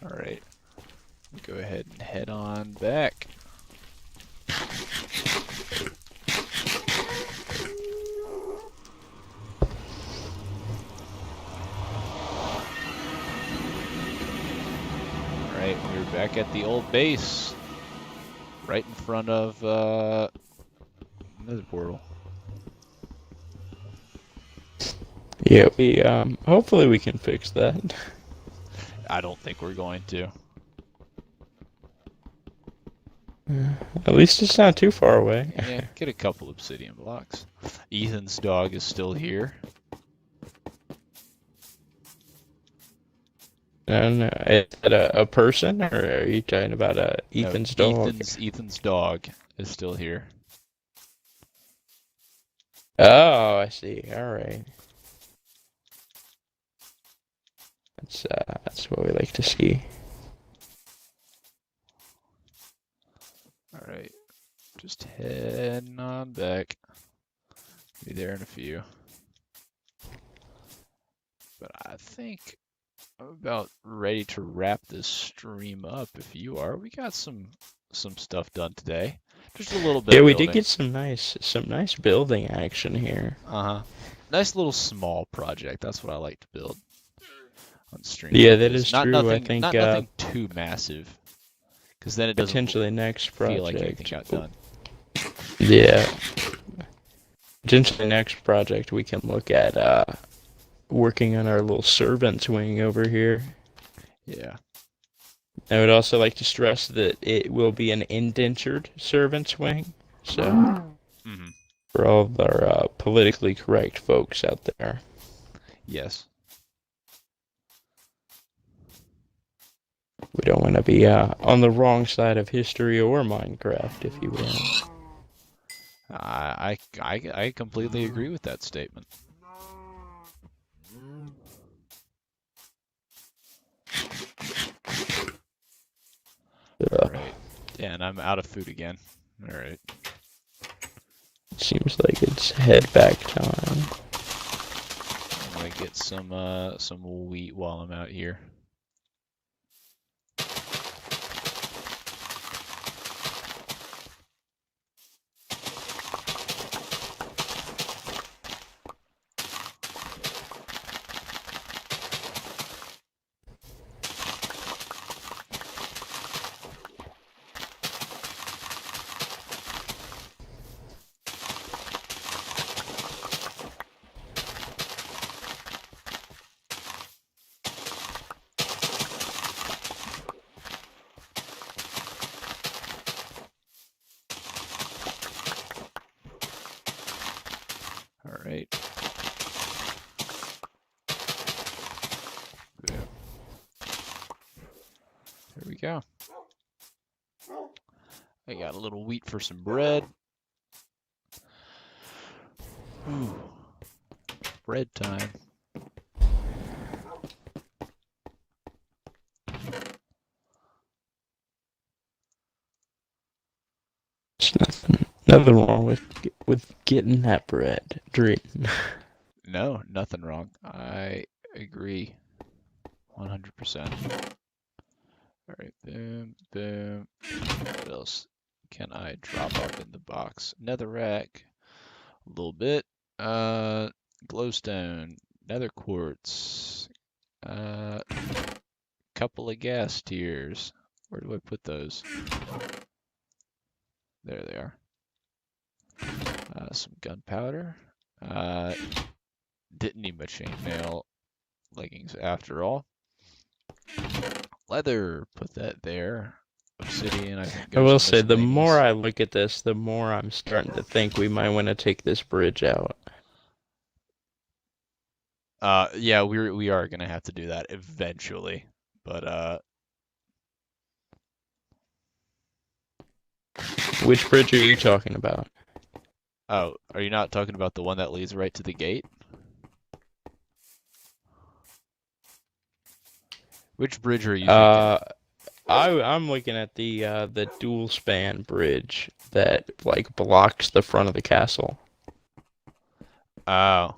Alright, go ahead and head on back. Alright, we're back at the old base. Right in front of another portal. Yeah, we hopefully we can fix that. I don't think we're going to. At least it's not too far away. Yeah, get a couple obsidian blocks. Ethan's dog is still here. And is that a person, or are you talking about No, Ethan's dog? Ethan's dog is still here. Oh, I see. All right. That's what we like to see. Alright, just heading on back. Be there in a few. But I think I'm about ready to wrap this stream up if you are. We got some stuff done today. Just a little bit Yeah, of we did building. get some nice building action here. Uh-huh. Nice little small project. That's what I like to build on stream Yeah, like that this. is true. I think Not nothing too massive, because then it doesn't potentially next feel like anything project. got done. Yeah, potentially next project we can look at working on our little servants wing over here. Yeah. I would also like to stress that it will be an indentured servants wing. So Mm-hmm. for all of our politically correct folks out there. Yes. We don't want to be on the wrong side of history or Minecraft, if you will. I completely agree with that statement. All right. Yeah, and I'm out of food again. All right. Seems like it's head back time. I'm gonna get some wheat while I'm out here. All right. There we go. I got a little wheat for some bread. Ooh, bread time. Nothing wrong with getting that bread. Drink. No, nothing wrong. I agree 100%. All right, boom, boom. What else can I drop off in the box? Netherrack, a little bit. Glowstone, nether quartz, couple of gas tiers. Where do I put those? There they are. Some gunpowder. Didn't need my chainmail leggings after all. Leather, put that there. Obsidian, I think I goes will in say, the more miscellaneous. I look at this, the more I'm starting to think we might want to take this bridge out. Yeah, we are gonna have to do that eventually. But Which bridge are you talking about? oh, are you not talking about the one that leads right to the gate? Which bridge are you thinking? Uh, I'm looking at the dual span bridge that like blocks the front of the castle. Oh,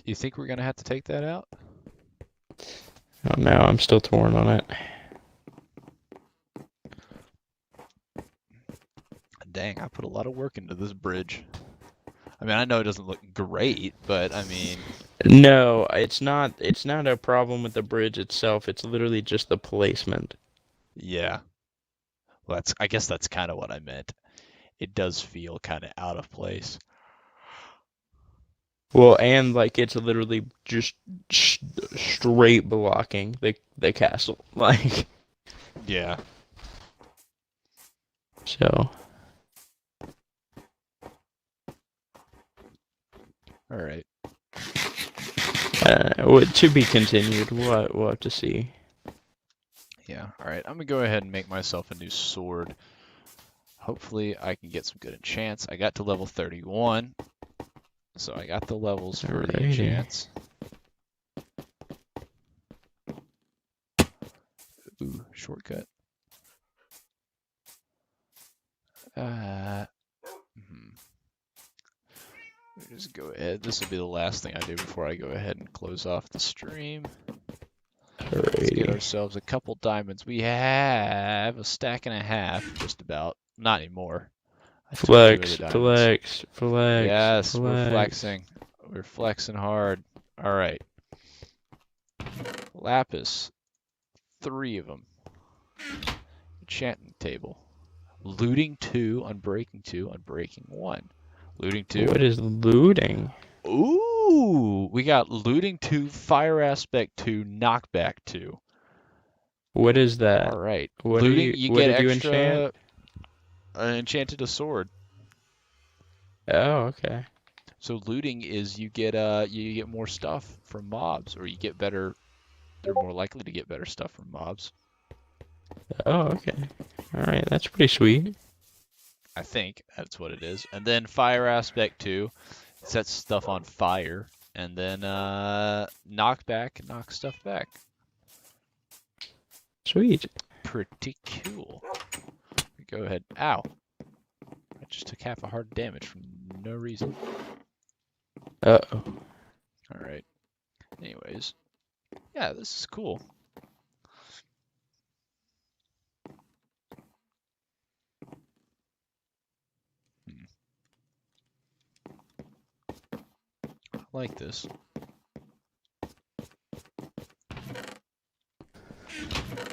you think we're gonna have to take that out? Oh no, I'm still torn on it. Dang, I put a lot of work into this bridge. I mean, I know it doesn't look great, but I mean, No, it's not. It's not a problem with the bridge itself. It's literally just the placement. yeah. Well, I guess that's kind of what I meant. It does feel kind of out of place. Well, and like it's literally just straight blocking the castle. Like Yeah. so. All right. To be continued. We'll have to see. Yeah. All right. I'm gonna go ahead and make myself a new sword. Hopefully, I can get some good enchants. I got to level 31, so I got the levels for the Alrighty. enchants. Ooh, shortcut. Uh, hmm. Let me just go ahead. This will be the last thing I do before I go ahead and close off the stream. Let's get Alrighty. ourselves a couple diamonds. We have a stack and a half, just about. Not anymore. I took 2 of the Flex, diamonds. flex, flex, Yes, we're flex. flexing. We're flexing hard. All right. Lapis, 3 of them. Enchanting table. Looting 2, unbreaking 2, unbreaking 1. Looting 2. What is looting? Ooh, we got looting 2, fire aspect 2, knockback 2. What is All that? right. What are Looting, you? you What get did you enchant? extra enchanted a sword. Oh, okay. So looting is you get more stuff from mobs, or you get better. You're more likely to get better stuff from mobs. Oh, okay. All right, that's pretty sweet. I think that's what it is. And then fire aspect 2 sets stuff on fire, and then knockback knocks stuff back. Sweet. Pretty cool. Go ahead. Ow. I just took half a heart damage from no reason. Uh-oh. All right. Anyways, yeah, this is cool. I like this.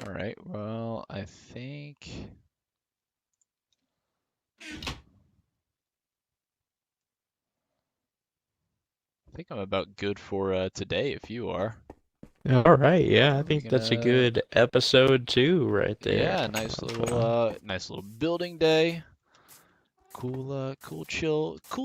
All right. Well, I think I'm about good for today. If you are, All right, yeah, I are we think that's a gonna? good episode 2 right there. Yeah, Of, nice little building day. Cool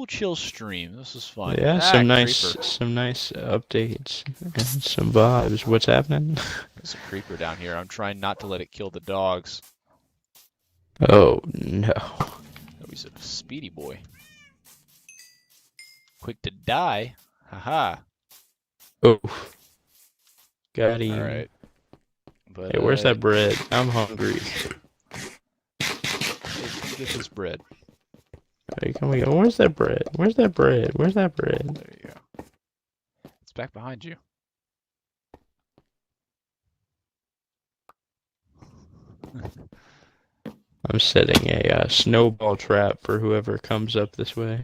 chill stream. This is fun. yeah, Ah, creeper. some nice updates and some vibes. What's happening? There's a creeper down here. I'm trying not to let it kill the dogs. Oh no. Oh, he's a speedy boy. Quick to die. Haha. Oh, got All him. right. But Hey, where's that bread? I'm hungry. get this bread. Hey, come on, where's that bread? Where's that bread? Where's that bread? There you go. It's back behind you. I'm setting a snowball trap for whoever comes up this way.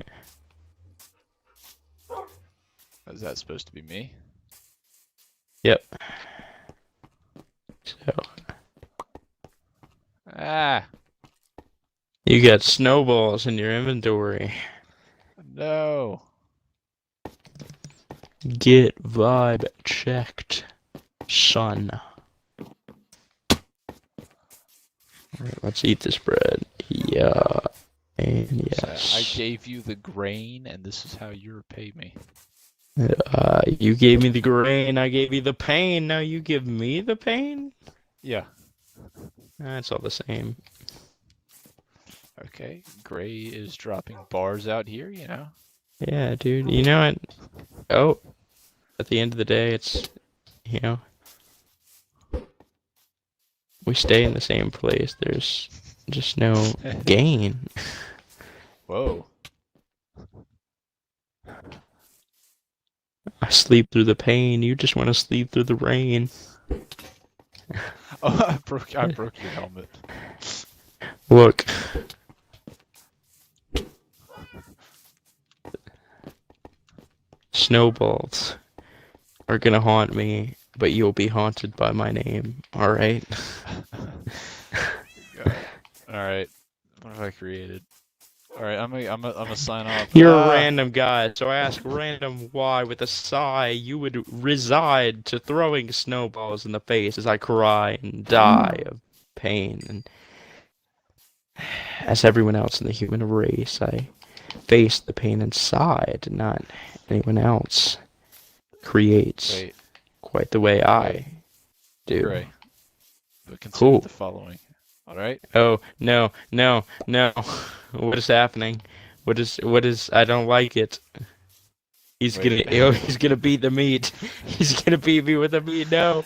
Is that supposed to be me? Yep. So Ah, you got snowballs in your inventory. no. Get vibe checked, son. Alright, let's eat this bread. Yeah. And yes. So I gave you the grain, and this is how you repay me. You gave me the grain, I gave you the pain, now you give me the pain? Yeah. It's all the same. Okay. Gray is dropping bars out here, Yeah, dude. You know what? Oh, at the end of the day, it's, we stay in the same place. There's just no gain. Whoa. I sleep through the pain. You just want to sleep through the rain. Oh, I broke your helmet. Look. Snowballs are gonna haunt me, but you'll be haunted by my name. All right. All right. What have I created? All right, I'm gonna sign off. You're a random guy, so I ask random why with a sigh you would reside to throwing snowballs in the face as I cry and die of pain. And as everyone else in the human race, I face the pain inside, not anyone else creates quite the way I do. Gray. But consider the following. All right. Oh, no. What is happening? What is I don't like it. He's gonna beat the meat. He's gonna beat me with the meat. No.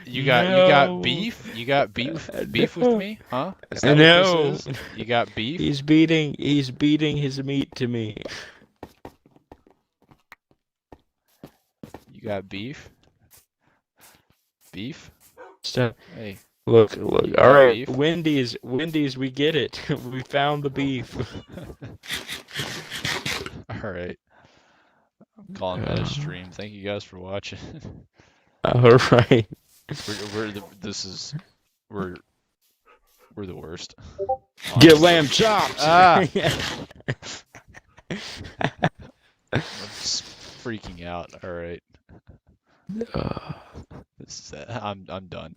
You got beef? You got beef with me? Huh? Is that no. what this is? You got beef? He's beating his meat to me. You got beef? Beef? Stop. Hey. Look. All right, Wendy's, we get it. We found the beef. All right. I'm calling that a stream. Thank you guys for watching. All right. We're the worst. Honestly. Get lamb chops. I'm just freaking out. All right. This is it. I'm done.